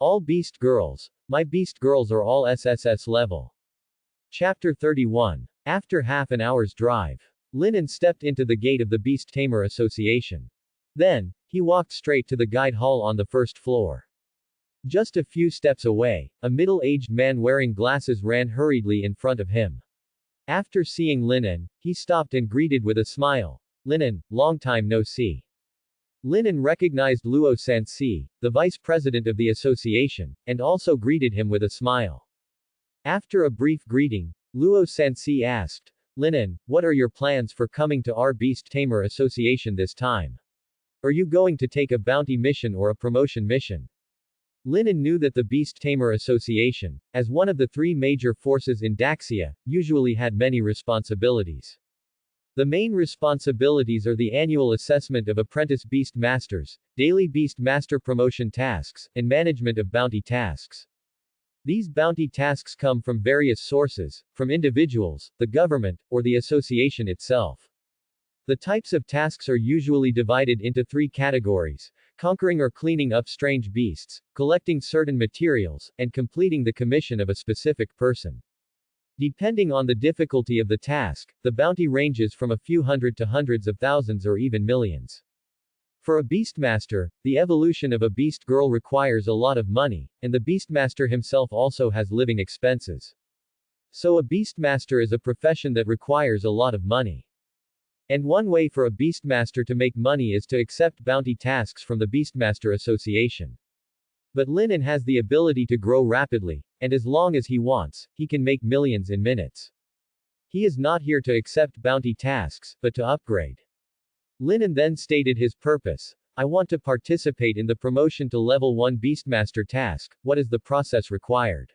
All beast girls. My beast girls are all SSS level. Chapter 31. After half an hour's drive, Linen stepped into the gate of the Beast Tamer Association. Then, he walked straight to the guide hall on the first floor. Just a few steps away, a middle-aged man wearing glasses ran hurriedly in front of him. After seeing Linen, he stopped and greeted with a smile. Linen, long time no see. Linen recognized Luo Sansi, the vice president of the association, and also greeted him with a smile. After a brief greeting, Luo Sansi asked, Linen, what are your plans for coming to our Beast Tamer Association this time? Are you going to take a bounty mission or a promotion mission? Linen knew that the Beast Tamer Association, as one of the three major forces in Daxia, usually had many responsibilities. The main responsibilities are the annual assessment of apprentice beast masters, daily beast master promotion tasks, and management of bounty tasks. These bounty tasks come from various sources, from individuals, the government, or the association itself. The types of tasks are usually divided into three categories: conquering or cleaning up strange beasts, collecting certain materials, and completing the commission of a specific person. Depending on the difficulty of the task, the bounty ranges from a few hundred to hundreds of thousands or even millions. For a beastmaster, the evolution of a beast girl requires a lot of money, and the beastmaster himself also has living expenses. So a beastmaster is a profession that requires a lot of money. And one way for a beastmaster to make money is to accept bounty tasks from the Beastmaster Association. But Linen has the ability to grow rapidly, and as long as he wants, he can make millions in minutes. He is not here to accept bounty tasks, but to upgrade. Linen then stated his purpose. I want to participate in the promotion to level 1 Beastmaster task. What is the process required?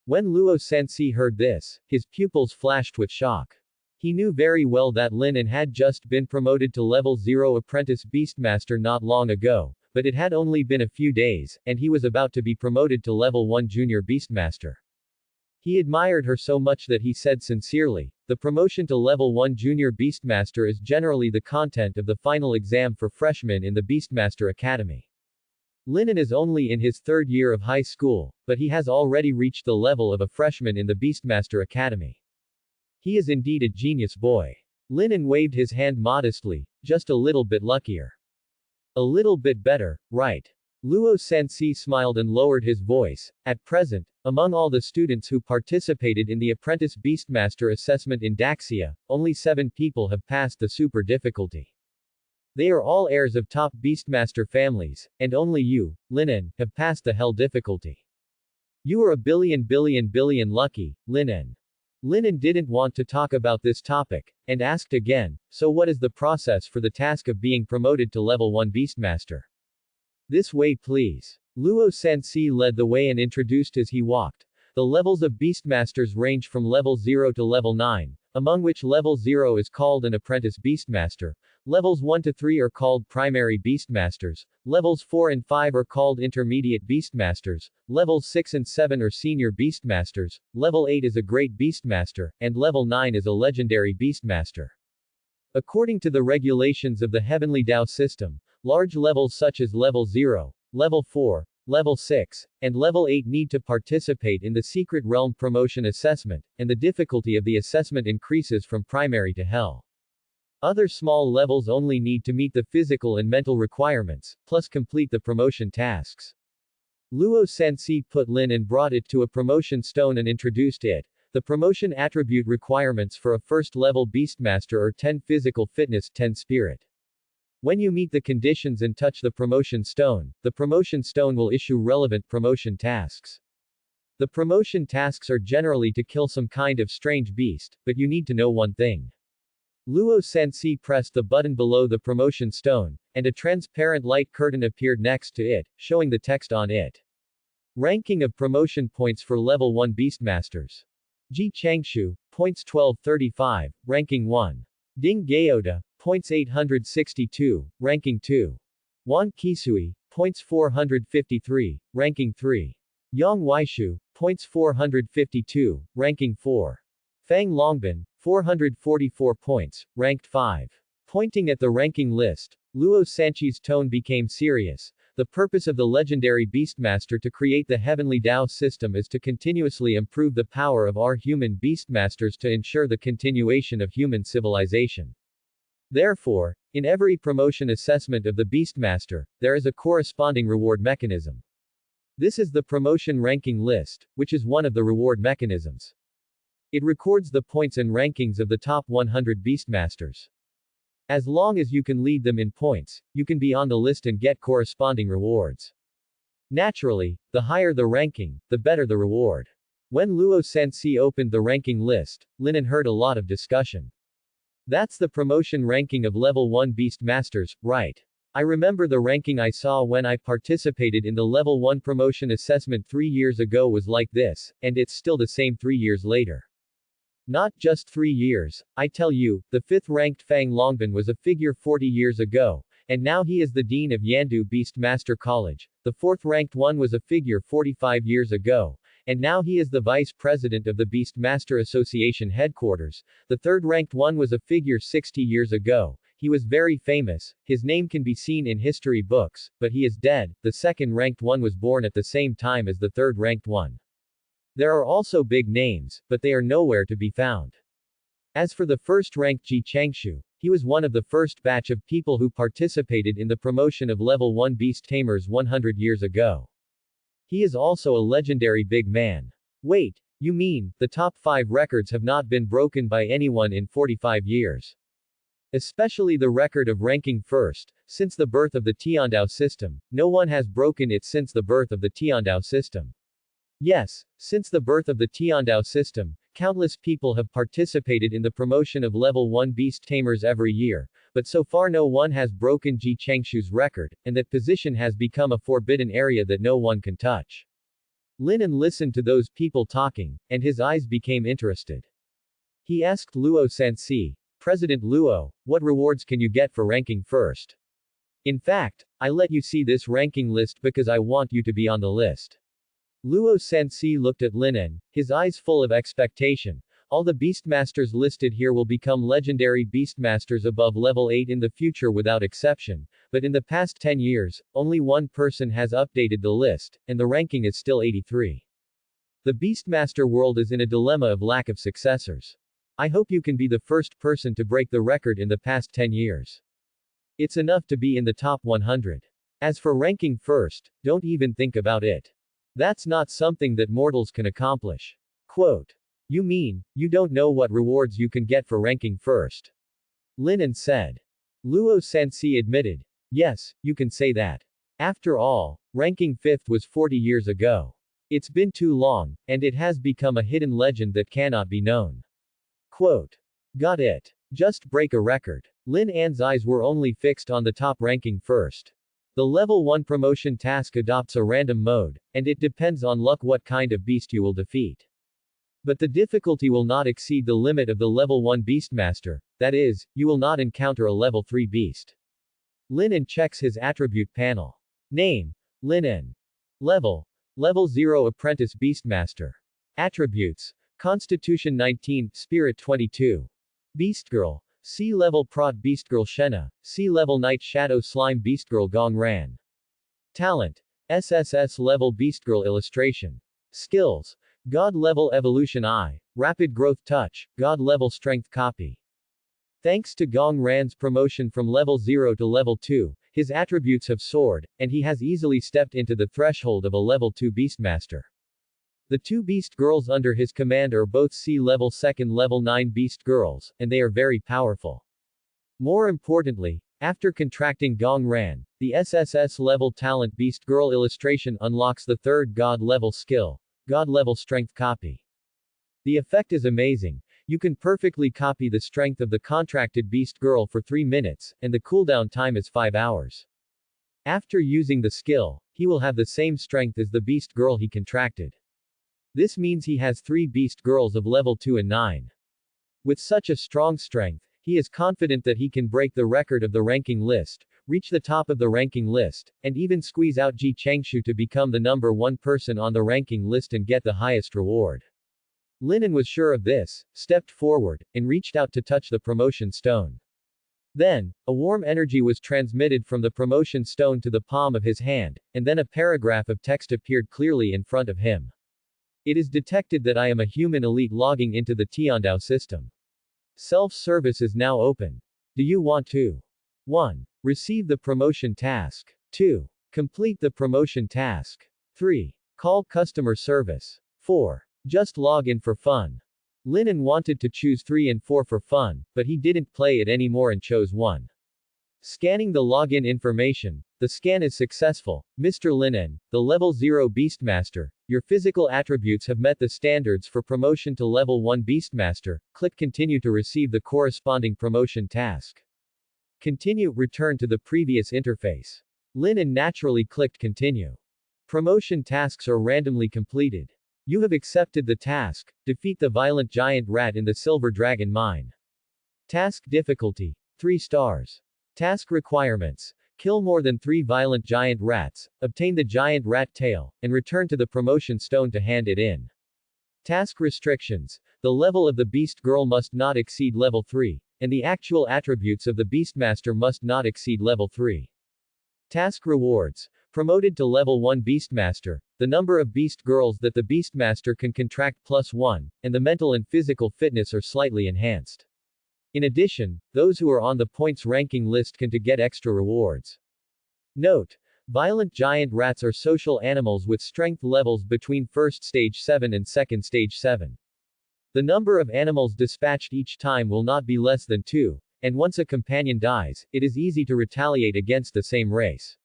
When Luo Sansi heard this, his pupils flashed with shock. He knew very well that Linen had just been promoted to level 0 Apprentice Beastmaster not long ago, but it had only been a few days, and he was about to be promoted to level 1 Junior Beastmaster. He admired her so much that he said sincerely, the promotion to level 1 Junior Beastmaster is generally the content of the final exam for freshmen in the Beastmaster Academy. Linen is only in his third year of high school, but he has already reached the level of a freshman in the Beastmaster Academy. He is indeed a genius boy. Linen waved his hand modestly, just a little bit luckier. A little bit better, right? Luo Sansi smiled and lowered his voice. At present, among all the students who participated in the Apprentice Beastmaster assessment in Daxia, only 7 people have passed the super difficulty. They are all heirs of top Beastmaster families, and only you, Linen, have passed the hell difficulty. You are a billion lucky, Linen. Linen didn't want to talk about this topic, and asked again, so what is the process for the task of being promoted to level 1 Beastmaster? This way please. Luo Sansi led the way and introduced as he walked. The levels of Beastmasters range from level 0 to level 9, among which level 0 is called an Apprentice Beastmaster, levels 1 to 3 are called Primary Beastmasters, levels 4 and 5 are called Intermediate Beastmasters, levels 6 and 7 are Senior Beastmasters, level 8 is a Great Beastmaster, and level 9 is a Legendary Beastmaster. According to the regulations of the Heavenly Dao system, large levels such as level 0, level 4, level 6, and level 8 need to participate in the Secret Realm Promotion Assessment, and the difficulty of the assessment increases from primary to hell. Other small levels only need to meet the physical and mental requirements, plus complete the promotion tasks. Luo Sansi put Lin and brought it to a promotion stone and introduced it. The promotion attribute requirements for a first-level Beastmaster are 10 physical fitness, 10 spirit. When you meet the conditions and touch the promotion stone will issue relevant promotion tasks. The promotion tasks are generally to kill some kind of strange beast, but you need to know one thing. Luo Sansi pressed the button below the promotion stone, and a transparent light curtain appeared next to it, showing the text on it. Ranking of promotion points for level 1 Beastmasters. Ji Changshu, points 1235, ranking 1. Ding Gaota, points 862, ranking 2. Wan Kisui, points 453, ranking 3. Yang Weishu, points 452, ranking 4. Fang Longbin, 444 points, ranked 5. Pointing at the ranking list, Luo Sanchi's tone became serious. The purpose of the legendary Beastmaster to create the heavenly Tao system is to continuously improve the power of our human Beastmasters to ensure the continuation of human civilization. Therefore, in every promotion assessment of the Beastmaster, there is a corresponding reward mechanism. This is the promotion ranking list, which is one of the reward mechanisms. It records the points and rankings of the top 100 Beastmasters. As long as you can lead them in points, you can be on the list and get corresponding rewards. Naturally, the higher the ranking, the better the reward. When Luo Sensei opened the ranking list, Linen heard a lot of discussion. That's the promotion ranking of level 1 Beastmasters, right? I remember the ranking I saw when I participated in the level 1 promotion assessment 3 years ago was like this, and it's still the same 3 years later. Not just 3 years, I tell you, the 5th ranked Fang Longbin was a figure 40 years ago, and now he is the Dean of Yandu Beastmaster College. The 4th ranked one was a figure 45 years ago, and now he is the Vice President of the Beastmaster Association headquarters. The 3rd ranked one was a figure 60 years ago. He was very famous, his name can be seen in history books, but he is dead. The 2nd ranked one was born at the same time as the 3rd ranked one. There are also big names, but they are nowhere to be found. As for the 1st ranked Ji Changshu, he was one of the first batch of people who participated in the promotion of level 1 beast tamers 100 years ago. He is also a legendary big man. Wait, you mean, the top 5 records have not been broken by anyone in 45 years? Especially the record of ranking first, since the birth of the Tiandao system, no one has broken it since the birth of the Tiandao system. Yes, since the birth of the Tiandao system, countless people have participated in the promotion of level 1 beast tamers every year, but so far no one has broken Ji Changshu's record, and that position has become a forbidden area that no one can touch. Linen listened to those people talking, and his eyes became interested. He asked Luo Sensei, President Luo, what rewards can you get for ranking first? In fact, I let you see this ranking list because I want you to be on the list. Luo Sensei looked at Linen, his eyes full of expectation. All the Beastmasters listed here will become legendary Beastmasters above level 8 in the future without exception, but in the past 10 years, only one person has updated the list, and the ranking is still 83. The Beastmaster world is in a dilemma of lack of successors. I hope you can be the first person to break the record in the past 10 years. It's enough to be in the top 100. As for ranking first, don't even think about it. That's not something that mortals can accomplish. Quote. You mean, you don't know what rewards you can get for ranking first? Linen said. Luo Sensei admitted. Yes, you can say that. After all, ranking 5th was 40 years ago. It's been too long, and it has become a hidden legend that cannot be known. Quote. Got it. Just break a record. Lin An's eyes were only fixed on the top ranking first. The level 1 promotion task adopts a random mode, and it depends on luck what kind of beast you will defeat. But the difficulty will not exceed the limit of the level 1 Beastmaster, that is, you will not encounter a level 3 beast. Linen checks his attribute panel. Name. Linen. Level. Level 0 Apprentice Beastmaster. Attributes. Constitution 19, Spirit 22. Beastgirl. Sea-level Prot Beastgirl Shenna, Sea-level Night Shadow Slime Beastgirl Gong Ran. Talent. SSS level Beastgirl Illustration. Skills. God level Evolution Eye, Rapid Growth Touch, God level Strength Copy. Thanks to Gong Ran's promotion from level 0 to level 2, his attributes have soared, and he has easily stepped into the threshold of a level 2 Beastmaster. The 2 beast girls under his command are both C-level 2nd level 9 beast girls, and they are very powerful. More importantly, after contracting Gong Ran, the SSS level talent beast girl illustration unlocks the 3rd god level skill, god level strength copy. The effect is amazing. You can perfectly copy the strength of the contracted beast girl for 3 minutes, and the cooldown time is 5 hours. After using the skill, he will have the same strength as the beast girl he contracted. This means he has 3 beast girls of level 2 and 9. With such a strong strength, he is confident that he can break the record of the ranking list, reach the top of the ranking list, and even squeeze out Ji Changshu to become the number 1 person on the ranking list and get the highest reward. Linen was sure of this, stepped forward, and reached out to touch the promotion stone. Then, a warm energy was transmitted from the promotion stone to the palm of his hand, and then a paragraph of text appeared clearly in front of him. It is detected that I am a human elite logging into the Tiandao system. Self-service is now open. Do you want to? 1. Receive the promotion task. 2. Complete the promotion task. 3. Call customer service. 4. Just log in for fun. Linan wanted to choose 3 and 4 for fun, but he didn't play it anymore and chose 1. Scanning the login information. The scan is successful. Mr. Linan, the level 0 Beastmaster, your physical attributes have met the standards for promotion to level 1 Beastmaster. Click Continue to receive the corresponding promotion task. Continue, return to the previous interface. Linan naturally clicked Continue. Promotion tasks are randomly completed. You have accepted the task. Defeat the violent giant rat in the Silver Dragon Mine. Task difficulty 3 stars. Task requirements: kill more than 3 violent giant rats, obtain the giant rat tail, and return to the promotion stone to hand it in. Task restrictions: the level of the beast girl must not exceed level 3, and the actual attributes of the Beastmaster must not exceed level 3. Task rewards: promoted to level 1 Beastmaster, the number of beast girls that the Beastmaster can contract +1, and the mental and physical fitness are slightly enhanced. In addition, those who are on the points ranking list can to get extra rewards. Note: violent giant rats are social animals with strength levels between first stage 7 and second stage 7. The number of animals dispatched each time will not be less than 2, and once a companion dies, it is easy to retaliate against the same race.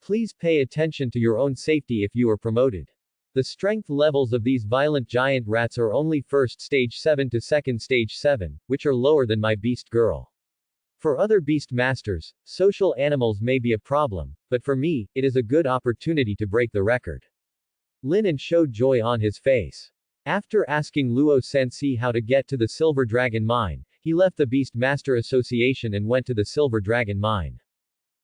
Please pay attention to your own safety if you are promoted. The strength levels of these violent giant rats are only first stage 7 to second stage 7, which are lower than my beast girl. For other beast masters, social animals may be a problem, but for me, it is a good opportunity to break the record. Linan showed joy on his face. After asking Luo Sensei how to get to the Silver Dragon Mine, he left the Beast Master Association and went to the Silver Dragon Mine.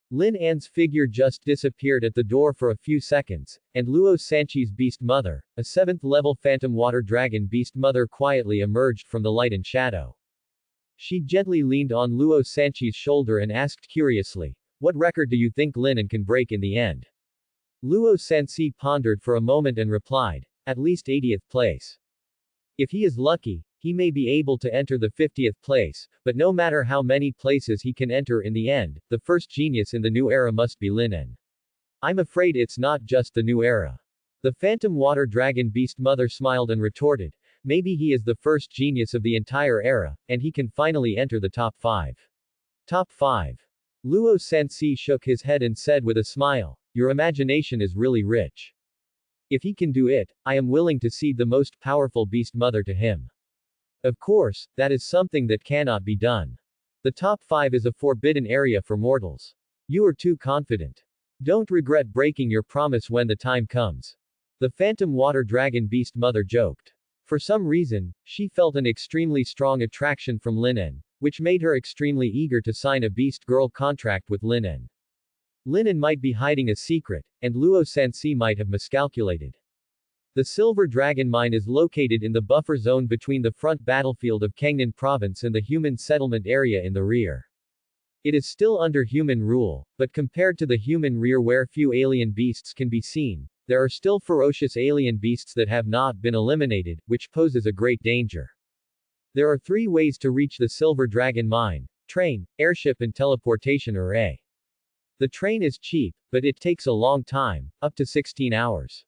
Lin An's figure just disappeared at the door for a few seconds, and Luo Sanchi's Beast Mother, a 7th-level Phantom Water Dragon Beast Mother, quietly emerged from the light and shadow. She gently leaned on Luo Sanchi's shoulder and asked curiously, "What record do you think Lin An can break in the end?" Luo Sanchi pondered for a moment and replied, "At least 80th place. If he is lucky, he may be able to enter the 50th place, but no matter how many places he can enter in the end, the first genius in the new era must be Lin An. I'm afraid it's not just the new era." The Phantom Water Dragon Beast Mother smiled and retorted, "Maybe he is the first genius of the entire era, and he can finally enter the top 5. Top 5. Luo Sanchi shook his head and said with a smile, "Your imagination is really rich. If he can do it, I am willing to cede the most powerful Beast Mother to him. Of course, that is something that cannot be done. The top 5 is a forbidden area for mortals. You are too confident. Don't regret breaking your promise when the time comes." The Phantom Water Dragon Beast Mother joked. For some reason, she felt an extremely strong attraction from Lin An, which made her extremely eager to sign a Beast Girl contract with Lin An. Lin An might be hiding a secret, and Luo Sanchi might have miscalculated. The Silver Dragon Mine is located in the buffer zone between the front battlefield of Kangnan Province and the human settlement area in the rear. It is still under human rule, but compared to the human rear where few alien beasts can be seen, there are still ferocious alien beasts that have not been eliminated, which poses a great danger. There are 3 ways to reach the Silver Dragon Mine: train, airship and teleportation array. The train is cheap, but it takes a long time, up to 16 hours.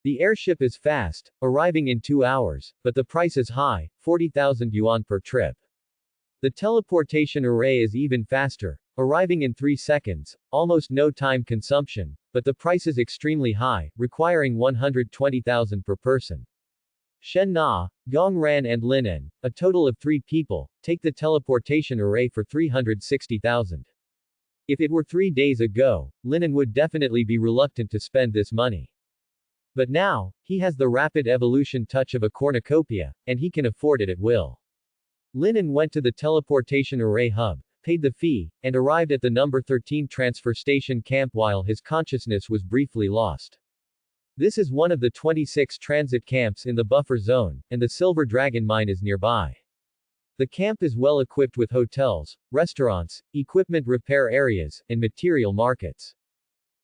The airship is fast, arriving in 2 hours, but the price is high, 40,000 yuan per trip. The teleportation array is even faster, arriving in 3 seconds, almost no time consumption, but the price is extremely high, requiring 120,000 per person. Shen Na, Gong Ran and Lin An, a total of 3 people, take the teleportation array for 360,000. If it were 3 days ago, Lin An would definitely be reluctant to spend this money. But now, he has the rapid evolution touch of a cornucopia, and he can afford it at will. Lin An went to the teleportation array hub, paid the fee, and arrived at the number 13 transfer station camp while his consciousness was briefly lost. This is one of the 26 transit camps in the buffer zone, and the Silver Dragon Mine is nearby. The camp is well equipped with hotels, restaurants, equipment repair areas, and material markets.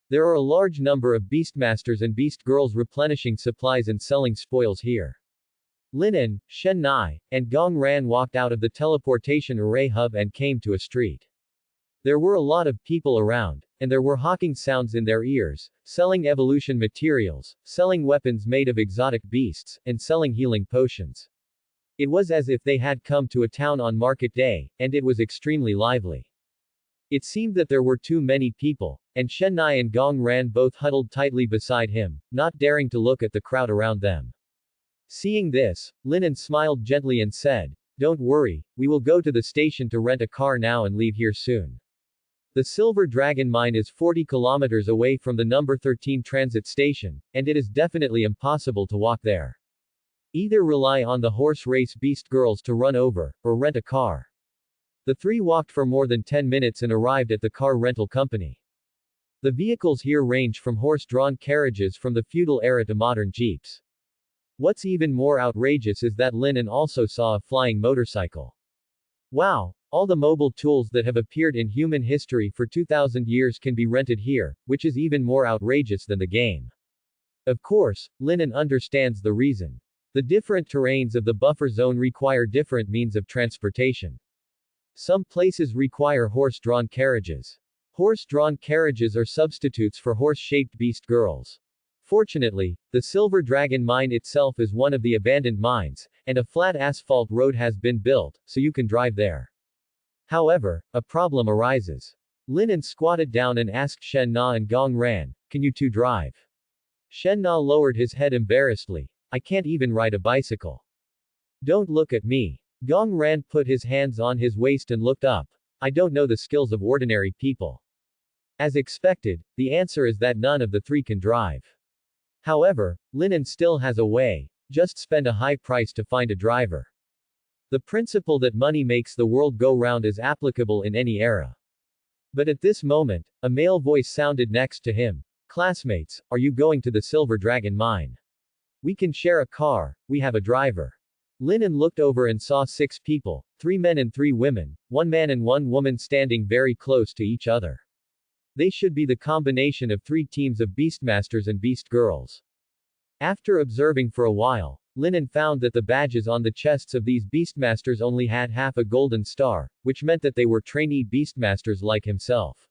There are a large number of beastmasters and beast girls replenishing supplies and selling spoils here. Linen, Shen Nai, and Gong Ran walked out of the teleportation array hub and came to a street. There were a lot of people around, and there were hawking sounds in their ears, selling evolution materials, selling weapons made of exotic beasts, and selling healing potions. It was as if they had come to a town on market day, and it was extremely lively. It seemed that there were too many people, and Shen Nai and Gong Ran both huddled tightly beside him, not daring to look at the crowd around them. Seeing this, Linen smiled gently and said, "Don't worry, we will go to the station to rent a car now and leave here soon. The Silver Dragon Mine is 40 kilometers away from the number 13 transit station, and it is definitely impossible to walk there. Either rely on the horse race beast girls to run over, or rent a car." The three walked for more than 10 minutes and arrived at the car rental company. The vehicles here range from horse-drawn carriages from the feudal era to modern jeeps. What's even more outrageous is that Linen also saw a flying motorcycle. Wow! All the mobile tools that have appeared in human history for 2000 years can be rented here, which is even more outrageous than the game. Of course, Linen understands the reason. The different terrains of the buffer zone require different means of transportation. Some places require horse-drawn carriages. Horse-drawn carriages are substitutes for horse-shaped beast girls. Fortunately, the Silver Dragon Mine itself is one of the abandoned mines, and a flat asphalt road has been built, so you can drive there. However, a problem arises. Linen squatted down and asked Shen Na and Gong Ran, "Can you two drive?" Shen Na lowered his head embarrassedly. "I can't even ride a bicycle." "Don't look at me." Gong Ran put his hands on his waist and looked up. "I don't know the skills of ordinary people." As expected, the answer is that none of the three can drive. However, Linen still has a way. Just spend a high price to find a driver. The principle that money makes the world go round is applicable in any era. But at this moment, a male voice sounded next to him. "Classmates, are you going to the Silver Dragon Mine? We can share a car, we have a driver." Linen looked over and saw 6 people, 3 men and 3 women, 1 man and 1 woman standing very close to each other. They should be the combination of 3 teams of beastmasters and beast girls. After observing for a while, Linen found that the badges on the chests of these beastmasters only had half a golden star, which meant that they were trainee beastmasters like himself.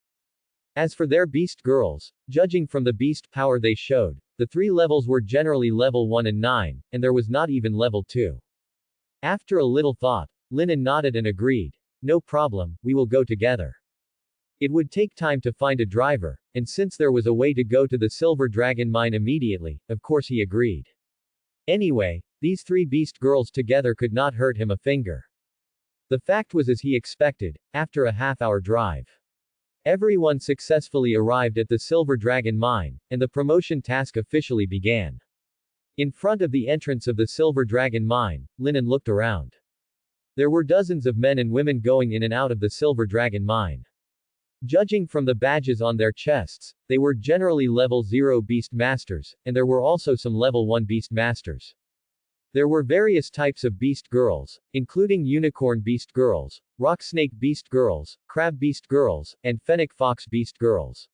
As for their beast girls, judging from the beast power they showed, the 3 levels were generally level 1 and 9, and there was not even level 2. After a little thought, Linen nodded and agreed. "No problem, we will go together." It would take time to find a driver, and since there was a way to go to the Silver Dragon Mine immediately, of course he agreed. Anyway, these 3 beast girls together could not hurt him a finger. The fact was as he expected, after a half-hour drive. Everyone successfully arrived at the Silver Dragon Mine, and the promotion task officially began. In front of the entrance of the Silver Dragon Mine, Linen looked around. There were dozens of men and women going in and out of the Silver Dragon Mine. Judging from the badges on their chests, they were generally level 0 beast masters, and there were also some level 1 beast masters. There were various types of beast girls, including unicorn beast girls, rock snake beast girls, crab beast girls, and fennec fox beast girls.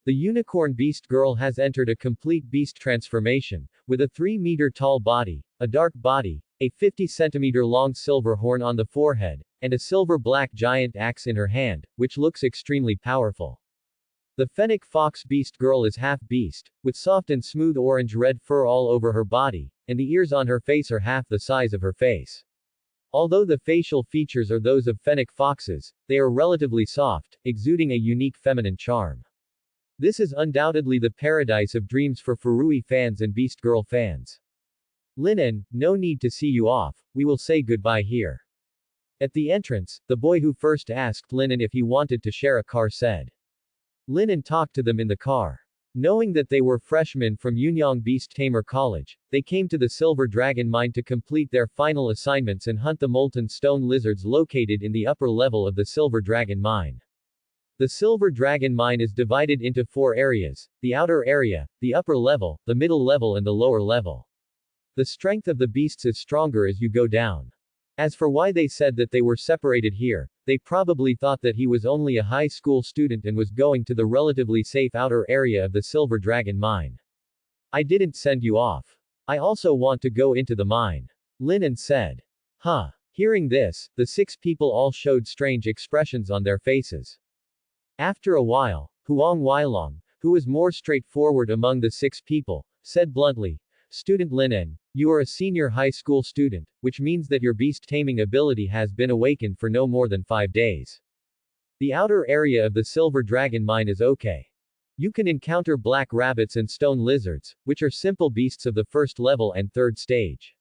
The unicorn beast girl has entered a complete beast transformation, with a 3-meter tall body, a dark body, a 50-centimeter long silver horn on the forehead, and a silver-black giant axe in her hand, which looks extremely powerful. The fennec fox beast girl is half-beast, with soft and smooth orange-red fur all over her body, and the ears on her face are half the size of her face. Although the facial features are those of fennec foxes, they are relatively soft, exuding a unique feminine charm. This is undoubtedly the paradise of dreams for Furui fans and Beast Girl fans. Linen, no need to see you off, we will say goodbye here. At the entrance, the boy who first asked Linen if he wanted to share a car said. Linen talked to them in the car. Knowing that they were freshmen from Yunyang Beast Tamer College, they came to the Silver Dragon Mine to complete their final assignments and hunt the molten stone lizards located in the upper level of the Silver Dragon Mine. The Silver Dragon Mine is divided into 4 areas, the outer area, the upper level, the middle level and the lower level. The strength of the beasts is stronger as you go down. As for why they said that they were separated here, they probably thought that he was only a high school student and was going to the relatively safe outer area of the Silver Dragon mine. I didn't send you off. I also want to go into the mine. Linen said. Huh. Hearing this, the 6 people all showed strange expressions on their faces. After a while, Huang Weilong, who was more straightforward among the 6 people, said bluntly, Student Linen, you are a senior high school student, which means that your beast-taming ability has been awakened for no more than 5 days. The outer area of the Silver Dragon mine is okay. You can encounter black rabbits and stone lizards, which are simple beasts of the first level and third stage.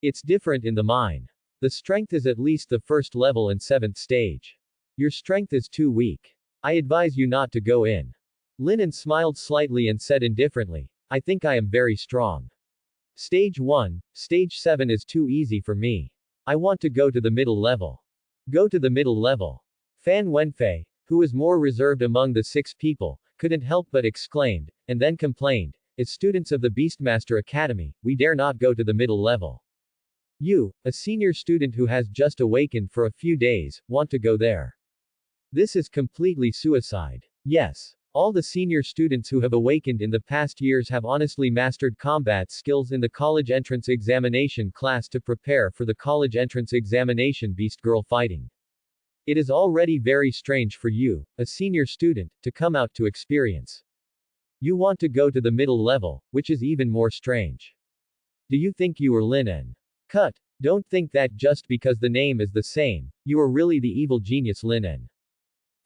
It's different in the mine. The strength is at least the first level and 7th stage. Your strength is too weak. I advise you not to go in. Linen smiled slightly and said indifferently, I think I am very strong. Stage 1, Stage 7 is too easy for me. I want to go to the middle level. Go to the middle level. Fan Wenfei, who was more reserved among the 6 people, couldn't help but exclaimed, and then complained, as students of the Beastmaster Academy, we dare not go to the middle level. You, a senior student who has just awakened for a few days, want to go there. This is completely suicide. Yes. All the senior students who have awakened in the past years have honestly mastered combat skills in the college entrance examination class to prepare for the college entrance examination Beast Girl fighting. It is already very strange for you, a senior student, to come out to experience. You want to go to the middle level, which is even more strange. Do you think you are Linen? Cut. Don't think that just because the name is the same, you are really the evil genius Linen.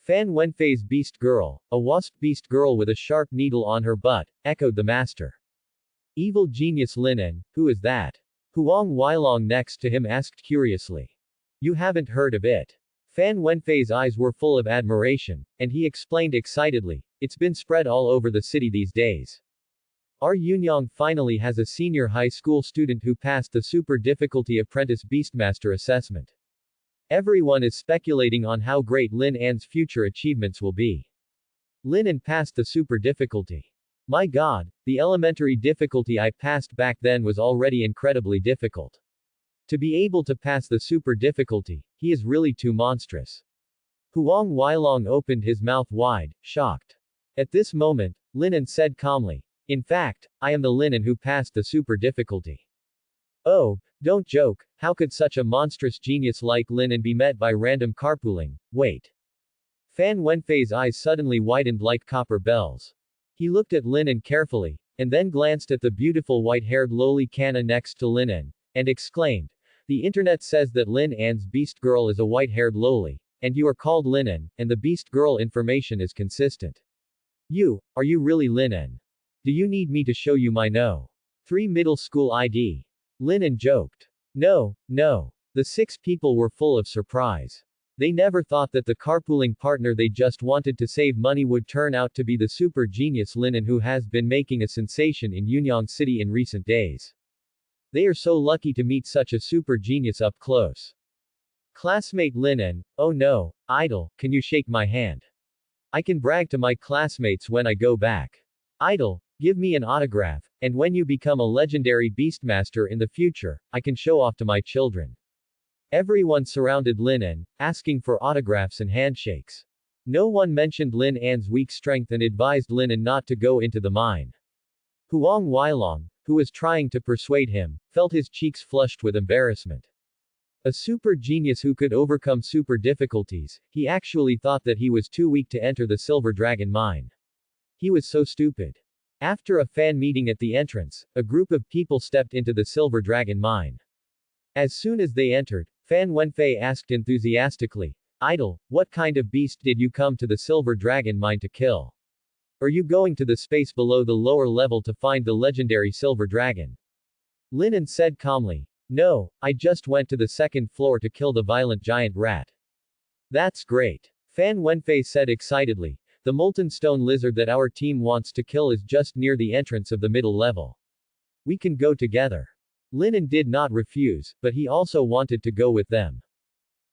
Fan Wenfei's Beast Girl, a wasp beast girl with a sharp needle on her butt, echoed the master. Evil genius Linen, who is that? Huang Weilong next to him asked curiously. You haven't heard of it. Fan Wenfei's eyes were full of admiration, and he explained excitedly, it's been spread all over the city these days. Our Yunyang finally has a senior high school student who passed the super difficulty apprentice beastmaster assessment. Everyone is speculating on how great Lin An's future achievements will be. Lin An passed the super difficulty. My god, the elementary difficulty I passed back then was already incredibly difficult. To be able to pass the super difficulty, he is really too monstrous. Huang Weilong opened his mouth wide, shocked. At this moment, Lin An said calmly, in fact, I am the Lin An who passed the super difficulty. Oh, don't joke, how could such a monstrous genius like Lin An be met by random carpooling? Wait. Fan Wenfei's eyes suddenly widened like copper bells. He looked at Lin An carefully, and then glanced at the beautiful white-haired lowly Kana next to Lin An, and exclaimed, the internet says that Lin An's beast girl is a white-haired lowly, and you are called Lin An, and the beast girl information is consistent. Are you really Lin An? Do you need me to show you my No. 3 middle school ID? Lin An joked. No. The 6 people were full of surprise. They never thought that the carpooling partner they just wanted to save money would turn out to be the super genius Lin An who has been making a sensation in Yunyang City in recent days. They are so lucky to meet such a super genius up close. Classmate Lin An, oh no, idol, can you shake my hand? I can brag to my classmates when I go back. Idol, give me an autograph, and when you become a legendary beastmaster in the future, I can show off to my children. Everyone surrounded Lin An, asking for autographs and handshakes. No one mentioned Lin An's weak strength and advised Lin An not to go into the mine. Huang Weilong, who was trying to persuade him, felt his cheeks flushed with embarrassment. A super genius who could overcome super difficulties, he actually thought that he was too weak to enter the Silver Dragon mine. He was so stupid. After a fan meeting at the entrance, a group of people stepped into the Silver Dragon mine. As soon as they entered, Fan Wenfei asked enthusiastically, Idol, what kind of beast did you come to the Silver Dragon mine to kill? Are you going to the space below the lower level to find the legendary Silver Dragon? Lin An said calmly, no, I just went to the second floor to kill the violent giant rat. That's great. Fan Wenfei said excitedly, the molten stone lizard that our team wants to kill is just near the entrance of the middle level. We can go together. Lin An did not refuse, but he also wanted to go with them.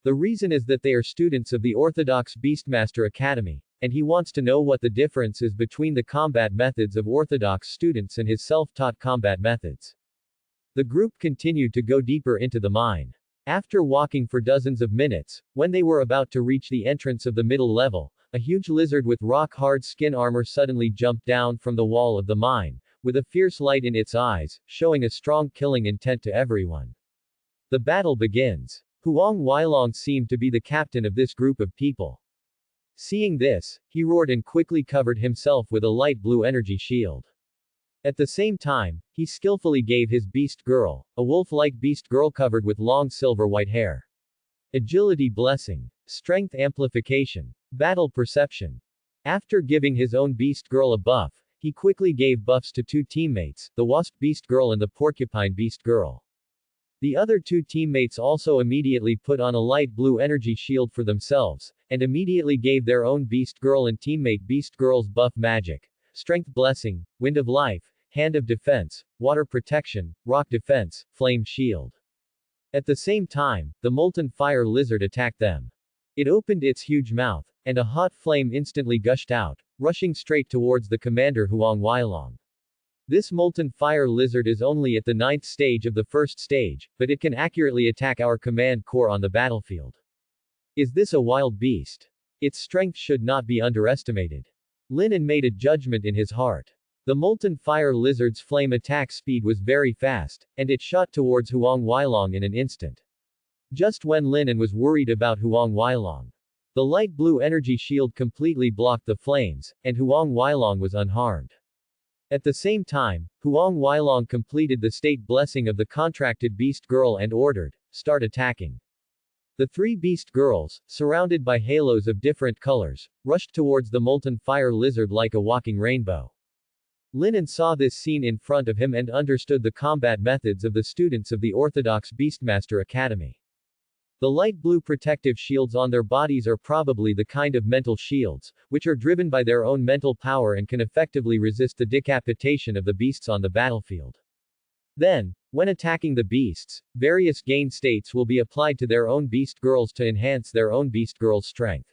The reason is that they are students of the Orthodox Beastmaster Academy, and he wants to know what the difference is between the combat methods of Orthodox students and his self-taught combat methods. The group continued to go deeper into the mine. After walking for dozens of minutes, when they were about to reach the entrance of the middle level, a huge lizard with rock-hard skin armor suddenly jumped down from the wall of the mine, with a fierce light in its eyes, showing a strong killing intent to everyone. The battle begins. Huang Weilong seemed to be the captain of this group of people. Seeing this, he roared and quickly covered himself with a light blue energy shield. At the same time, he skillfully gave his beast girl, a wolf-like beast girl covered with long silver-white hair. Agility blessing. Strength amplification. Battle perception. After giving his own beast girl a buff, he quickly gave buffs to two teammates, the wasp beast girl and the porcupine beast girl. The other two teammates also immediately put on a light blue energy shield for themselves, and immediately gave their own beast girl and teammate beast girl's buff magic. Strength blessing, wind of life, hand of defense, water protection, rock defense, flame shield. At the same time, the molten fire lizard attacked them. It opened its huge mouth, and a hot flame instantly gushed out, rushing straight towards the commander Huang Weilong. This molten fire lizard is only at the 9th stage of the first stage, but it can accurately attack our command corps on the battlefield. Is this a wild beast? Its strength should not be underestimated. Linen made a judgment in his heart. The molten fire lizard's flame attack speed was very fast, and it shot towards Huang Weilong in an instant. Just when Linen was worried about Huang Weilong, the light blue energy shield completely blocked the flames, and Huang Weilong was unharmed. At the same time, Huang Weilong completed the state blessing of the contracted beast girl and ordered, "Start attacking." The three beast girls, surrounded by halos of different colors, rushed towards the molten fire lizard like a walking rainbow. Linen saw this scene in front of him and understood the combat methods of the students of the Orthodox Beastmaster Academy. The light blue protective shields on their bodies are probably the kind of mental shields, which are driven by their own mental power and can effectively resist the decapitation of the beasts on the battlefield. Then, when attacking the beasts, various gain states will be applied to their own beast girls to enhance their own beast girls' strength.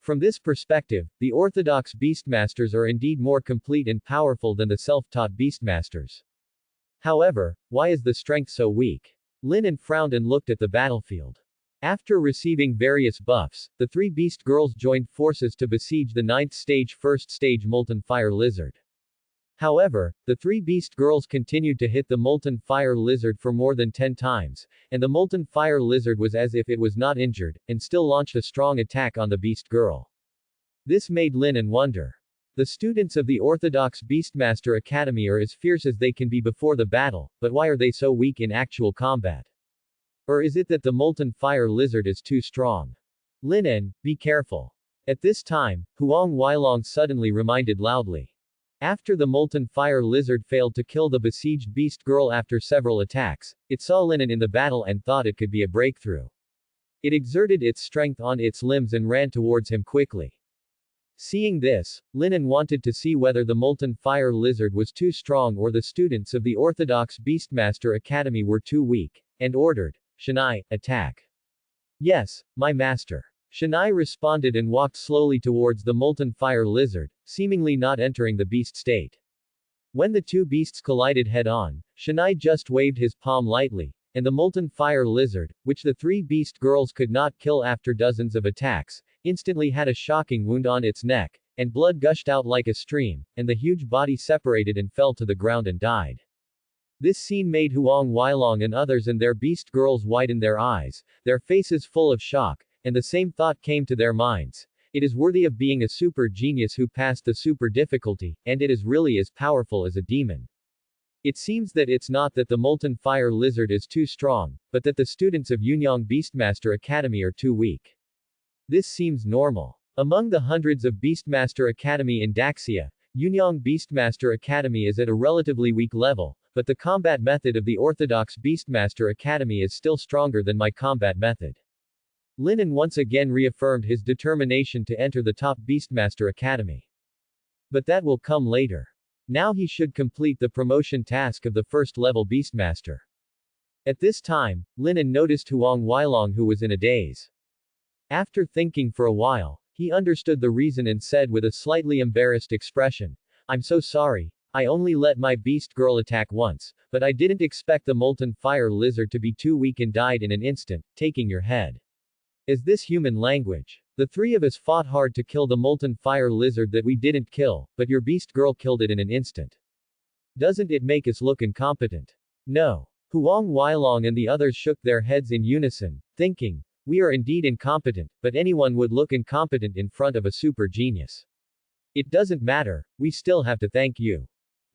From this perspective, the Orthodox Beastmasters are indeed more complete and powerful than the self-taught Beastmasters. However, why is the strength so weak? Linen frowned and looked at the battlefield. After receiving various buffs, the three beast girls joined forces to besiege the 9th stage first stage molten fire lizard. However, the three beast girls continued to hit the molten fire lizard for more than 10 times, and the molten fire lizard was as if it was not injured, and still launched a strong attack on the beast girl. This made Linen wonder. The students of the Orthodox Beastmaster Academy are as fierce as they can be before the battle, but why are they so weak in actual combat? Or is it that the molten fire lizard is too strong? Linen, be careful. At this time, Huang Weilong suddenly reminded loudly. After the molten fire lizard failed to kill the besieged beast girl after several attacks, it saw Linen in the battle and thought it could be a breakthrough. It exerted its strength on its limbs and ran towards him quickly. Seeing this, Linen wanted to see whether the molten fire lizard was too strong or the students of the Orthodox Beastmaster Academy were too weak, and ordered, "Shanai, attack." "Yes, my master." Shanai responded and walked slowly towards the molten fire lizard, seemingly not entering the beast state. When the two beasts collided head-on, Shanai just waved his palm lightly, and the molten fire lizard, which the three beast girls could not kill after dozens of attacks, instantly had a shocking wound on its neck, and blood gushed out like a stream, and the huge body separated and fell to the ground and died. This scene made Huang Weilong and others and their beast girls widen their eyes, their faces full of shock, and the same thought came to their minds. It is worthy of being a super genius who passed the super difficulty, and it is really as powerful as a demon. It seems that it's not that the molten fire lizard is too strong, but that the students of Yunyang Beastmaster Academy are too weak. This seems normal. Among the hundreds of Beastmaster Academy in Daxia, Yunyang Beastmaster Academy is at a relatively weak level, but the combat method of the Orthodox Beastmaster Academy is still stronger than my combat method. Linen once again reaffirmed his determination to enter the top Beastmaster Academy. But that will come later. Now he should complete the promotion task of the first-level Beastmaster. At this time, Linen noticed Huang Weilong, who was in a daze. After thinking for a while, he understood the reason and said with a slightly embarrassed expression, "I'm so sorry, I only let my beast girl attack once, but I didn't expect the molten fire lizard to be too weak and died in an instant, taking your head. Is this human language? The three of us fought hard to kill the molten fire lizard that we didn't kill, but your beast girl killed it in an instant. Doesn't it make us look incompetent? No. Huang Weilong and the others shook their heads in unison, thinking, we are indeed incompetent, but anyone would look incompetent in front of a super genius. It doesn't matter, we still have to thank you.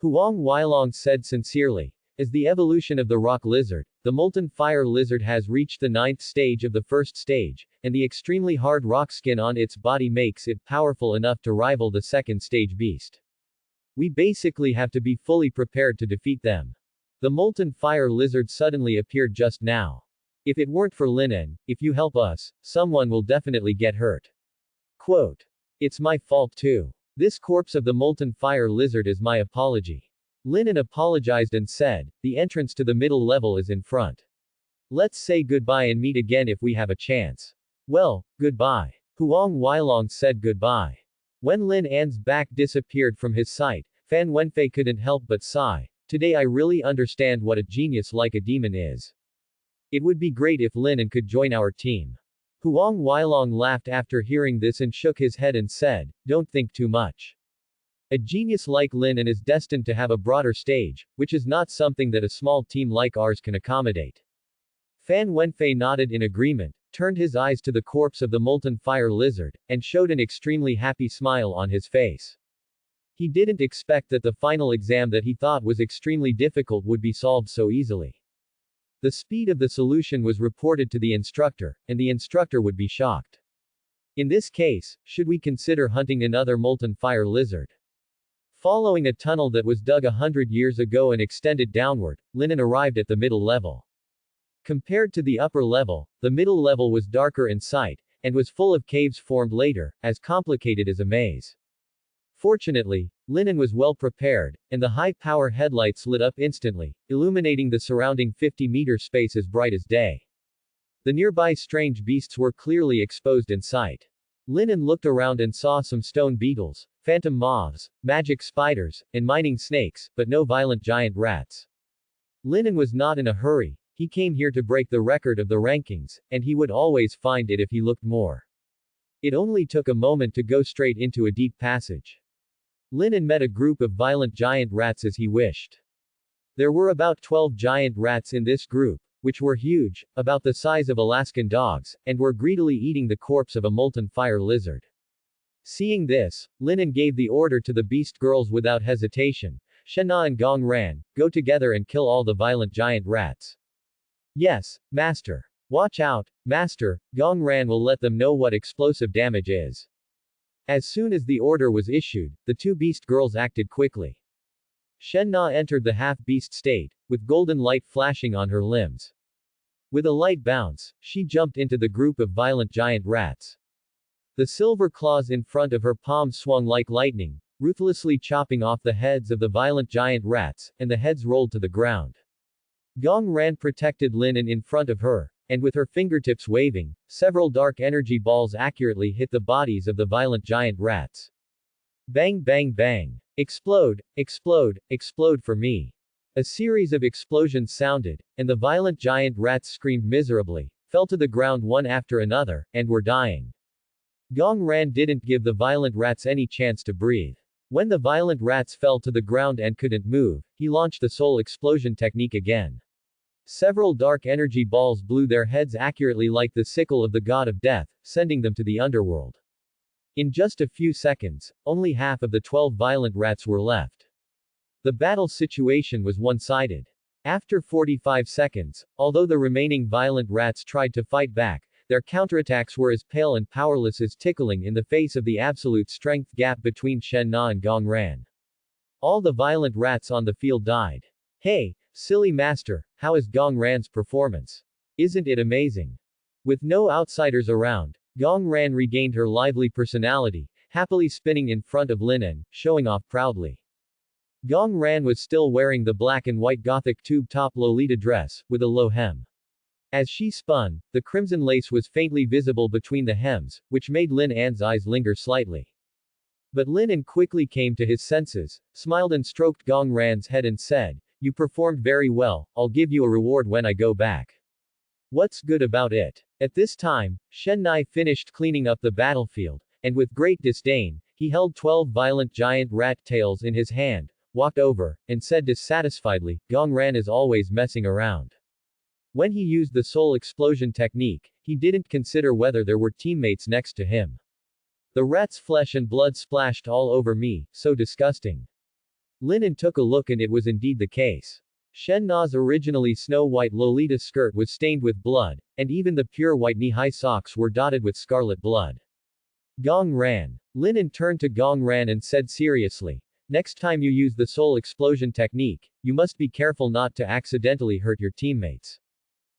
Huang Weilong said sincerely. As the evolution of the rock lizard, the molten fire lizard has reached the 9th stage of the first stage, and the extremely hard rock skin on its body makes it powerful enough to rival the 2nd stage beast. We basically have to be fully prepared to defeat them. The molten fire lizard suddenly appeared just now. If it weren't for Linen, if you help us, someone will definitely get hurt. Quote. It's my fault too. This corpse of the molten fire lizard is my apology. Linen apologized and said, the entrance to the middle level is in front. Let's say goodbye and meet again if we have a chance. Well, goodbye. Huang Weilong said goodbye. When Lin An's back disappeared from his sight, Fan Wenfei couldn't help but sigh. Today I really understand what a genius like a demon is. It would be great if Lin An could join our team. Huang Weilong laughed after hearing this and shook his head and said, don't think too much. A genius like Lin An is destined to have a broader stage, which is not something that a small team like ours can accommodate. Fan Wenfei nodded in agreement, turned his eyes to the corpse of the molten fire lizard, and showed an extremely happy smile on his face. He didn't expect that the final exam that he thought was extremely difficult would be solved so easily. The speed of the solution was reported to the instructor, and the instructor would be shocked. In this case, should we consider hunting another molten fire lizard? Following a tunnel that was dug 100 years ago and extended downward, Linen arrived at the middle level. Compared to the upper level, the middle level was darker in sight, and was full of caves formed later, as complicated as a maze. Fortunately, Linen was well prepared, and the high-power headlights lit up instantly, illuminating the surrounding 50-meter space as bright as day. The nearby strange beasts were clearly exposed in sight. Linen looked around and saw some stone beetles, phantom moths, magic spiders, and mining snakes, but no violent giant rats. Linen was not in a hurry. He came here to break the record of the rankings, and he would always find it if he looked more. It only took a moment to go straight into a deep passage. Linen met a group of violent giant rats as he wished. There were about 12 giant rats in this group, which were huge, about the size of Alaskan dogs, and were greedily eating the corpse of a molten fire lizard. Seeing this, Linen gave the order to the beast girls without hesitation. Shenna and Gong Ran, go together and kill all the violent giant rats. Yes, master. Watch out, master, Gong Ran will let them know what explosive damage is. As soon as the order was issued, the two beast girls acted quickly. Shen Na entered the half-beast state, with golden light flashing on her limbs. With a light bounce, she jumped into the group of violent giant rats. The silver claws in front of her palms swung like lightning, ruthlessly chopping off the heads of the violent giant rats, and the heads rolled to the ground. Gong Ran protected Lin An in front of her, and with her fingertips waving, several dark energy balls accurately hit the bodies of the violent giant rats. Bang bang bang. Explode, explode, explode for me. A series of explosions sounded, and the violent giant rats screamed miserably, fell to the ground one after another, and were dying. Gong Ran didn't give the violent rats any chance to breathe. When the violent rats fell to the ground and couldn't move, he launched the soul explosion technique again. Several dark energy balls blew their heads accurately like the sickle of the god of death, sending them to the underworld. In just a few seconds, only half of the 12 violent rats were left. The battle situation was one-sided. After 45 seconds, although the remaining violent rats tried to fight back, their counterattacks were as pale and powerless as tickling in the face of the absolute strength gap between Shen Na and Gong Ran. All the violent rats on the field died. Hey, silly master, how is Gong Ran's performance? Isn't it amazing? With no outsiders around, Gong Ran regained her lively personality, happily spinning in front of Lin An, showing off proudly. Gong Ran was still wearing the black and white gothic tube-top Lolita dress, with a low hem. As she spun, the crimson lace was faintly visible between the hems, which made Lin An's eyes linger slightly. But Linen quickly came to his senses, smiled and stroked Gong Ran's head and said, "You performed very well, I'll give you a reward when I go back." What's good about it? At this time, Shen Nai finished cleaning up the battlefield, and with great disdain, he held 12 violent giant rat tails in his hand, walked over, and said dissatisfiedly, "Gong Ran is always messing around." When he used the soul explosion technique, he didn't consider whether there were teammates next to him. "The rat's flesh and blood splashed all over me, so disgusting." Linen took a look and it was indeed the case. Shen Na's originally snow-white Lolita skirt was stained with blood, and even the pure white knee-high socks were dotted with scarlet blood. Gong Ran. Linen turned to Gong Ran and said seriously, "Next time you use the soul explosion technique, you must be careful not to accidentally hurt your teammates.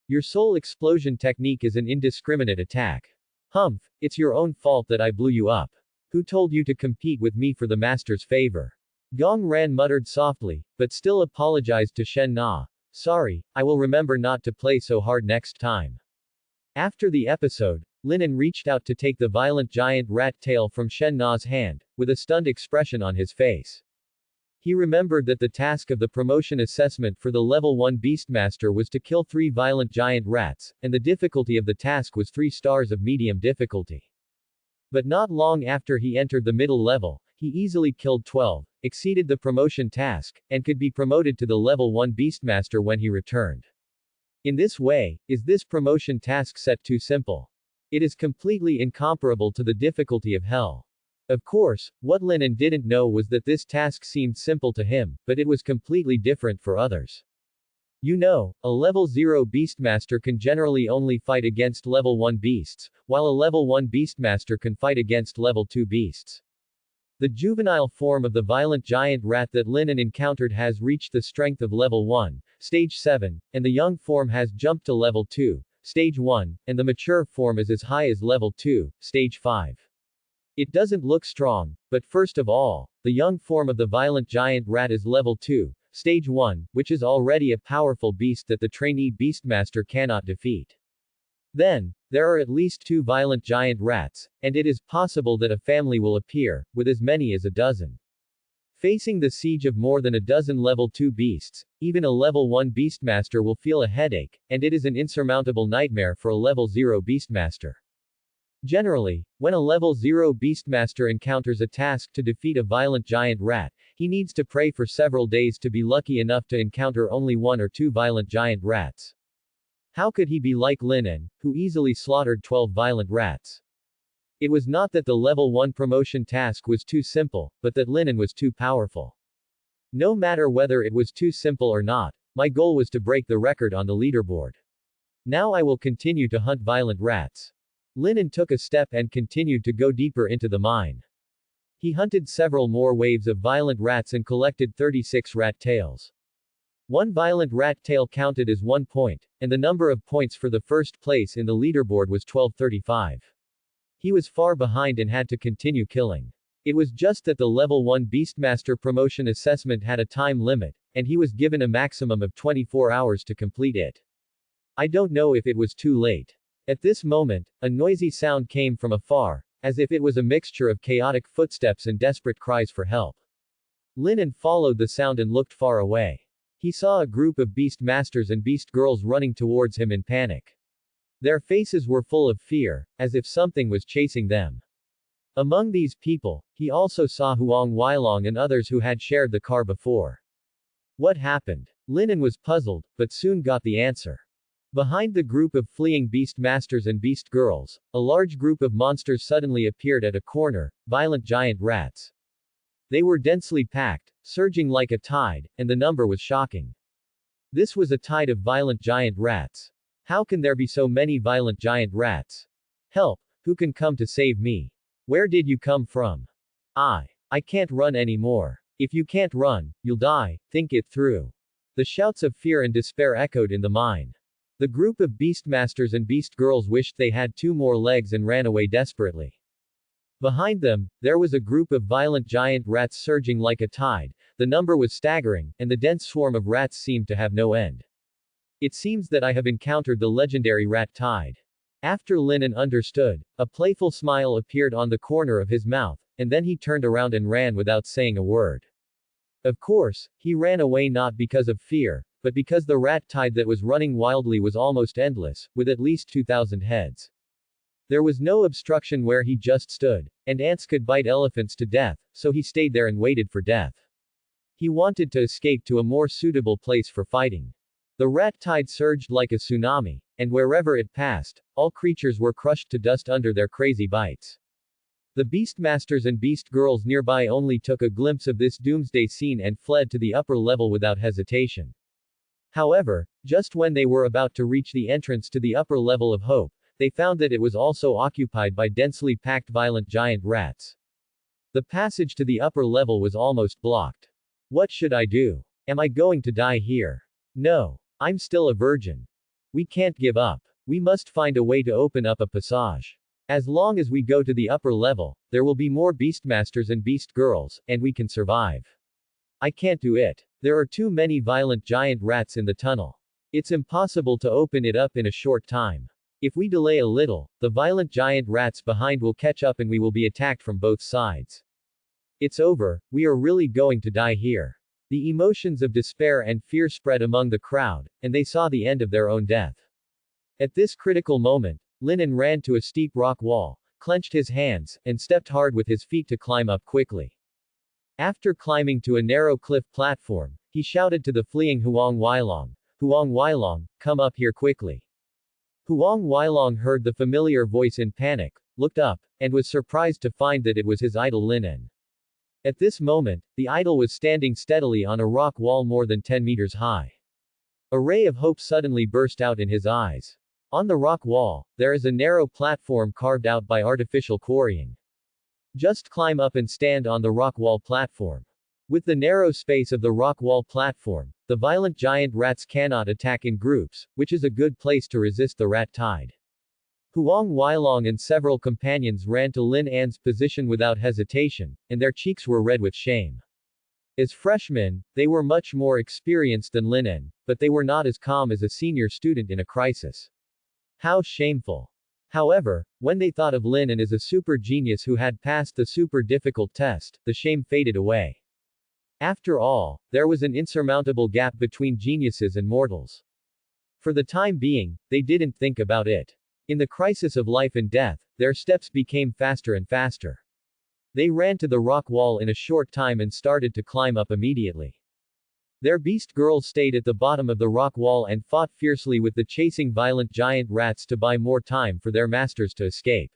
Your soul explosion technique is an indiscriminate attack. Humph, it's your own fault that I blew you up. Who told you to compete with me for the master's favor?" Gong Ran muttered softly, but still apologized to Shen Na. "Sorry, I will remember not to play so hard next time." After the episode, Linen reached out to take the violent giant rat tail from Shen Na's hand, with a stunned expression on his face. He remembered that the task of the promotion assessment for the level 1 Beastmaster was to kill 3 violent giant rats, and the difficulty of the task was 3 stars of medium difficulty. But not long after he entered the middle level, he easily killed 12, exceeded the promotion task, and could be promoted to the level 1 Beastmaster when he returned. In this way, is this promotion task set too simple? It is completely incomparable to the difficulty of hell. Of course, what Linen didn't know was that this task seemed simple to him, but it was completely different for others. You know, a level 0 Beastmaster can generally only fight against level 1 beasts, while a level 1 Beastmaster can fight against level 2 beasts. The juvenile form of the violent giant rat that Linen encountered has reached the strength of level 1, stage 7, and the young form has jumped to level 2, stage 1, and the mature form is as high as level 2, stage 5. It doesn't look strong, but first of all, the young form of the violent giant rat is level 2, stage 1, which is already a powerful beast that the trainee Beastmaster cannot defeat. Then, there are at least 2 violent giant rats, and it is possible that a family will appear, with as many as a dozen. Facing the siege of more than a dozen level 2 beasts, even a level 1 Beastmaster will feel a headache, and it is an insurmountable nightmare for a level 0 Beastmaster. Generally, when a level 0 Beastmaster encounters a task to defeat a violent giant rat, he needs to pray for several days to be lucky enough to encounter only 1 or 2 violent giant rats. How could he be like Linen, who easily slaughtered 12 violent rats? It was not that the level 1 promotion task was too simple, but that Linen was too powerful. No matter whether it was too simple or not, my goal was to break the record on the leaderboard. Now I will continue to hunt violent rats. Linen took a step and continued to go deeper into the mine. He hunted several more waves of violent rats and collected 36 rat tails. One violent rat tail counted as 1 point, and the number of points for the first place in the leaderboard was 1235. He was far behind and had to continue killing. It was just that the level 1 Beastmaster promotion assessment had a time limit, and he was given a maximum of 24 hours to complete it. I don't know if it was too late. At this moment, a noisy sound came from afar, as if it was a mixture of chaotic footsteps and desperate cries for help. Linen followed the sound and looked far away. He saw a group of beast masters and beast girls running towards him in panic. Their faces were full of fear, as if something was chasing them. Among these people, he also saw Huang Weilong and others who had shared the car before. What happened? Linen was puzzled, but soon got the answer. Behind the group of fleeing beast masters and beast girls, a large group of monsters suddenly appeared at a corner, violent giant rats. They were densely packed, surging like a tide, and the number was shocking. This was a tide of violent giant rats. How can there be so many violent giant rats? Help! Who can come to save me? Where did you come from? I can't run anymore. If you can't run, you'll die, think it through. The shouts of fear and despair echoed in the mine. The group of beastmasters and beast girls wished they had 2 more legs and ran away desperately. Behind them, there was a group of violent giant rats surging like a tide, the number was staggering, and the dense swarm of rats seemed to have no end. It seems that I have encountered the legendary rat tide. After Linen understood, a playful smile appeared on the corner of his mouth, and then he turned around and ran without saying a word. Of course, he ran away not because of fear, but because the rat tide that was running wildly was almost endless, with at least 2,000 heads. There was no obstruction where he just stood, and ants could bite elephants to death, so he stayed there and waited for death. He wanted to escape to a more suitable place for fighting. The rat tide surged like a tsunami, and wherever it passed, all creatures were crushed to dust under their crazy bites. The Beastmasters and Beast Girls nearby only took a glimpse of this doomsday scene and fled to the upper level without hesitation. However, just when they were about to reach the entrance to the upper level of Hope, they found that it was also occupied by densely packed violent giant rats. The passage to the upper level was almost blocked. What should I do? Am I going to die here? No. I'm still a virgin. We can't give up. We must find a way to open up a passage. As long as we go to the upper level, there will be more Beastmasters and Beast Girls, and we can survive. I can't do it. There are too many violent giant rats in the tunnel. It's impossible to open it up in a short time. If we delay a little, the violent giant rats behind will catch up and we will be attacked from both sides. It's over, we are really going to die here. The emotions of despair and fear spread among the crowd, and they saw the end of their own death. At this critical moment, Linen ran to a steep rock wall, clenched his hands, and stepped hard with his feet to climb up quickly. After climbing to a narrow cliff platform, he shouted to the fleeing Huang Weilong, come up here quickly. Huang Weilong heard the familiar voice in panic, looked up, and was surprised to find that it was his idol Linen. At this moment, the idol was standing steadily on a rock wall more than 10 meters high. A ray of hope suddenly burst out in his eyes. On the rock wall, there is a narrow platform carved out by artificial quarrying. Just climb up and stand on the rock wall platform. With the narrow space of the rock wall platform, the violent giant rats cannot attack in groups, which is a good place to resist the rat tide. Huang Weilong and several companions ran to Lin An's position without hesitation, and their cheeks were red with shame. As freshmen, they were much more experienced than Lin An, but they were not as calm as a senior student in a crisis. How shameful. However, when they thought of Lin An as a super genius who had passed the super difficult test, the shame faded away. After all, there was an insurmountable gap between geniuses and mortals. For the time being, they didn't think about it. In the crisis of life and death, their steps became faster and faster. They ran to the rock wall in a short time and started to climb up immediately. Their beast girls stayed at the bottom of the rock wall and fought fiercely with the chasing violent giant rats to buy more time for their masters to escape.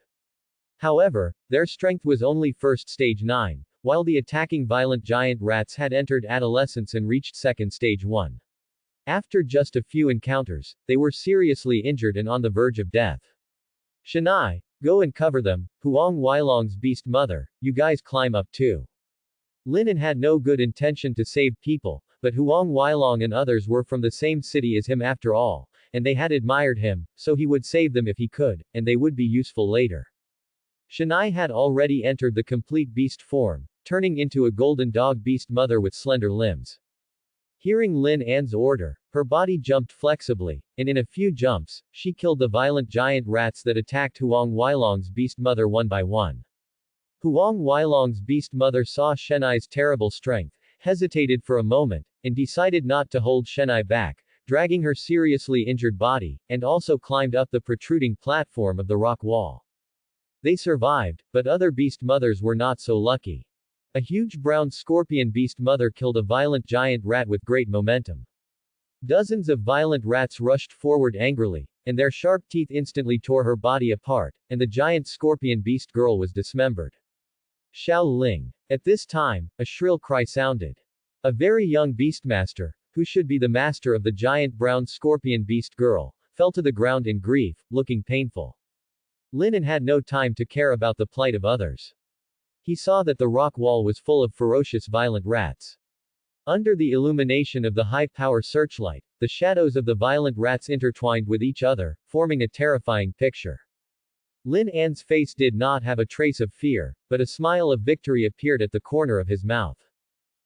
However, their strength was only first stage 9, while the attacking violent giant rats had entered adolescence and reached second stage 1. After just a few encounters, they were seriously injured and on the verge of death. Shanai, go and cover them, Huang Weilong's beast mother, you guys climb up too. Lin An had no good intention to save people, but Huang Weilong and others were from the same city as him after all, and they had admired him, so he would save them if he could, and they would be useful later. Shanai had already entered the complete beast form, turning into a golden dog beast mother with slender limbs. Hearing Lin An's order, her body jumped flexibly, and in a few jumps, she killed the violent giant rats that attacked Huang Weilong's beast mother one by one. Huang Weilong's beast mother saw Shanai's terrible strength, hesitated for a moment, and decided not to hold Shanai back, dragging her seriously injured body, and also climbed up the protruding platform of the rock wall. They survived, but other beast mothers were not so lucky. A huge brown scorpion beast mother killed a violent giant rat with great momentum. Dozens of violent rats rushed forward angrily, and their sharp teeth instantly tore her body apart, and the giant scorpion beast girl was dismembered. Xiao Ling. At this time, a shrill cry sounded. A very young beastmaster, who should be the master of the giant brown scorpion beast girl, fell to the ground in grief, looking painful. Lin An had no time to care about the plight of others. He saw that the rock wall was full of ferocious violent rats. Under the illumination of the high-power searchlight, the shadows of the violent rats intertwined with each other, forming a terrifying picture. Lin An's face did not have a trace of fear, but a smile of victory appeared at the corner of his mouth.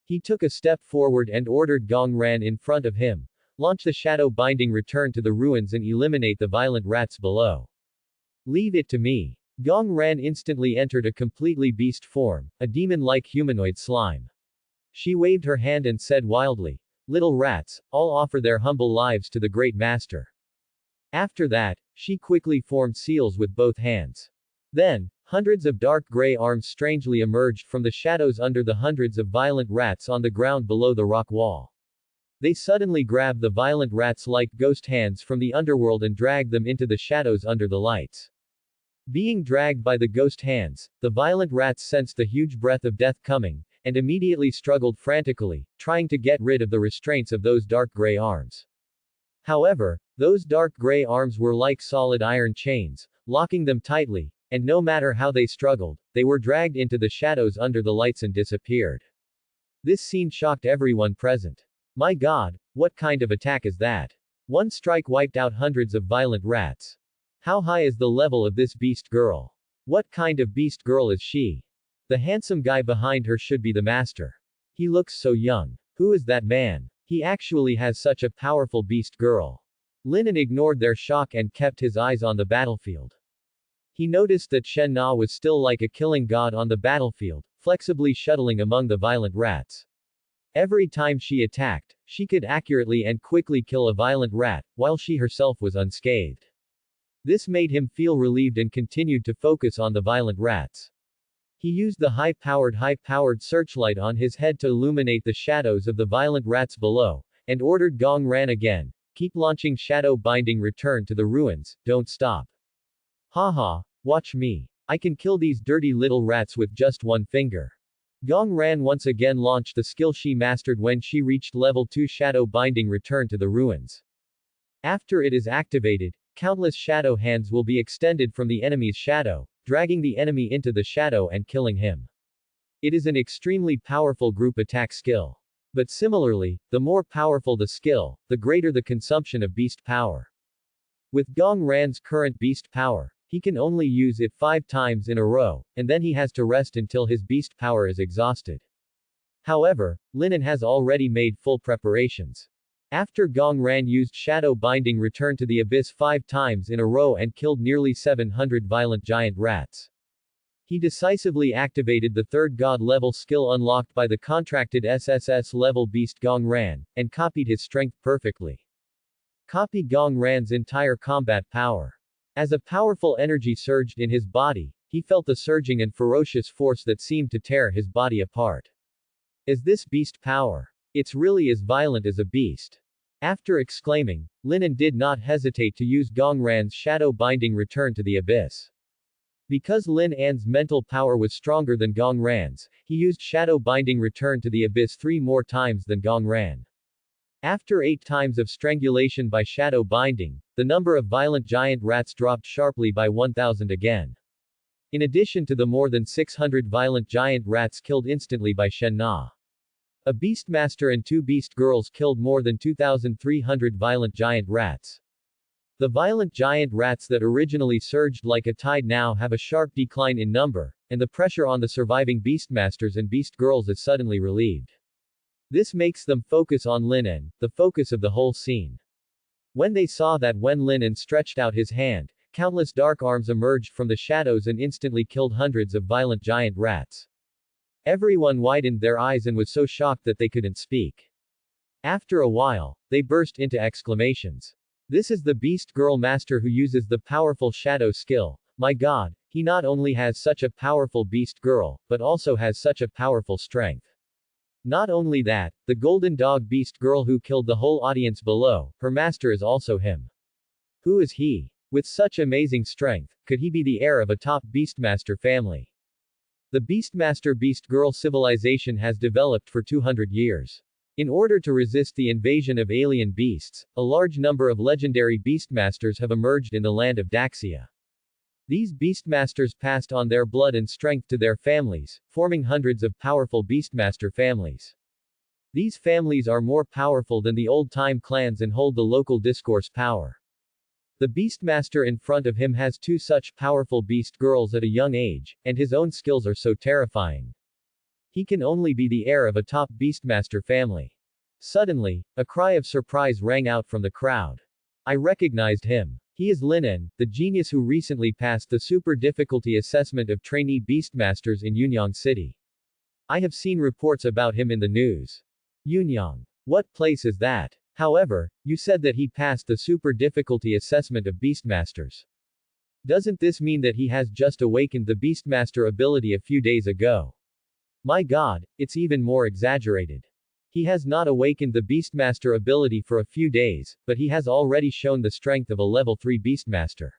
He took a step forward and ordered Gong Ran in front of him, launch the shadow binding return to the ruins and eliminate the violent rats below. Leave it to me. Gong Ran instantly entered a completely beast form, a demon-like humanoid slime. She waved her hand and said wildly, "Little rats, all offer their humble lives to the great master." After that, she quickly formed seals with both hands. Then, hundreds of dark gray arms strangely emerged from the shadows under the hundreds of violent rats on the ground below the rock wall. They suddenly grabbed the violent rats like ghost hands from the underworld and dragged them into the shadows under the lights. Being dragged by the ghost hands, the violent rats sensed the huge breath of death coming, and immediately struggled frantically, trying to get rid of the restraints of those dark gray arms. However, those dark gray arms were like solid iron chains, locking them tightly, and no matter how they struggled, they were dragged into the shadows under the lights and disappeared. This scene shocked everyone present. My God, what kind of attack is that? One strike wiped out hundreds of violent rats. How high is the level of this beast girl? What kind of beast girl is she? The handsome guy behind her should be the master. He looks so young. Who is that man? He actually has such a powerful beast girl. Linen ignored their shock and kept his eyes on the battlefield. He noticed that Shen Na was still like a killing god on the battlefield, flexibly shuttling among the violent rats. Every time she attacked, she could accurately and quickly kill a violent rat, while she herself was unscathed. This made him feel relieved and continued to focus on the violent rats. He used the high-powered searchlight on his head to illuminate the shadows of the violent rats below, and ordered Gong Ran again, "Keep launching shadow binding return to the ruins, don't stop. Haha, watch me. I can kill these dirty little rats with just one finger." Gong Ran once again launched the skill she mastered when she reached level 2 shadow binding return to the ruins. After it is activated, countless shadow hands will be extended from the enemy's shadow, dragging the enemy into the shadow and killing him. It is an extremely powerful group attack skill. But similarly, the more powerful the skill, the greater the consumption of beast power. With Gong Ran's current beast power, he can only use it 5 times in a row, and then he has to rest until his beast power is exhausted. However, Linen has already made full preparations. After Gong Ran used shadow binding return to the abyss 5 times in a row and killed nearly 700 violent giant rats. He decisively activated the 3rd god level skill unlocked by the contracted SSS level beast Gong Ran, and copied his strength perfectly. Copy Gong Ran's entire combat power. As a powerful energy surged in his body, he felt the surging and ferocious force that seemed to tear his body apart. Is this beast power? It's really as violent as a beast. After exclaiming, Linen did not hesitate to use Gong Ran's shadow binding return to the abyss. Because Lin An's mental power was stronger than Gong Ran's, he used shadow binding return to the abyss 3 more times than Gong Ran. After 8 times of strangulation by shadow binding, the number of violent giant rats dropped sharply by 1,000 again. In addition to the more than 600 violent giant rats killed instantly by Shen Na. A Beastmaster and 2 Beast Girls killed more than 2,300 violent giant rats. The violent giant rats that originally surged like a tide now have a sharp decline in number, and the pressure on the surviving Beastmasters and Beast Girls is suddenly relieved. This makes them focus on Linen, the focus of the whole scene. When they saw that when Linen stretched out his hand, countless dark arms emerged from the shadows and instantly killed hundreds of violent giant rats. Everyone widened their eyes and was so shocked that they couldn't speak. After a while, they burst into exclamations. This is the Beast Girl Master who uses the powerful shadow skill. My God, he not only has such a powerful Beast Girl, but also has such a powerful strength. Not only that, the Golden Dog Beast Girl who killed the whole audience below, her master is also him. Who is he? With such amazing strength, could he be the heir of a top Beastmaster family? The Beastmaster Beast Girl civilization has developed for 200 years. In order to resist the invasion of alien beasts, a large number of legendary Beastmasters have emerged in the land of Daxia. These Beastmasters passed on their blood and strength to their families, forming hundreds of powerful Beastmaster families. These families are more powerful than the old-time clans and hold the local discourse power. The Beastmaster in front of him has 2 such powerful Beast Girls at a young age, and his own skills are so terrifying. He can only be the heir of a top Beastmaster family. Suddenly, a cry of surprise rang out from the crowd. I recognized him. He is Linen, the genius who recently passed the super difficulty assessment of trainee beastmasters in Yunyang City. I have seen reports about him in the news. Yunyang. What place is that? However, you said that he passed the super difficulty assessment of beastmasters. Doesn't this mean that he has just awakened the beastmaster ability a few days ago? My god, it's even more exaggerated. He has not awakened the beastmaster ability for a few days, but he has already shown the strength of a level 3 beastmaster.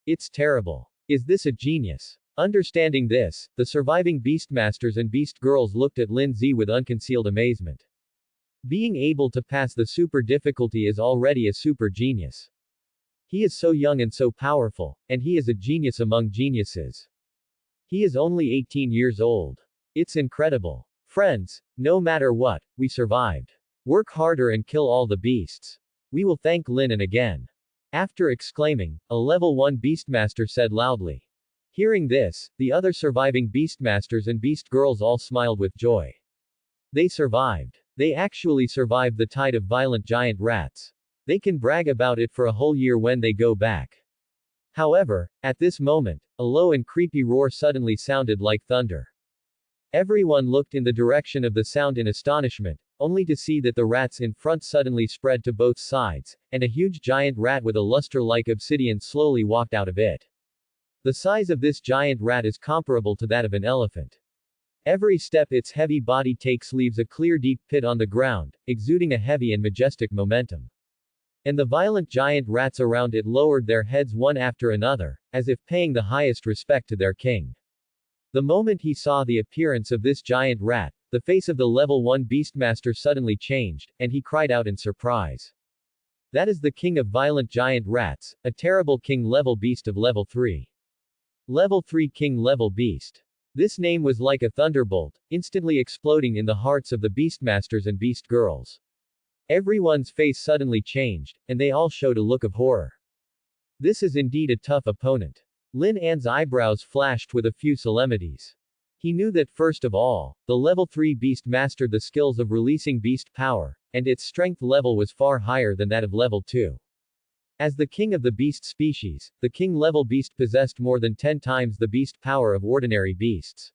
It's terrible. Is this a genius? Understanding this, the surviving beastmasters and beast girls looked at Lin Zi with unconcealed amazement. Being able to pass the super difficulty is already a super genius. He is so young and so powerful, and he is a genius among geniuses. He is only 18 years old. It's incredible. Friends, no matter what, we survived. Work harder and kill all the beasts. We will thank Linen again. After exclaiming, a level 1 beastmaster said loudly. Hearing this, the other surviving beastmasters and beast girls all smiled with joy. They survived. They actually survived the tide of violent giant rats. They can brag about it for a whole year when they go back. However, at this moment, a low and creepy roar suddenly sounded like thunder. Everyone looked in the direction of the sound in astonishment, only to see that the rats in front suddenly spread to both sides, and a huge giant rat with a luster like obsidian slowly walked out of it. The size of this giant rat is comparable to that of an elephant. Every step its heavy body takes leaves a clear deep pit on the ground, exuding a heavy and majestic momentum. And the violent giant rats around it lowered their heads one after another, as if paying the highest respect to their king. The moment he saw the appearance of this giant rat, the face of the level 1 beastmaster suddenly changed, and he cried out in surprise. That is the king of violent giant rats, a terrible king level beast of level 3. Level 3 king level beast. This name was like a thunderbolt, instantly exploding in the hearts of the beastmasters and beast girls. Everyone's face suddenly changed, and they all showed a look of horror. This is indeed a tough opponent. Lin An's eyebrows flashed with a few solemnities. He knew that first of all, the level 3 beast mastered the skills of releasing beast power, and its strength level was far higher than that of level 2. As the king of the beast species, the king level beast possessed more than 10 times the beast power of ordinary beasts.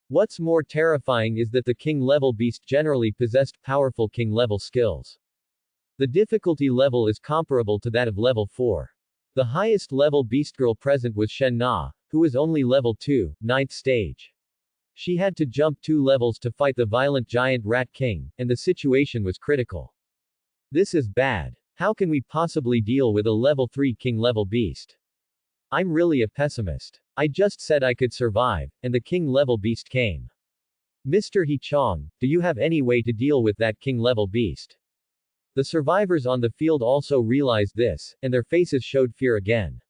What's more terrifying is that the king level beast generally possessed powerful king level skills. The difficulty level is comparable to that of level 4. The highest level beast girl present was Shen Na, who was only level 2, 9th stage. She had to jump 2 levels to fight the violent giant rat king, and the situation was critical. This is bad. How can we possibly deal with a level 3 king level beast? I'm really a pessimist. I just said I could survive, and the king level beast came. Mr. He Chong, do you have any way to deal with that king level beast? The survivors on the field also realized this, and their faces showed fear again.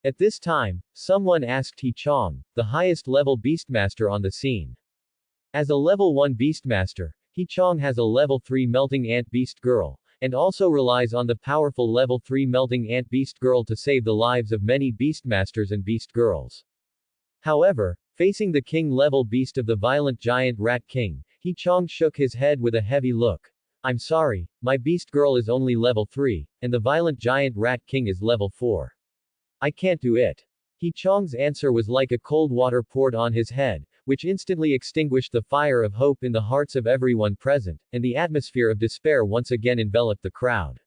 At this time, someone asked He Chong, the highest level beastmaster on the scene. As a level 1 beastmaster, He Chong has a level 3 melting ant beast girl, and also relies on the powerful level 3 melting ant beast girl to save the lives of many beastmasters and beast girls. However, facing the king level beast of the violent giant rat king, He Chong shook his head with a heavy look. I'm sorry, my beast girl is only level 3, and the violent giant rat king is level 4. I can't do it. He Chong's answer was like a cold water poured on his head, which instantly extinguished the fire of hope in the hearts of everyone present, and the atmosphere of despair once again enveloped the crowd.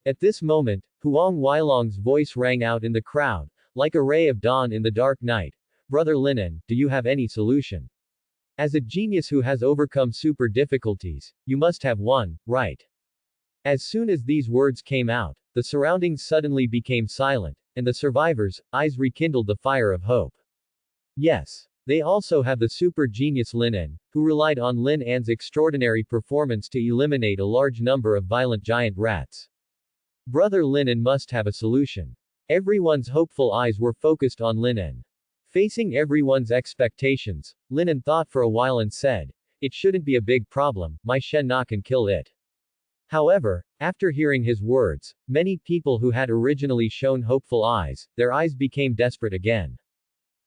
At this moment, Huang Weilong's voice rang out in the crowd, like a ray of dawn in the dark night. Brother Linen, do you have any solution? As a genius who has overcome super difficulties, you must have one, right? As soon as these words came out, the surroundings suddenly became silent, and the survivors' eyes rekindled the fire of hope. Yes. They also have the super genius Lin An, who relied on Lin An's extraordinary performance to eliminate a large number of violent giant rats. Brother Lin An must have a solution. Everyone's hopeful eyes were focused on Lin An. Facing everyone's expectations, Lin An thought for a while and said, it shouldn't be a big problem, my Shen Na can kill it. However, after hearing his words, many people who had originally shown hopeful eyes, their eyes became desperate again.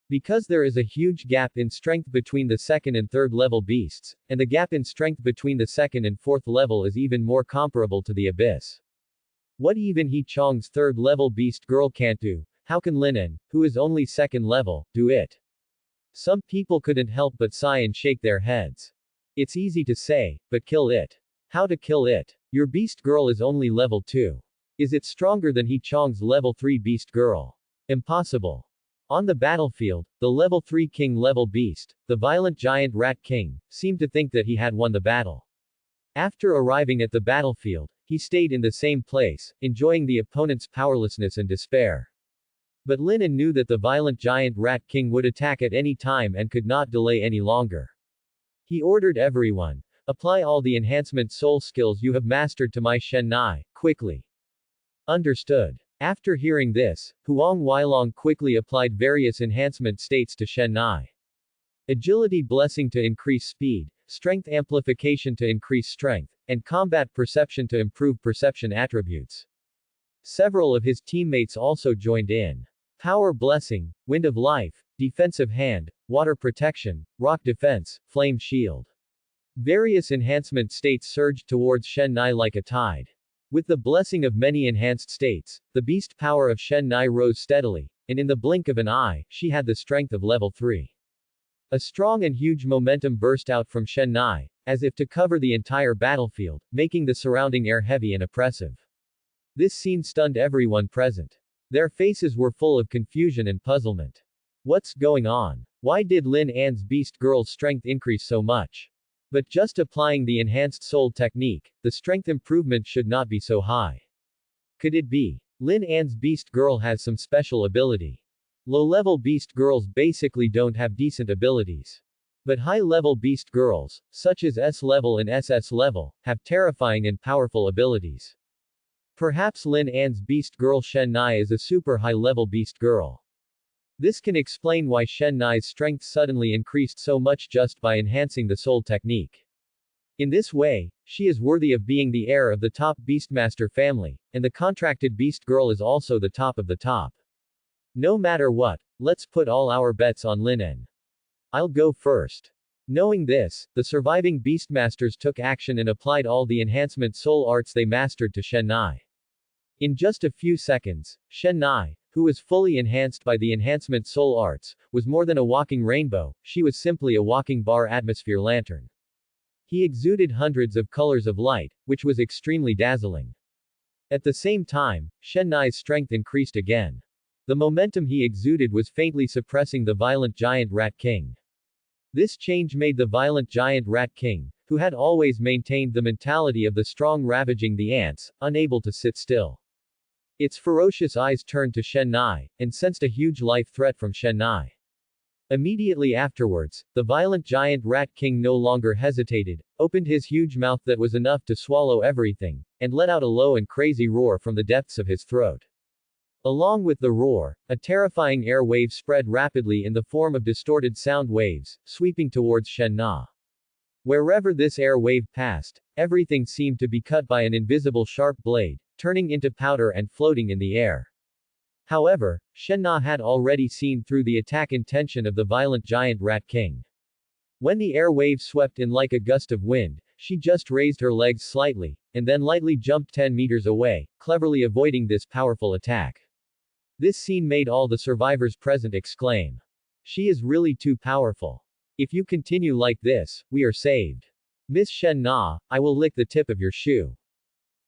Because there is a huge gap in strength between the 2nd and 3rd level beasts, and the gap in strength between the 2nd and 4th level is even more comparable to the abyss. What even He Chong's third-level beast girl can't do, how can Linen, who is only second level, do it? Some people couldn't help but sigh and shake their heads. It's easy to say, but kill it. How to kill it? Your beast girl is only level 2. Is it stronger than He Chong's level 3 beast girl? Impossible. On the battlefield, the level 3 king level beast, the violent giant rat king, seemed to think that he had won the battle. After arriving at the battlefield, he stayed in the same place, enjoying the opponent's powerlessness and despair. But Linen knew that the violent giant rat king would attack at any time and could not delay any longer. He ordered everyone, apply all the enhancement soul skills you have mastered to my Shen Nai, quickly. Understood. After hearing this, Huang Weilong quickly applied various enhancement states to Shen Nai. Agility blessing to increase speed, strength amplification to increase strength, and combat perception to improve perception attributes. Several of his teammates also joined in. Power blessing, wind of life, defensive hand, water protection, rock defense, flame shield. Various enhancement states surged towards Shen Nai like a tide. With the blessing of many enhanced states, the beast power of Shen Nai rose steadily, and in the blink of an eye, she had the strength of level 3. A strong and huge momentum burst out from Shen Nai, as if to cover the entire battlefield, making the surrounding air heavy and oppressive. This scene stunned everyone present. Their faces were full of confusion and puzzlement. What's going on? Why did Lin An's beast girl's strength increase so much? But just applying the enhanced soul technique, the strength improvement should not be so high. Could it be? Lin An's beast girl has some special ability. Low-level beast girls basically don't have decent abilities. But high-level beast girls, such as S-level and SS level, have terrifying and powerful abilities. Perhaps Lin An's beast girl Shen Nai is a super high-level beast girl. This can explain why Shen Nai's strength suddenly increased so much just by enhancing the soul technique. In this way, she is worthy of being the heir of the top Beastmaster family, and the contracted beast girl is also the top of the top. No matter what, let's put all our bets on Lin An. I'll go first. Knowing this, the surviving Beastmasters took action and applied all the enhancement soul arts they mastered to Shen Nai. In just a few seconds, Shen Nai, who was fully enhanced by the enhancement soul arts, was more than a walking rainbow, she was simply a walking bar atmosphere lantern. He exuded hundreds of colors of light, which was extremely dazzling. At the same time, Shen Nai's strength increased again. The momentum he exuded was faintly suppressing the violent giant rat king. This change made the violent giant rat king, who had always maintained the mentality of the strong ravaging the ants, unable to sit still. Its ferocious eyes turned to Shen Nai, and sensed a huge life threat from Shen Nai. Immediately afterwards, the violent giant rat king no longer hesitated, opened his huge mouth that was enough to swallow everything, and let out a low and crazy roar from the depths of his throat. Along with the roar, a terrifying air wave spread rapidly in the form of distorted sound waves, sweeping towards Shen Na. Wherever this air wave passed, everything seemed to be cut by an invisible sharp blade, turning into powder and floating in the air. However, Shen Na had already seen through the attack intention of the violent giant rat king. When the air wave swept in like a gust of wind, she just raised her legs slightly, and then lightly jumped 10 meters away, cleverly avoiding this powerful attack. This scene made all the survivors present exclaim. She is really too powerful. If you continue like this, we are saved. Miss Shen Na, I will lick the tip of your shoe.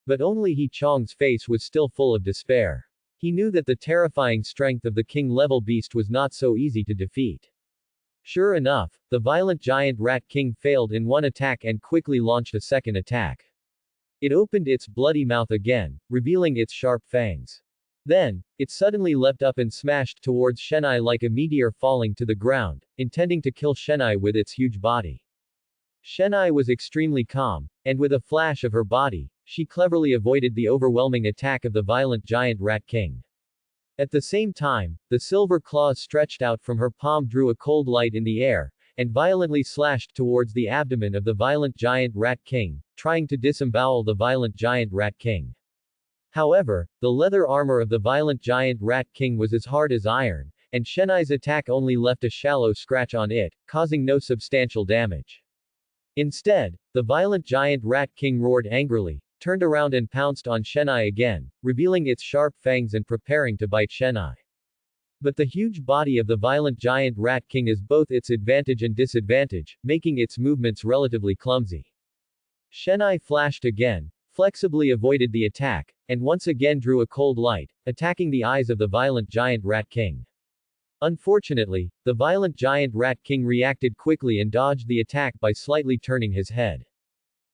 But only He Chong's face was still full of despair. He knew that the terrifying strength of the king-level beast was not so easy to defeat. Sure enough, the violent giant rat king failed in one attack and quickly launched a second attack. It opened its bloody mouth again, revealing its sharp fangs. Then, it suddenly leapt up and smashed towards Shenai like a meteor falling to the ground, intending to kill Shenai with its huge body. Shenai was extremely calm, and with a flash of her body, she cleverly avoided the overwhelming attack of the violent giant rat king. At the same time, the silver claws stretched out from her palm drew a cold light in the air, and violently slashed towards the abdomen of the violent giant rat king, trying to disembowel the violent giant rat king. However, the leather armor of the violent giant rat king was as hard as iron, and Shenai's attack only left a shallow scratch on it, causing no substantial damage. Instead, the violent giant rat king roared angrily, turned around and pounced on Shenai again, revealing its sharp fangs and preparing to bite Shenai. But the huge body of the violent giant rat king is both its advantage and disadvantage, making its movements relatively clumsy. Shenai flashed again, flexibly avoided the attack, and once again drew a cold light, attacking the eyes of the violent giant rat king. Unfortunately, the violent giant rat king reacted quickly and dodged the attack by slightly turning his head.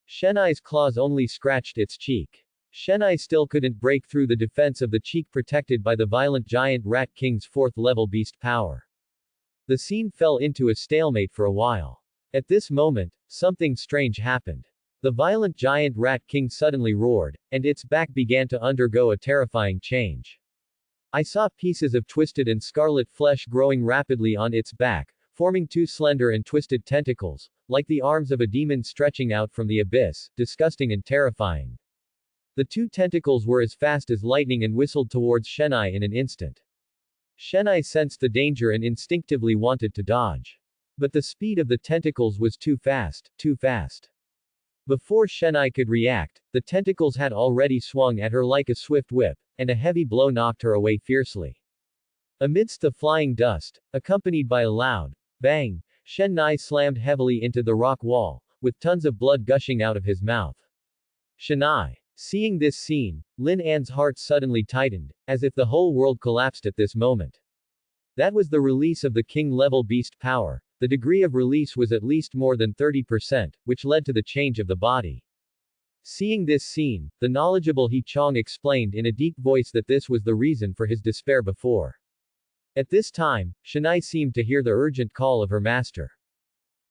Shenai's claws only scratched its cheek. Shenai still couldn't break through the defense of the cheek protected by the violent giant rat king's 4th level beast power. The scene fell into a stalemate for a while. At this moment, something strange happened. The violent giant rat king suddenly roared, and its back began to undergo a terrifying change. I saw pieces of twisted and scarlet flesh growing rapidly on its back, forming 2 slender and twisted tentacles, like the arms of a demon stretching out from the abyss, disgusting and terrifying. The 2 tentacles were as fast as lightning and whistled towards Shenai in an instant. Shenai sensed the danger and instinctively wanted to dodge. But the speed of the tentacles was too fast, too fast. Before Shenai could react, the tentacles had already swung at her like a swift whip, and a heavy blow knocked her away fiercely. Amidst the flying dust, accompanied by a loud bang, Shenai slammed heavily into the rock wall, with tons of blood gushing out of his mouth. Shenai. Seeing this scene, Lin An's heart suddenly tightened, as if the whole world collapsed at this moment. That was the release of the king-level beast power. The degree of release was at least more than 30%, which led to the change of the body. Seeing this scene, the knowledgeable He Chong explained in a deep voice that this was the reason for his despair before. At this time, Shenai seemed to hear the urgent call of her master.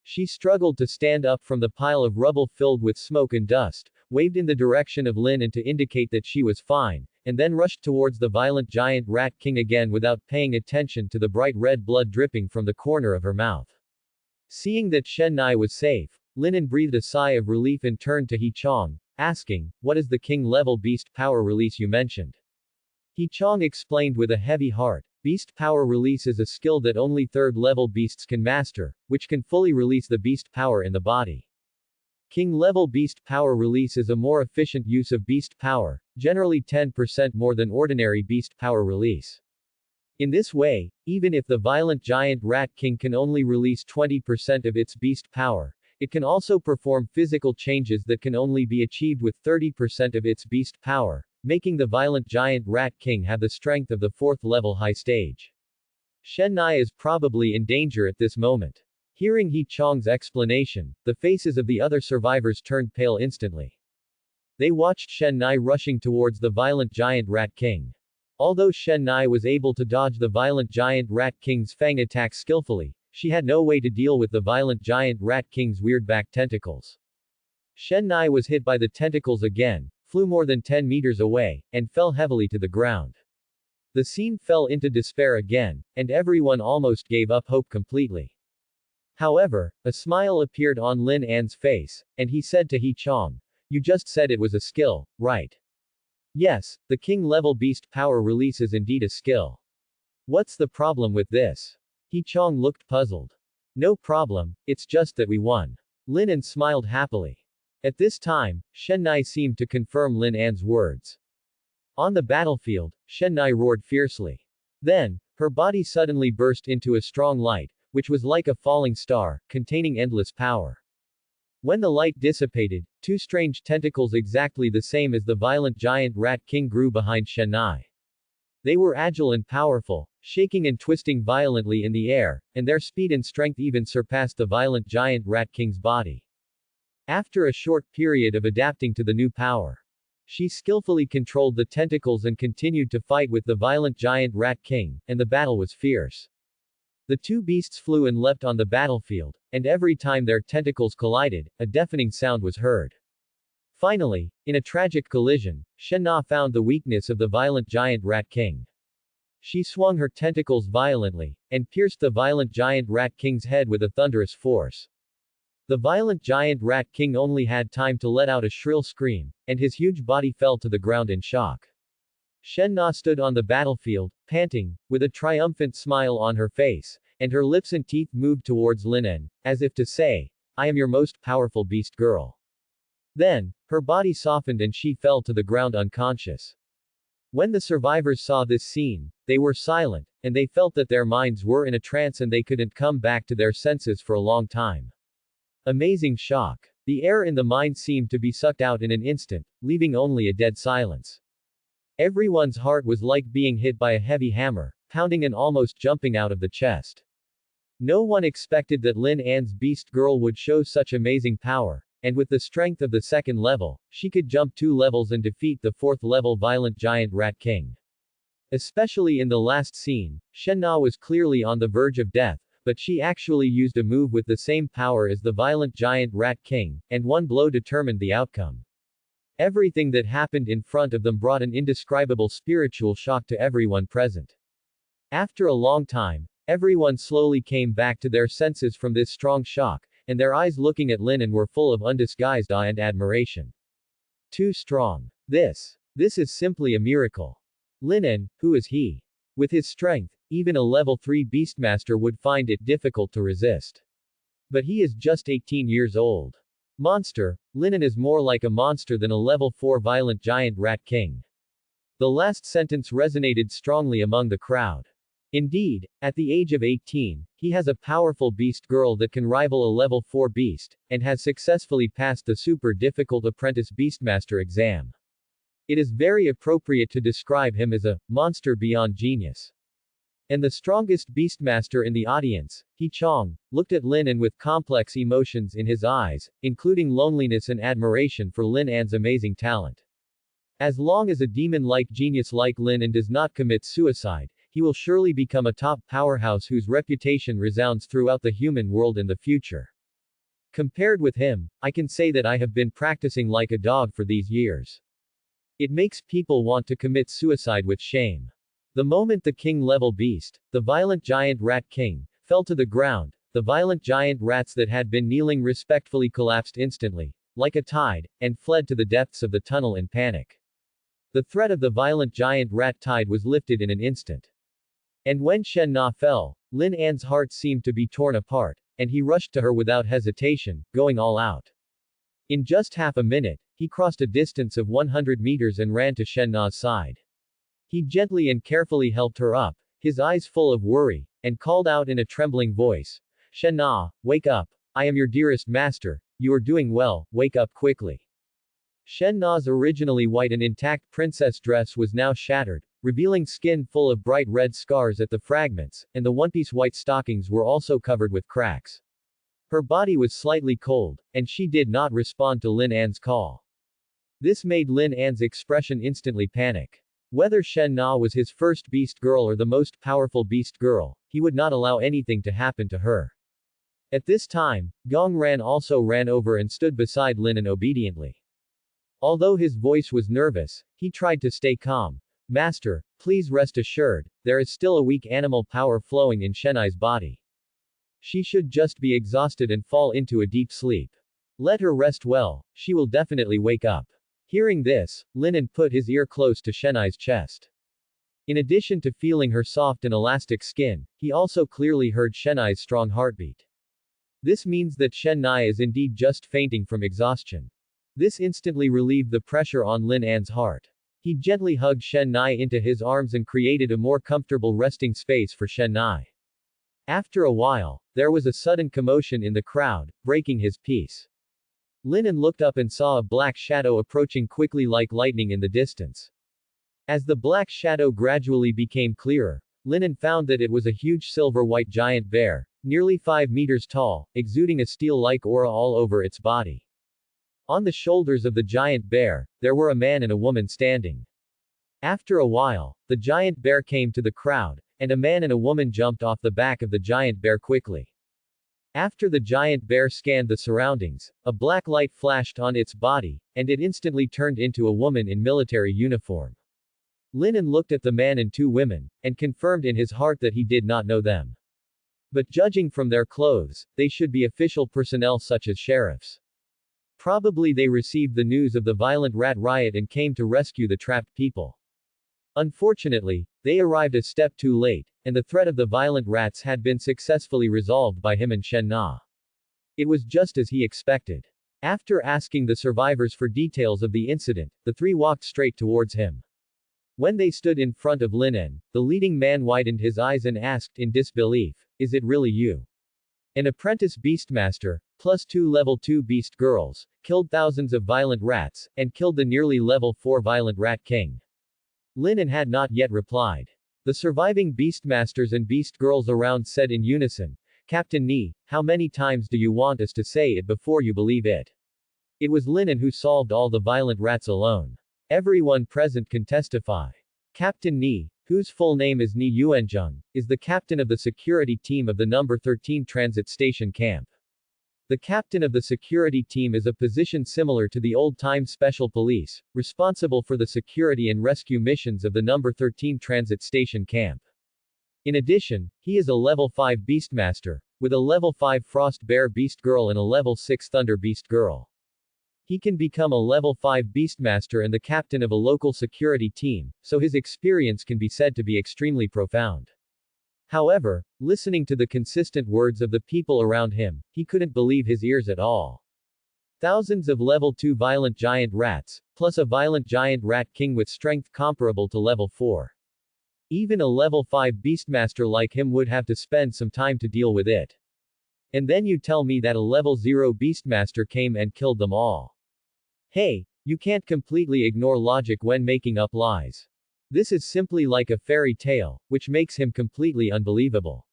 She struggled to stand up from the pile of rubble filled with smoke and dust, waved in the direction of Lin and to indicate that she was fine, and then rushed towards the violent giant rat king again without paying attention to the bright red blood dripping from the corner of her mouth. Seeing that Shenai was safe, Lin breathed a sigh of relief and turned to He Chong, asking, "What is the king-level beast power release you mentioned?" He Chong explained with a heavy heart, "Beast power release is a skill that only 3rd-level beasts can master, which can fully release the beast power in the body. King-level beast power release is a more efficient use of beast power, generally 10% more than ordinary beast power release. In this way, even if the violent giant rat king can only release 20% of its beast power, it can also perform physical changes that can only be achieved with 30% of its beast power, making the violent giant rat king have the strength of the 4th-level high stage. Shenai is probably in danger at this moment." Hearing He Chong's explanation, the faces of the other survivors turned pale instantly. They watched Shenai rushing towards the violent giant rat king. Although Shenai was able to dodge the violent giant rat king's fang attack skillfully, she had no way to deal with the violent giant rat king's weird back tentacles. Shenai was hit by the tentacles again, flew more than 10 meters away, and fell heavily to the ground. The scene fell into despair again, and everyone almost gave up hope completely. However, a smile appeared on Lin An's face, and he said to He Chong, "You just said it was a skill, right?" "Yes, the king-level beast power release is indeed a skill. What's the problem with this?" He Chong looked puzzled. "No problem, it's just that we won." Lin An smiled happily. At this time, Shenai seemed to confirm Lin An's words. On the battlefield, Shenai roared fiercely. Then, her body suddenly burst into a strong light, which was like a falling star, containing endless power. When the light dissipated, 2 strange tentacles exactly the same as the violent giant rat king grew behind Shenai. They were agile and powerful, shaking and twisting violently in the air, and their speed and strength even surpassed the violent giant rat king's body. After a short period of adapting to the new power, she skillfully controlled the tentacles and continued to fight with the violent giant rat king, and the battle was fierce. The 2 beasts flew and leapt on the battlefield, and every time their tentacles collided, a deafening sound was heard. Finally, in a tragic collision, Shenna found the weakness of the violent giant rat king. She swung her tentacles violently, and pierced the violent giant rat king's head with a thunderous force. The violent giant rat king only had time to let out a shrill scream, and his huge body fell to the ground in shock. Shenna stood on the battlefield, panting, with a triumphant smile on her face, and her lips and teeth moved towards Lin An, as if to say, "I am your most powerful beast girl." Then, Her body softened and she fell to the ground unconscious. When the survivors saw this scene, they were silent, and they felt that their minds were in a trance and they couldn't come back to their senses for a long time. Amazing shock. The air in the mine seemed to be sucked out in an instant, leaving only a dead silence. Everyone's heart was like being hit by a heavy hammer, pounding and almost jumping out of the chest. No one expected that Lin An's Beast Girl would show such amazing power, and with the strength of the second level, she could jump 2 levels and defeat the 4th level Violent Giant Rat King. Especially in the last scene, Shen Na was clearly on the verge of death, but she actually used a move with the same power as the Violent Giant Rat King, and one blow determined the outcome. Everything that happened in front of them brought an indescribable spiritual shock to everyone present. After a long time, everyone slowly came back to their senses from this strong shock, and their eyes looking at Lin An were full of undisguised awe and admiration. Too strong. This is simply a miracle. Lin An, who is he? With his strength, even a level 3 Beastmaster would find it difficult to resist. But he is just 18 years old. Monster, Lin An is more like a monster than a level 4 Violent Giant Rat King. The last sentence resonated strongly among the crowd. Indeed, at the age of 18, he has a powerful beast girl that can rival a level 4 beast, and has successfully passed the super difficult Apprentice Beastmaster exam. It is very appropriate to describe him as a monster beyond genius. And the strongest Beastmaster in the audience, He Chong, looked at Lin An with complex emotions in his eyes, including loneliness and admiration for Lin An's amazing talent. As long as a demon-like genius like Lin An does not commit suicide, he will surely become a top powerhouse whose reputation resounds throughout the human world in the future. Compared with him, I can say that I have been practicing like a dog for these years. It makes people want to commit suicide with shame. The moment the king-level beast, the Violent Giant Rat King, fell to the ground, the violent giant rats that had been kneeling respectfully collapsed instantly, like a tide, and fled to the depths of the tunnel in panic. The threat of the violent giant rat tide was lifted in an instant. And when Shen Na fell, Lin An's heart seemed to be torn apart, and he rushed to her without hesitation, going all out. In just half a minute, he crossed a distance of 100 meters and ran to Shen Na's side. He gently and carefully helped her up, his eyes full of worry, and called out in a trembling voice, "Shen Na, wake up. I am your dearest master, you are doing well, wake up quickly." Shen Na's originally white and intact princess dress was now shattered, revealing skin full of bright red scars at the fragments, and the one-piece white stockings were also covered with cracks. Her body was slightly cold, and she did not respond to Lin An's call. This made Lin An's expression instantly panic. Whether Shen Na was his first beast girl or the most powerful beast girl, he would not allow anything to happen to her. At this time, Gong Ran also ran over and stood beside Lin An obediently. Although his voice was nervous, he tried to stay calm. "Master, please rest assured, there is still a weak animal power flowing in Shenai's body. She should just be exhausted and fall into a deep sleep. Let her rest well, she will definitely wake up." Hearing this, Lin An put his ear close to Shenai's chest. In addition to feeling her soft and elastic skin, he also clearly heard Shenai's strong heartbeat. This means that Shen Na is indeed just fainting from exhaustion. This instantly relieved the pressure on Lin An's heart. He gently hugged Shen Na into his arms and created a more comfortable resting space for Shen Na. After a while, there was a sudden commotion in the crowd, breaking his peace. Lin An looked up and saw a black shadow approaching quickly like lightning in the distance. As the black shadow gradually became clearer, Lin An found that it was a huge silver-white giant bear, nearly 5 meters tall, exuding a steel-like aura all over its body. On the shoulders of the giant bear, there were a man and a woman standing. After a while, the giant bear came to the crowd, and a man and a woman jumped off the back of the giant bear quickly. After the giant bear scanned the surroundings, a black light flashed on its body, and it instantly turned into a woman in military uniform. Lin An looked at the man and 2 women, and confirmed in his heart that he did not know them. But judging from their clothes, they should be official personnel such as sheriffs. Probably they received the news of the violent rat riot and came to rescue the trapped people. Unfortunately, they arrived a step too late, and the threat of the violent rats had been successfully resolved by him and Shen Na. It was just as he expected. After asking the survivors for details of the incident, the three walked straight towards him. When they stood in front of Linen, the leading man widened his eyes and asked in disbelief, "Is it really you? An apprentice beastmaster, plus 2 level 2 beast girls, killed thousands of violent rats, and killed the nearly level 4 violent rat king." Linen had not yet replied. The surviving beastmasters and beast girls around said in unison, "Captain Ni, how many times do you want us to say it before you believe it?" It was Linen who solved all the violent rats alone. Everyone present can testify. Captain Ni, whose full name is Ni Yuanzheng, is the captain of the security team of the number 13 transit station camp. The captain of the security team is a position similar to the old-time special police, responsible for the security and rescue missions of the number 13 transit station camp. In addition, he is a level 5 beastmaster, with a level 5 frost bear beast girl and a level 6 thunder beast girl. He can become a level 5 beastmaster and the captain of a local security team, so his experience can be said to be extremely profound. However, listening to the consistent words of the people around him, he couldn't believe his ears at all. Thousands of level 2 violent giant rats, plus a violent giant rat king with strength comparable to level 4. Even a level 5 beastmaster like him would have to spend some time to deal with it. And then you tell me that a level 0 beastmaster came and killed them all. Hey, you can't completely ignore logic when making up lies. This is simply like a fairy tale, which makes him completely unbelievable.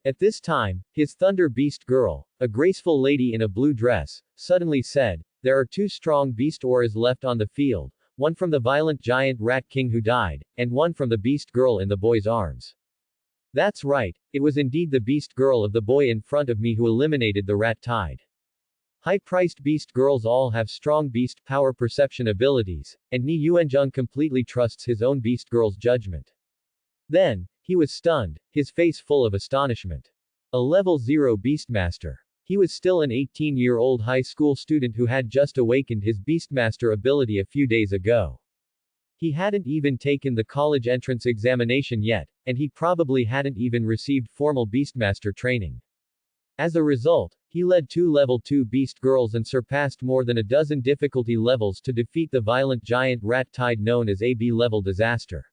At this time, his thunder beast girl, a graceful lady in a blue dress, suddenly said, "There are 2 strong beast auras left on the field, one from the violent giant rat king who died, and one from the beast girl in the boy's arms." That's right, it was indeed the beast girl of the boy in front of me who eliminated the rat tide. High-priced beast girls all have strong beast power perception abilities, and Ni Yuanzheng completely trusts his own beast girl's judgment. Then, he was stunned, his face full of astonishment. A level 0 beastmaster. He was still an 18-year-old high school student who had just awakened his beastmaster ability a few days ago. He hadn't even taken the college entrance examination yet, and he probably hadn't even received formal beastmaster training. As a result, he led 2 level 2 beast girls and surpassed more than a dozen difficulty levels to defeat the violent giant rat tide known as AB level disaster.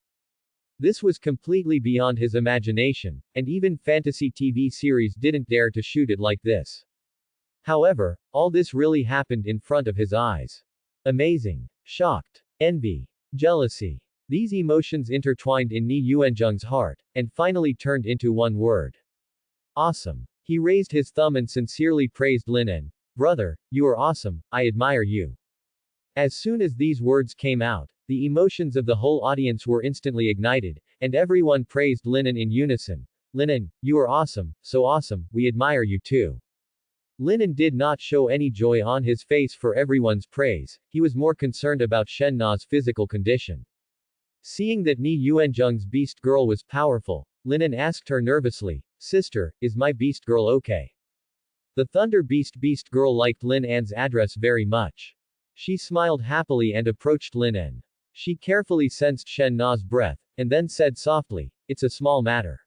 This was completely beyond his imagination, and even fantasy TV series didn't dare to shoot it like this. However, all this really happened in front of his eyes. Amazing. Shocked. Envy. Jealousy. These emotions intertwined in Ni Yuanzheng's heart, and finally turned into one word. Awesome. He raised his thumb and sincerely praised Linen. "Brother, you are awesome, I admire you." As soon as these words came out, the emotions of the whole audience were instantly ignited, and everyone praised Linen in unison. "Linen, you are awesome, so awesome, we admire you too." Linen did not show any joy on his face for everyone's praise, he was more concerned about Shen Na's physical condition. Seeing that Ni Yuanzheng's beast girl was powerful, Linen asked her nervously, "Sister, is my beast girl okay?" The Thunder beast girl liked Lin An's address very much. She smiled happily and approached Lin An. She carefully sensed Shen Na's breath, and then said softly, "It's a small matter.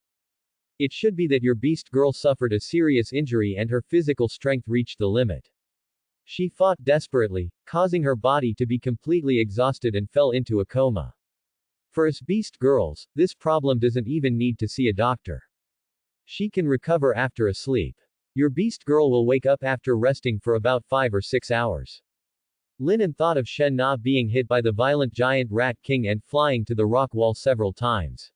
It should be that your beast girl suffered a serious injury and her physical strength reached the limit. She fought desperately, causing her body to be completely exhausted and fell into a coma. For us beast girls, this problem doesn't even need to see a doctor. She can recover after a sleep. Your beast girl will wake up after resting for about 5 or 6 hours." Lin An thought of Shen Na being hit by the violent giant rat king and flying to the rock wall several times.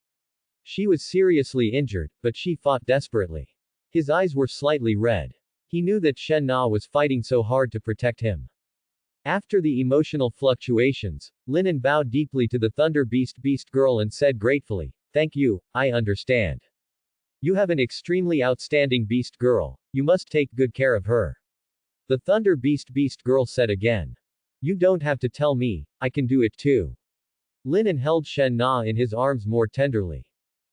She was seriously injured, but she fought desperately. His eyes were slightly red. He knew that Shen Na was fighting so hard to protect him. After the emotional fluctuations, Lin An bowed deeply to the Thunder beast girl and said gratefully, "Thank you, I understand. You have an extremely outstanding beast girl. You must take good care of her." The Thunder beast girl said again. "You don't have to tell me, I can do it too." Lin An held Shen Na in his arms more tenderly.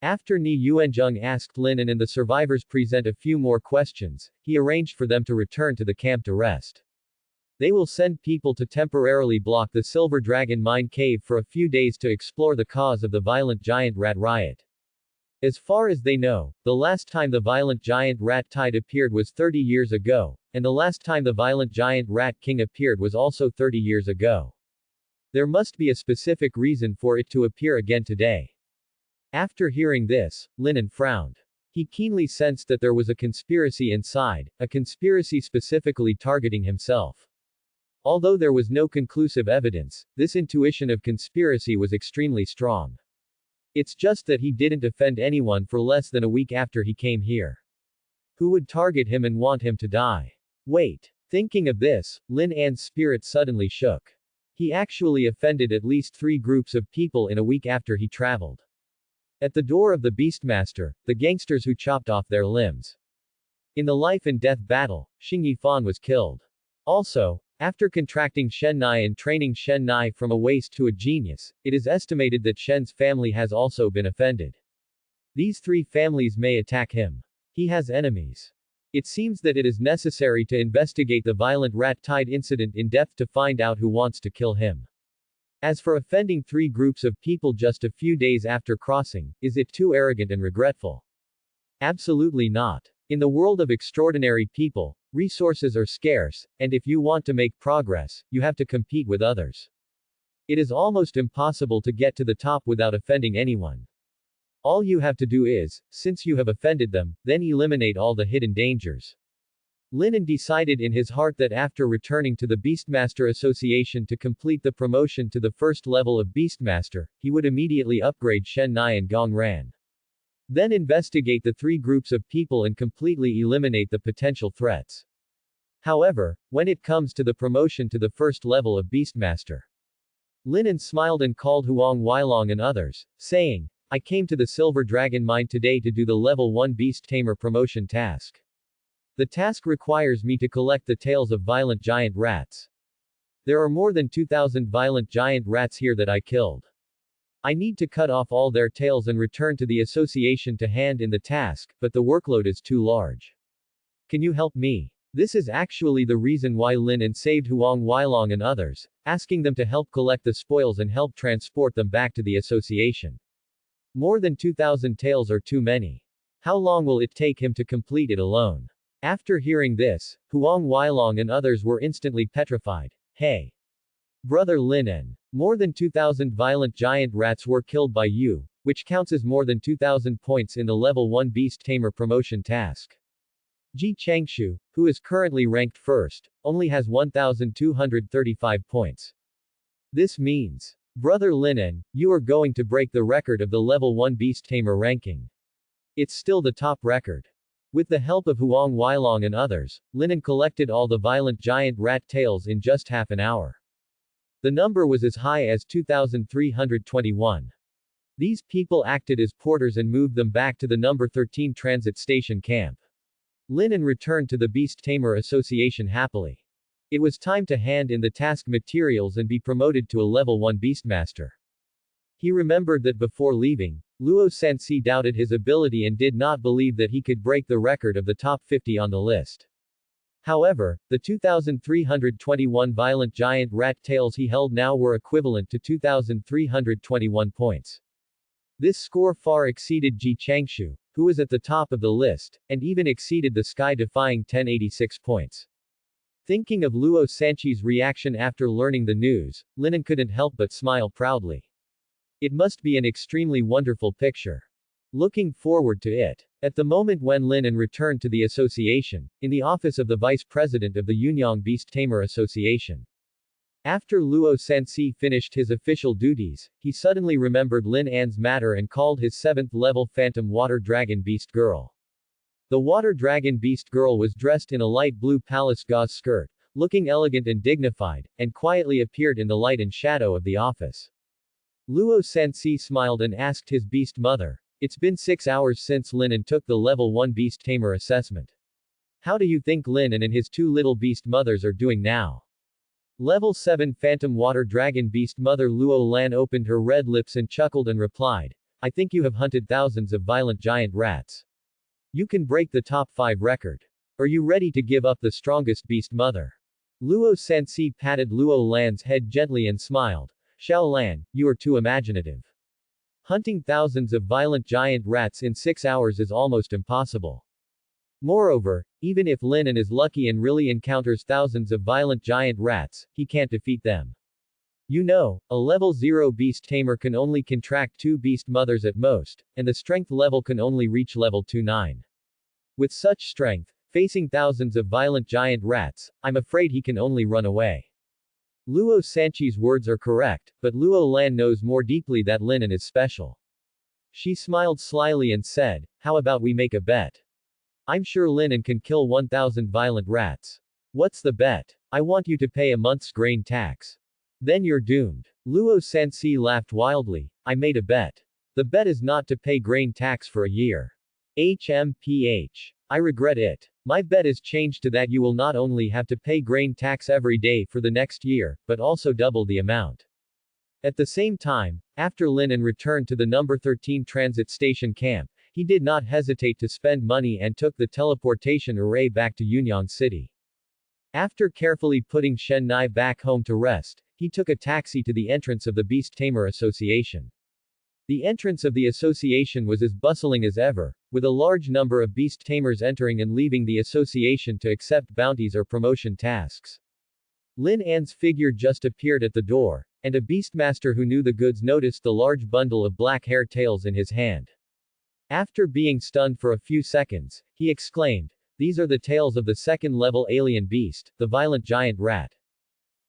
After Ni Yuanzheng asked Lin An and the survivors present a few more questions, he arranged for them to return to the camp to rest. They will send people to temporarily block the Silver Dragon mine cave for a few days to explore the cause of the violent giant rat riot. As far as they know, the last time the violent giant rat tide appeared was 30 years ago, and the last time the violent giant rat king appeared was also 30 years ago. There must be a specific reason for it to appear again today. After hearing this, Linen frowned. He keenly sensed that there was a conspiracy inside, a conspiracy specifically targeting himself. Although there was no conclusive evidence, this intuition of conspiracy was extremely strong. It's just that he didn't offend anyone for less than a week after he came here. Who would target him and want him to die? Wait. Thinking of this, Lin An's spirit suddenly shook. He actually offended at least 3 groups of people in a week after he traveled. At the door of the Beastmaster, the gangsters who chopped off their limbs. In the life and death battle, Xing Yifan was killed. Also, after contracting Shen Nai and training Shen Nai from a waste to a genius, it is estimated that Shen's family has also been offended. These 3 families may attack him. He has enemies. It seems that it is necessary to investigate the violent rat tide incident in depth to find out who wants to kill him. As for offending 3 groups of people just a few days after crossing, is it too arrogant and regretful? Absolutely not. In the world of extraordinary people, resources are scarce, and if you want to make progress, you have to compete with others. It is almost impossible to get to the top without offending anyone. All you have to do is, since you have offended them, then eliminate all the hidden dangers. Linen decided in his heart that after returning to the Beastmaster Association to complete the promotion to the first level of Beastmaster, he would immediately upgrade Shen Nai and Gong Ran. Then investigate the 3 groups of people and completely eliminate the potential threats. However, when it comes to the promotion to the first level of Beastmaster, Linen smiled and called Huang Weilong and others, saying, I came to the Silver Dragon Mine today to do the level 1 Beast Tamer promotion task. The task requires me to collect the tails of violent giant rats. There are more than 2,000 violent giant rats here that I killed. I need to cut off all their tails and return to the association to hand in the task, but the workload is too large. Can you help me? This is actually the reason why Lin and saved Huang Weilong and others, asking them to help collect the spoils and help transport them back to the association. More than 2,000 tails are too many. How long will it take him to complete it alone? After hearing this, Huang Weilong and others were instantly petrified. Hey! Brother Linen! More than 2,000 violent giant rats were killed by you, which counts as more than 2,000 points in the level 1 Beast Tamer promotion task. Ji Changshu, who is currently ranked first, only has 1,235 points. This means, Brother Linen, you are going to break the record of the level 1 Beast Tamer ranking. It's still the top record. With the help of Huang Weilong and others, Linen collected all the violent giant rat tails in just half an hour. The number was as high as 2,321. These people acted as porters and moved them back to the number 13 transit station camp. Linen returned to the Beast Tamer Association happily. It was time to hand in the task materials and be promoted to a level 1 Beastmaster. He remembered that before leaving, Luo Sanxi doubted his ability and did not believe that he could break the record of the top 50 on the list. However, the 2,321 violent giant rat tails he held now were equivalent to 2,321 points. This score far exceeded Ji Changshu, who was at the top of the list, and even exceeded the sky-defying 1086 points. Thinking of Luo Sanxi's reaction after learning the news, Linen couldn't help but smile proudly. It must be an extremely wonderful picture. Looking forward to it. At the moment when Linen returned to the association, in the office of the vice president of the Yunyang Beast Tamer Association. After Luo Sanxi finished his official duties, he suddenly remembered Lin An's matter and called his 7th level Phantom Water Dragon Beast Girl. The Water Dragon Beast Girl was dressed in a light blue palace gauze skirt, looking elegant and dignified, and quietly appeared in the light and shadow of the office. Luo Sanxi smiled and asked his beast mother, "It's been 6 hours since Lin took the level 1 Beast Tamer assessment. How do you think Lin and his 2 little beast mothers are doing now?" Level 7 Phantom Water Dragon Beast Mother Luo Lan opened her red lips and chuckled and replied, "I think you have hunted thousands of violent giant rats. You can break the top 5 record. Are you ready to give up the strongest beast mother?" Luo Sanxi patted Luo Lan's head gently and smiled. "Xiao Lan, you are too imaginative. Hunting thousands of violent giant rats in 6 hours is almost impossible. Moreover, even if Lin is lucky and really encounters thousands of violent giant rats, he can't defeat them. You know, a level 0 beast tamer can only contract 2 beast mothers at most, and the strength level can only reach level 29. With such strength, facing thousands of violent giant rats, I'm afraid he can only run away. Luo Sanchi's words are correct, but Luo Lan knows more deeply that Lin is special. She smiled slyly and said, how about we make a bet? I'm sure Lin can kill 1,000 violent rats. What's the bet? I want you to pay a month's grain tax. Then you're doomed. Luo Sanci laughed wildly. I made a bet. The bet is not to pay grain tax for a year. HMPH. I regret it. My bet is changed to that you will not only have to pay grain tax every day for the next year, but also double the amount. At the same time, after Lin returned to the number 13 transit station camp, he did not hesitate to spend money and took the teleportation array back to Yunyang City. After carefully putting Shen Nai back home to rest, he took a taxi to the entrance of the Beast Tamer Association. The entrance of the association was as bustling as ever, with a large number of beast tamers entering and leaving the association to accept bounties or promotion tasks. Lin An's figure just appeared at the door, and a beastmaster who knew the goods noticed the large bundle of black hair tails in his hand. After being stunned for a few seconds, he exclaimed, "These are the tails of the second-level alien beast, the violent giant rat.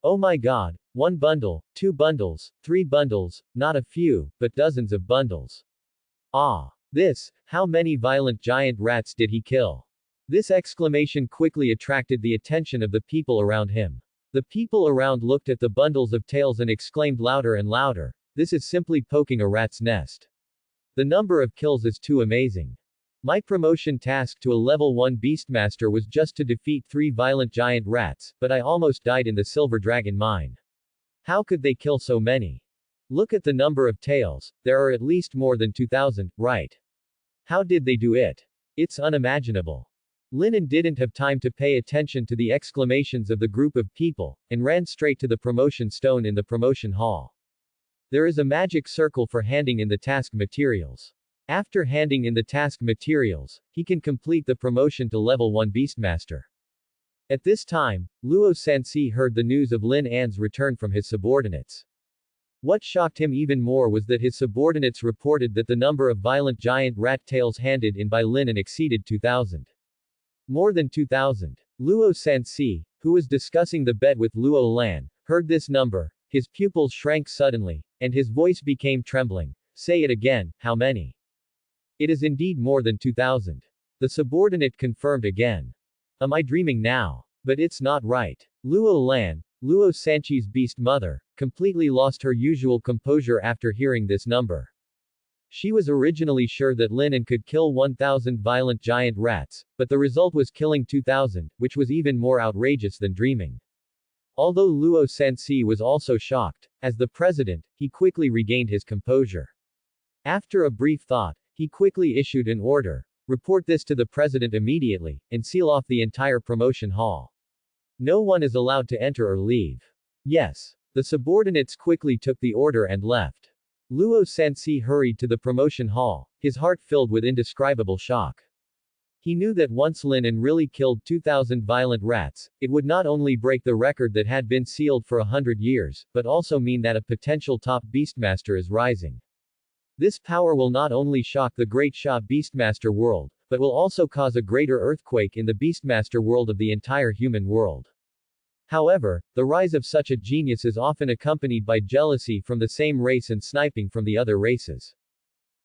Oh my god, 1 bundle, 2 bundles, 3 bundles, not a few, but dozens of bundles. Ah! How many violent giant rats did he kill?" This exclamation quickly attracted the attention of the people around him. The people around looked at the bundles of tails and exclaimed louder and louder, "This is simply poking a rat's nest. The number of kills is too amazing. My promotion task to a level 1 Beastmaster was just to defeat 3 violent giant rats, but I almost died in the Silver Dragon mine. How could they kill so many? Look at the number of tails, there are at least more than 2,000, right? How did they do it? It's unimaginable." Lin didn't have time to pay attention to the exclamations of the group of people, and ran straight to the promotion stone in the promotion hall. There is a magic circle for handing in the task materials. After handing in the task materials, he can complete the promotion to level 1 Beastmaster. At this time, Luo Sanci heard the news of Lin An's return from his subordinates. What shocked him even more was that his subordinates reported that the number of violent giant rat tails handed in by Lin exceeded 2,000. More than 2,000. Luo Sanci, who was discussing the bet with Luo Lan, heard this number, his pupils shrank suddenly, and his voice became trembling. Say it again, how many? It is indeed more than 2,000. The subordinate confirmed again. Am I dreaming now? But it's not right. Luo Lan, Luo Sanchi's beast mother, completely lost her usual composure after hearing this number. She was originally sure that Lin could kill 1,000 violent giant rats, but the result was killing 2,000, which was even more outrageous than dreaming. Although Luo Sanci was also shocked, as the president, he quickly regained his composure. After a brief thought, he quickly issued an order, report this to the president immediately, and seal off the entire promotion hall. No one is allowed to enter or leave. Yes. The subordinates quickly took the order and left. Luo Sanci hurried to the promotion hall, his heart filled with indescribable shock. He knew that once Lin really killed 2,000 violent rats, it would not only break the record that had been sealed for 100 years, but also mean that a potential top Beastmaster is rising. This power will not only shock the Great Sha Beastmaster world, but will also cause a greater earthquake in the Beastmaster world of the entire human world. However, the rise of such a genius is often accompanied by jealousy from the same race and sniping from the other races.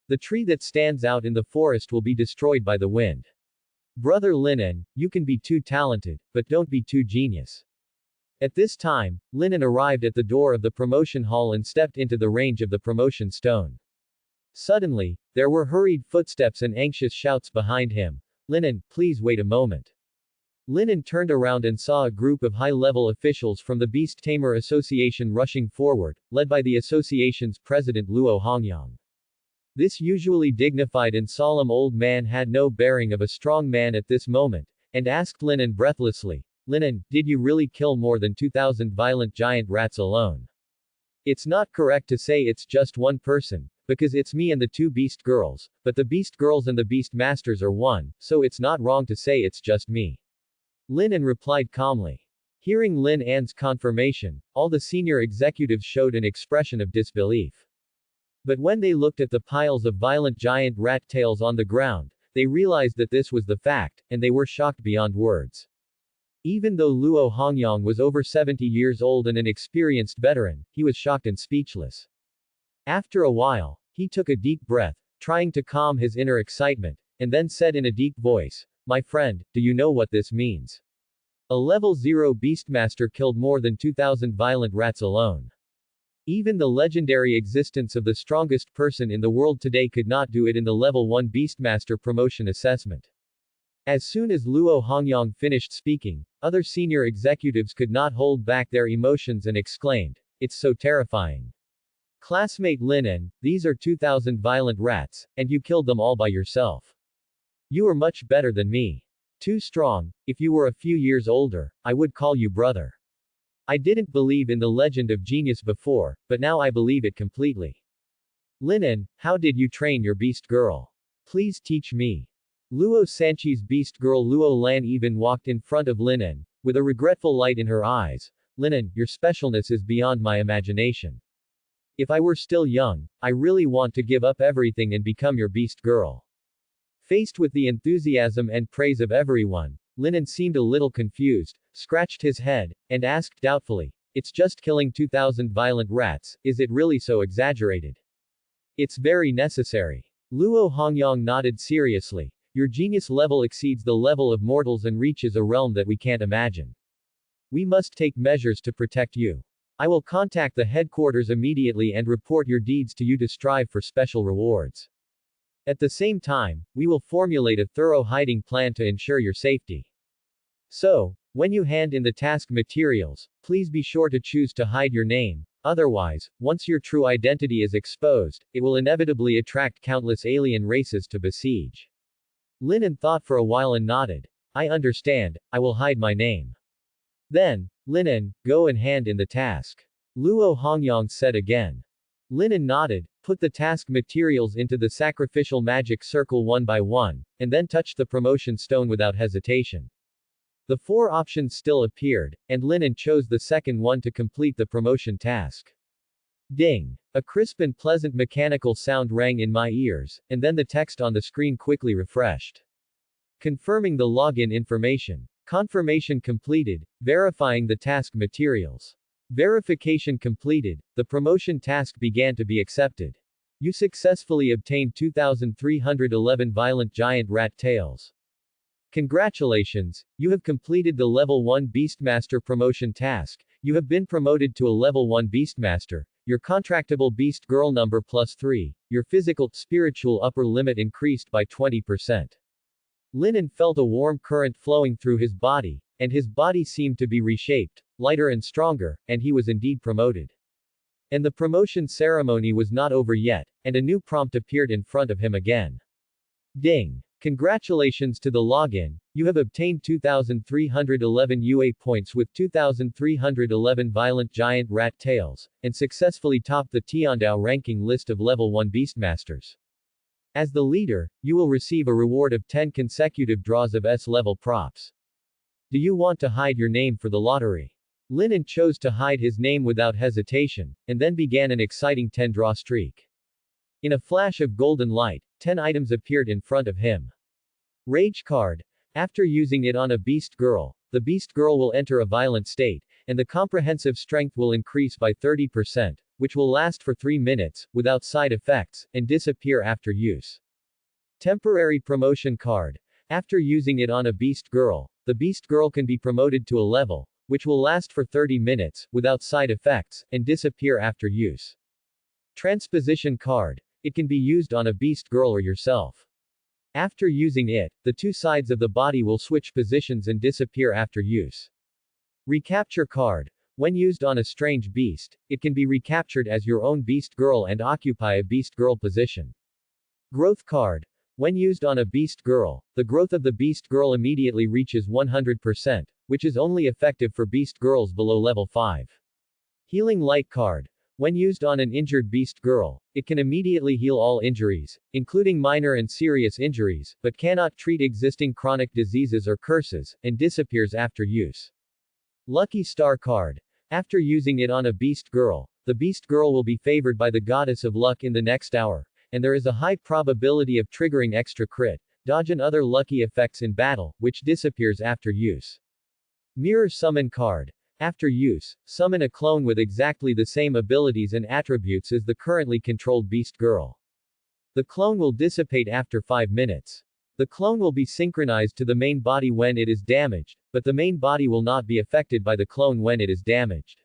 The tree that stands out in the forest will be destroyed by the wind. Brother Lin, you can be too talented, but don't be too genius. At this time, Lin arrived at the door of the promotion hall and stepped into the range of the promotion stone. Suddenly, there were hurried footsteps and anxious shouts behind him. Lin, please wait a moment. Lin turned around and saw a group of high-level officials from the Beast Tamer Association rushing forward, led by the association's president Luo Hongyang. This usually dignified and solemn old man had no bearing of a strong man at this moment, and asked Lin breathlessly, Lin, did you really kill more than 2,000 violent giant rats alone? It's not correct to say it's just one person, because it's me and the two beast girls, but the beast girls and the beast masters are one, so it's not wrong to say it's just me. Lin An replied calmly. Hearing Lin An's confirmation, all the senior executives showed an expression of disbelief. But when they looked at the piles of violent giant rat tails on the ground, they realized that this was the fact, and they were shocked beyond words. Even though Luo Hongyang was over 70 years old and an experienced veteran, he was shocked and speechless. After a while, he took a deep breath, trying to calm his inner excitement, and then said in a deep voice, "My friend, do you know what this means? A level 0 Beastmaster killed more than 2,000 violent rats alone. Even the legendary existence of the strongest person in the world today could not do it in the level 1 Beastmaster promotion assessment." As soon as Luo Hongyang finished speaking, other senior executives could not hold back their emotions and exclaimed, "It's so terrifying. Classmate Lin An, these are 2,000 violent rats, and you killed them all by yourself. You are much better than me. Too strong. If you were a few years older, I would call you brother. I didn't believe in the legend of genius before, but now I believe it completely. Lin An, how did you train your beast girl? Please teach me." Luo Sanchi's beast girl Luo Lan even walked in front of Lin An, with a regretful light in her eyes. "Lin An, your specialness is beyond my imagination. If I were still young, I really want to give up everything and become your beast girl." Faced with the enthusiasm and praise of everyone, Lin An seemed a little confused, scratched his head, and asked doubtfully, "It's just killing 2,000 violent rats, is it really so exaggerated? It's very necessary." Luo Hongyang nodded seriously. "Your genius level exceeds the level of mortals and reaches a realm that we can't imagine. We must take measures to protect you. I will contact the headquarters immediately and report your deeds to you to strive for special rewards. At the same time, we will formulate a thorough hiding plan to ensure your safety. So, when you hand in the task materials, please be sure to choose to hide your name, otherwise, once your true identity is exposed, it will inevitably attract countless alien races to besiege." Lin An thought for a while and nodded. "I understand, I will hide my name." Then, "Lin An, go and hand in the task." Luo Hongyang said again. Lin An nodded, put the task materials into the sacrificial magic circle one by one, and then touched the promotion stone without hesitation. The 4 options still appeared, and Lin An chose the second one to complete the promotion task. Ding! A crisp and pleasant mechanical sound rang in my ears, and then the text on the screen quickly refreshed. Confirming the login information. Confirmation completed, verifying the task materials. Verification completed, the promotion task began to be accepted. You successfully obtained 2,311 violent giant rat tails. Congratulations, you have completed the level 1 Beastmaster promotion task. You have been promoted to a level 1 Beastmaster. Your contractable beast girl number +3. Your physical, spiritual upper limit increased by 20%. Lin An felt a warm current flowing through his body, and his body seemed to be reshaped, lighter and stronger, and he was indeed promoted. And the promotion ceremony was not over yet, and a new prompt appeared in front of him again. Ding! Congratulations to the login, you have obtained 2,311 UA points with 2,311 violent giant rat tails, and successfully topped the Tiandao ranking list of level 1 Beastmasters. As the leader, you will receive a reward of 10 consecutive draws of S-level props. Do you want to hide your name for the lottery? Lin An chose to hide his name without hesitation, and then began an exciting 10-draw streak. In a flash of golden light, 10 items appeared in front of him. Rage card. After using it on a beast girl, the beast girl will enter a violent state, and the comprehensive strength will increase by 30%, which will last for 3 minutes, without side effects, and disappear after use. Temporary promotion card. After using it on a beast girl, the beast girl can be promoted to a level, which will last for 30 minutes, without side effects, and disappear after use. Transposition card. It can be used on a beast girl or yourself. After using it, the 2 sides of the body will switch positions and disappear after use. Recapture card. When used on a strange beast, it can be recaptured as your own beast girl and occupy a beast girl position. Growth card. When used on a beast girl, the growth of the beast girl immediately reaches 100%, which is only effective for beast girls below level 5. Healing light card. When used on an injured beast girl, it can immediately heal all injuries, including minor and serious injuries, but cannot treat existing chronic diseases or curses, and disappears after use. Lucky Star Card. After using it on a beast girl, the beast girl will be favored by the goddess of luck in the next hour, and there is a high probability of triggering extra crit, dodge and other lucky effects in battle, which disappears after use. Mirror Summon Card. After use, summon a clone with exactly the same abilities and attributes as the currently controlled beast girl. The clone will dissipate after 5 minutes. The clone will be synchronized to the main body when it is damaged, but the main body will not be affected by the clone when it is damaged.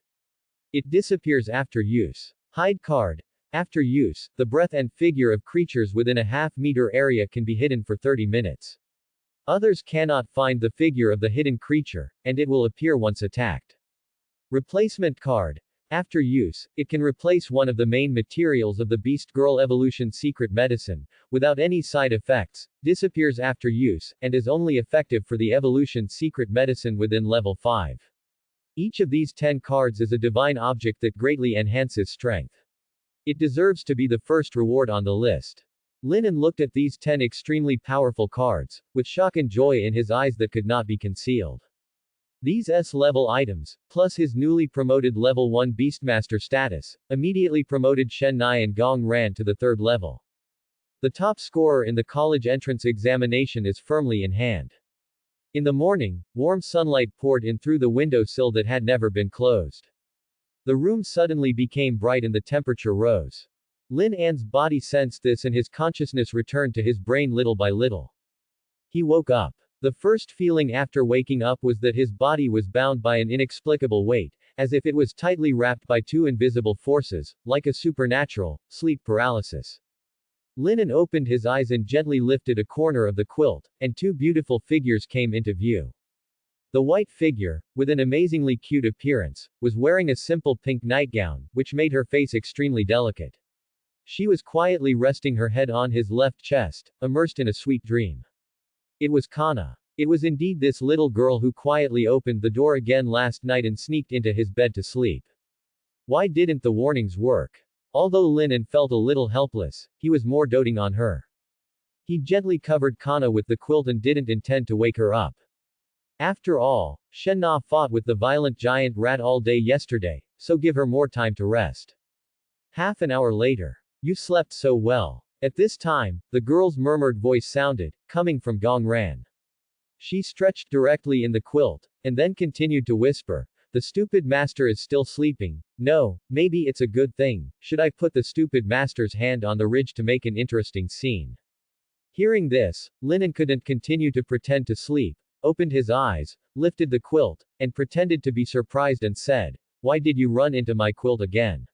It disappears after use. Hide Card. After use, the breath and figure of creatures within a half-meter area can be hidden for 30 minutes. Others cannot find the figure of the hidden creature, and it will appear once attacked. Replacement Card. After use, it can replace one of the main materials of the Beast Girl Evolution Secret Medicine, without any side effects, disappears after use, and is only effective for the Evolution Secret Medicine within level 5. Each of these 10 cards is a divine object that greatly enhances strength. It deserves to be the first reward on the list. Linen looked at these 10 extremely powerful cards, with shock and joy in his eyes that could not be concealed. These S-level items, plus his newly promoted level 1 Beastmaster status, immediately promoted Shen Nai and Gong Ran to the 3rd level. The top scorer in the college entrance examination is firmly in hand. In the morning, warm sunlight poured in through the window sill that had never been closed. The room suddenly became bright and the temperature rose. Lin An's body sensed this and his consciousness returned to his brain little by little. He woke up. The first feeling after waking up was that his body was bound by an inexplicable weight, as if it was tightly wrapped by 2 invisible forces, like a supernatural, sleep paralysis. Linen opened his eyes and gently lifted a corner of the quilt, and 2 beautiful figures came into view. The white figure, with an amazingly cute appearance, was wearing a simple pink nightgown, which made her face extremely delicate. She was quietly resting her head on his left chest, immersed in a sweet dream. It was Kana. It was indeed this little girl who quietly opened the door again last night and sneaked into his bed to sleep. Why didn't the warnings work? Although Linen felt a little helpless, he was more doting on her. He gently covered Kana with the quilt and didn't intend to wake her up. After all, Shen Na fought with the violent giant rat all day yesterday, so give her more time to rest. Half an hour later. You slept so well. At this time, the girl's murmured voice sounded, coming from Gong Ran. She stretched directly in the quilt, and then continued to whisper, "The stupid master is still sleeping. No, maybe it's a good thing. Should I put the stupid master's hand on the ridge to make an interesting scene?" Hearing this, Linen couldn't continue to pretend to sleep, opened his eyes, lifted the quilt, and pretended to be surprised and said, "Why did you run into my quilt again?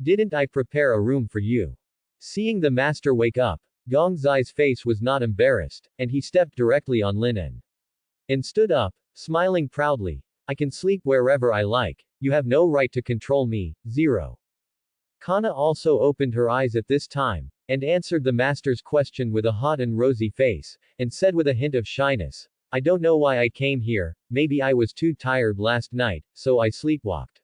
Didn't I prepare a room for you?" Seeing the master wake up, Gong Zai's face was not embarrassed, and he stepped directly on Linen. And stood up, smiling proudly. "I can sleep wherever I like, you have no right to control me, 0. Kana also opened her eyes at this time, and answered the master's question with a hot and rosy face, and said with a hint of shyness, "I don't know why I came here, maybe I was too tired last night, so I sleepwalked."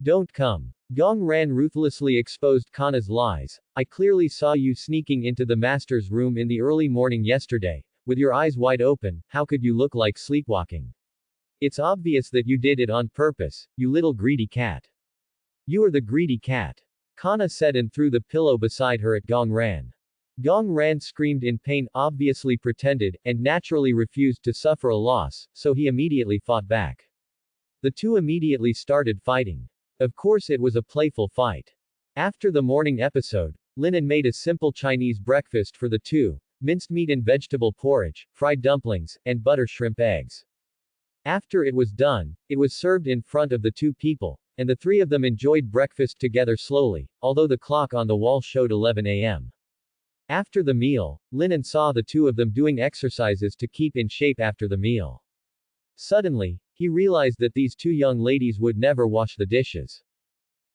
"Don't come." Gong Ran ruthlessly exposed Kana's lies. "I clearly saw you sneaking into the master's room in the early morning yesterday, with your eyes wide open. How could you look like sleepwalking? It's obvious that you did it on purpose, you little greedy cat. You are the greedy cat." Kana said and threw the pillow beside her at Gong Ran. Gong Ran screamed in pain, obviously pretended, and naturally refused to suffer a loss, so he immediately fought back. The two immediately started fighting. Of course it was a playful fight. After the morning episode, Linen made a simple Chinese breakfast for the two, minced meat and vegetable porridge, fried dumplings, and butter shrimp eggs. After it was done, it was served in front of the two people, and the 3 of them enjoyed breakfast together slowly, although the clock on the wall showed 11 a.m. After the meal, Linen saw the 2 of them doing exercises to keep in shape after the meal. Suddenly, he realized that these 2 young ladies would never wash the dishes.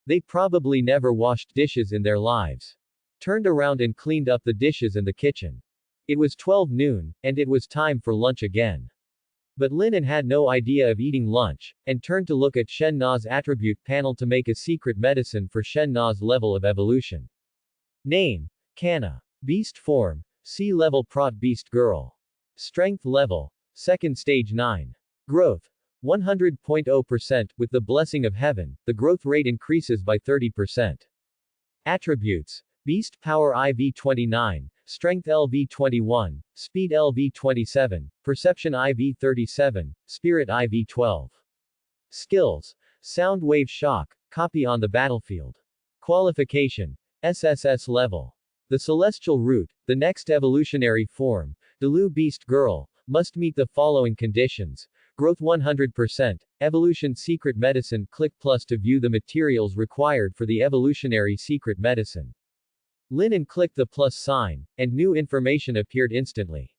They probably never washed dishes in their lives. Turned around and cleaned up the dishes in the kitchen. It was 12 noon, and it was time for lunch again. But Linen had no idea of eating lunch, and turned to look at Shen Na's attribute panel to make a secret medicine for Shen Na's level of evolution. Name: Kana. Beast form: Sea level Prot Beast Girl. Strength level: Second stage 9. Growth: 100.0%. With the blessing of heaven, the growth rate increases by 30%. Attributes: Beast Power IV-29, Strength LV-21, Speed LV-27, Perception IV-37, Spirit IV-12. Skills: Sound Wave Shock, Copy on the battlefield. Qualification: SSS level. The Celestial Root, the next evolutionary form, Delu Beast Girl, must meet the following conditions. Growth 100%, Evolution Secret Medicine. Click plus to view the materials required for the evolutionary secret medicine. Linen clicked the plus sign, and new information appeared instantly.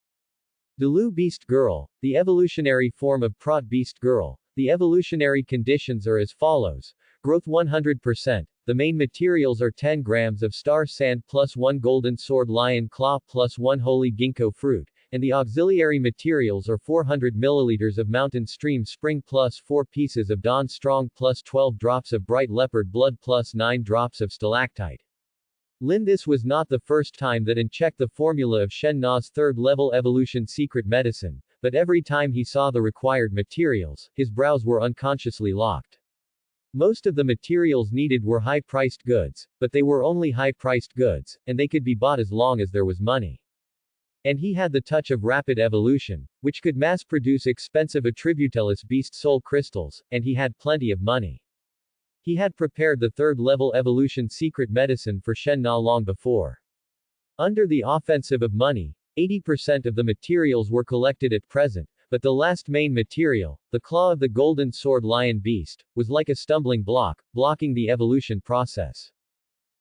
Delu Beast Girl, the evolutionary form of Prot Beast Girl. The evolutionary conditions are as follows. Growth 100%. The main materials are 10 grams of star sand plus 1 golden sword lion claw plus 1 holy ginkgo fruit, and the auxiliary materials are 400 milliliters of mountain stream spring plus 4 pieces of dawn strong plus 12 drops of bright leopard blood plus 9 drops of stalactite. This was not the first time that An checked the formula of Shen Na's third-level evolution secret medicine, but every time he saw the required materials, his brows were unconsciously locked. Most of the materials needed were high-priced goods, but they were only high-priced goods, and they could be bought as long as there was money. And he had the touch of rapid evolution, which could mass-produce expensive attributellus beast soul crystals, and he had plenty of money. He had prepared the third-level evolution secret medicine for Shen Na long before. Under the offensive of money, 80% of the materials were collected at present, but the last main material, the claw of the golden sword lion beast, was like a stumbling block, blocking the evolution process.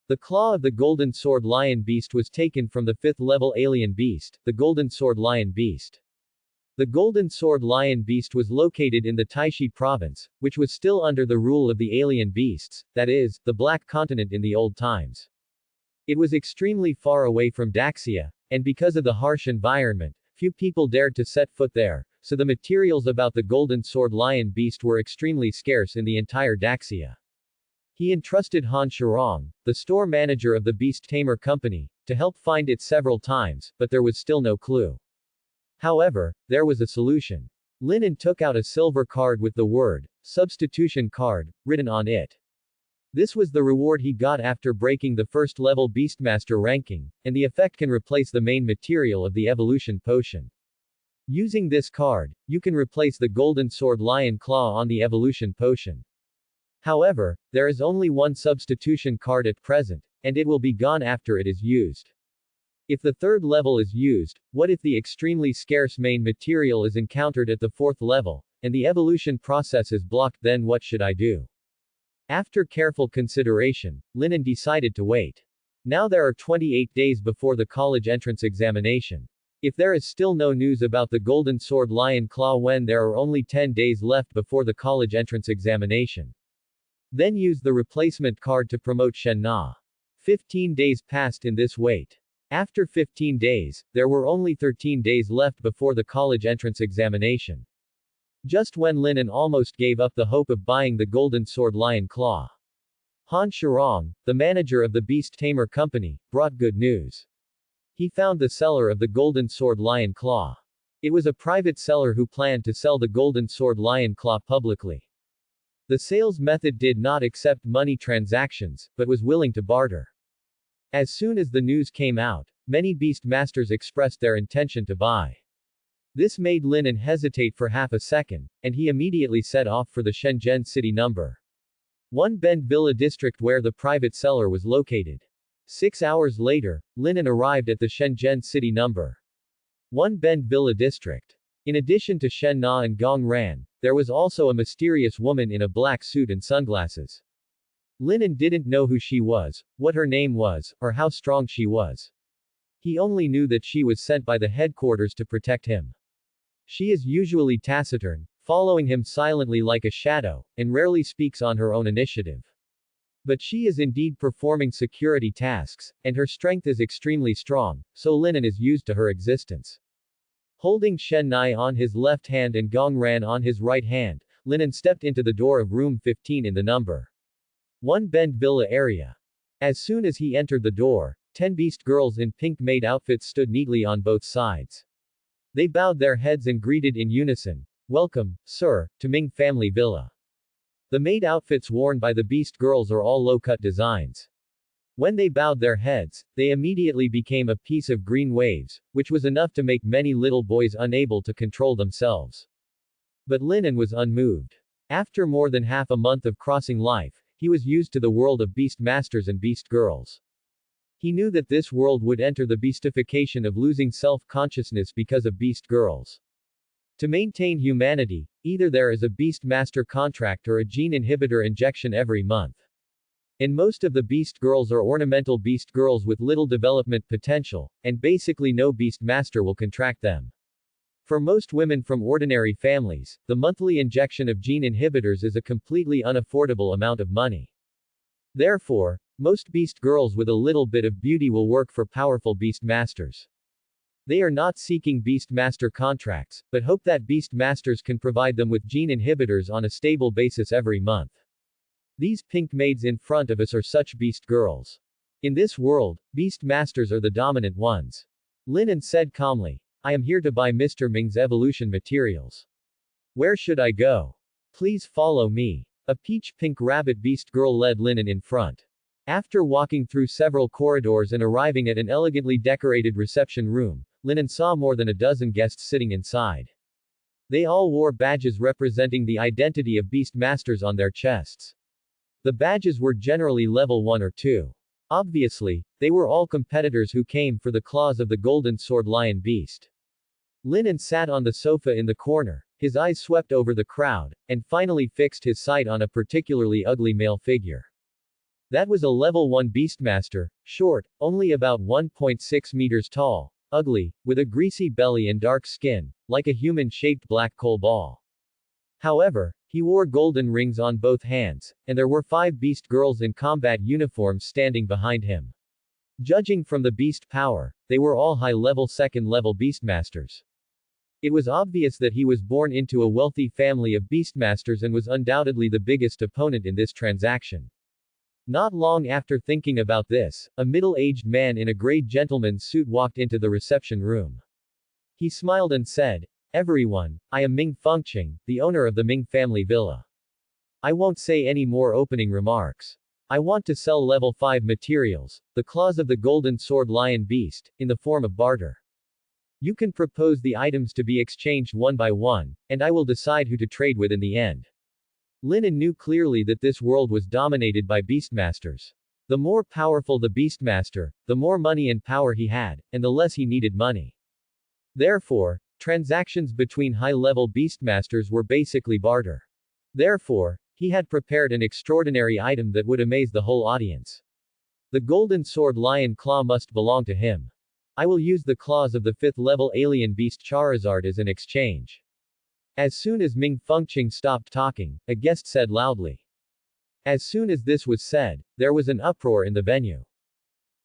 The claw of the golden sword lion beast was taken from the 5th-level alien beast, the golden sword lion beast. The golden sword lion beast was located in the Taishi province, which was still under the rule of the alien beasts, that is, the Black Continent in the old times. It was extremely far away from Daxia, and because of the harsh environment, few people dared to set foot there, so the materials about the golden sword lion beast were extremely scarce in the entire Daxia. He entrusted Han Shirong, the store manager of the Beast Tamer Company, to help find it several times, but there was still no clue. However, there was a solution. Linen took out a silver card with the word, substitution card, written on it. This was the reward he got after breaking the first-level Beastmaster ranking, and the effect can replace the main material of the evolution potion. Using this card, you can replace the golden sword lion claw on the evolution potion. However, there is only one substitution card at present, and it will be gone after it is used. If the third level is used, what if the extremely scarce main material is encountered at the 4th level, and the evolution process is blocked? Then what should I do? After careful consideration, Linen decided to wait. Now there are 28 days before the college entrance examination. If there is still no news about the golden sword lion claw when there are only 10 days left before the college entrance examination, then use the replacement card to promote Shen Na. 15 days passed in this wait. After 15 days, there were only 13 days left before the college entrance examination. Just when Linen almost gave up the hope of buying the golden sword lion claw, Han Shirong, the manager of the Beast Tamer Company, brought good news. He found the seller of the golden sword lion claw. It was a private seller who planned to sell the golden sword lion claw publicly. The sales method did not accept money transactions, but was willing to barter. As soon as the news came out, many beast masters expressed their intention to buy. This made Linen hesitate for half a second, and he immediately set off for the Shenzhen city number 1 Bend Villa district where the private seller was located. 6 hours later, Linen arrived at the Shenzhen city number 1 Bend Villa district. In addition to Shen Na and Gong Ran, there was also a mysterious woman in a black suit and sunglasses. Linen didn't know who she was, what her name was, or how strong she was. He only knew that she was sent by the headquarters to protect him. She is usually taciturn, following him silently like a shadow, and rarely speaks on her own initiative. But she is indeed performing security tasks, and her strength is extremely strong, so Linen is used to her existence. Holding Shen Nai on his left hand and Gong Ran on his right hand, Linen stepped into the door of room 15 in the number 1 Bend Villa area. As soon as he entered the door, 10 beast girls in pink maid outfits stood neatly on both sides. They bowed their heads and greeted in unison, "Welcome, sir, to Ming Family Villa." The maid outfits worn by the beast girls are all low-cut designs. When they bowed their heads, they immediately became a piece of green waves, which was enough to make many little boys unable to control themselves. But Linen was unmoved. After more than half a month of crossing life, he was used to the world of beast masters and beast girls. He knew that this world would enter the beastification of losing self-consciousness because of beast girls. To maintain humanity, either there is a beast master contract or a gene inhibitor injection every month. And most of the beast girls are ornamental beast girls with little development potential, and basically no beast master will contract them. For most women from ordinary families, the monthly injection of gene inhibitors is a completely unaffordable amount of money. Therefore, most beast girls with a little bit of beauty will work for powerful beast masters. They are not seeking beast master contracts, but hope that beast masters can provide them with gene inhibitors on a stable basis every month. These pink maids in front of us are such beast girls. In this world, beast masters are the dominant ones. Linen said calmly, "I am here to buy Mr. Ming's evolution materials. Where should I go? Please follow me." A peach-pink rabbit beast girl led Linen in front. After walking through several corridors and arriving at an elegantly decorated reception room, Linen saw more than a dozen guests sitting inside. They all wore badges representing the identity of beast masters on their chests. The badges were generally level 1 or 2. Obviously, they were all competitors who came for the claws of the golden sword lion beast. Linen sat on the sofa in the corner, his eyes swept over the crowd, and finally fixed his sight on a particularly ugly male figure. That was a level 1 beastmaster, short, only about 1.6 meters tall, ugly, with a greasy belly and dark skin, like a human-shaped black coal ball. However, he wore golden rings on both hands, and there were 5 beast girls in combat uniforms standing behind him. Judging from the beast power, they were all high-level second-level beastmasters. It was obvious that he was born into a wealthy family of beastmasters and was undoubtedly the biggest opponent in this transaction. Not long after thinking about this, a middle-aged man in a gray gentleman's suit walked into the reception room. He smiled and said, "Everyone, I am Ming Fengqing, the owner of the Ming family villa. I won't say any more opening remarks. I want to sell level 5 materials, the claws of the golden sword lion beast, in the form of barter. You can propose the items to be exchanged one by one, and I will decide who to trade with in the end." Linen knew clearly that this world was dominated by beastmasters. The more powerful the beastmaster, the more money and power he had, and the less he needed money. Therefore, transactions between high-level beastmasters were basically barter. Therefore, he had prepared an extraordinary item that would amaze the whole audience. The golden sword lion claw must belong to him. I will use the claws of the 5th-level alien beast Charizard as an exchange. As soon as Ming Fengqing stopped talking, a guest said loudly. As soon as this was said, there was an uproar in the venue.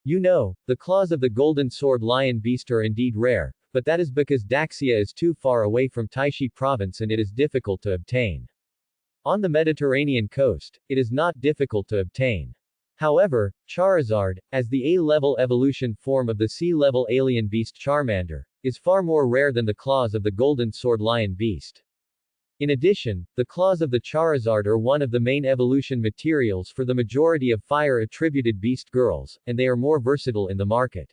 You know, the claws of the golden sword lion beast are indeed rare, but that is because Daxia is too far away from Taishi province and it is difficult to obtain. On the Mediterranean coast, it is not difficult to obtain. However, Charizard, as the A-level evolution form of the C-level alien beast Charmander, is far more rare than the claws of the golden sword lion beast. In addition, the claws of the Charizard are one of the main evolution materials for the majority of fire-attributed beast girls, and they are more versatile in the market.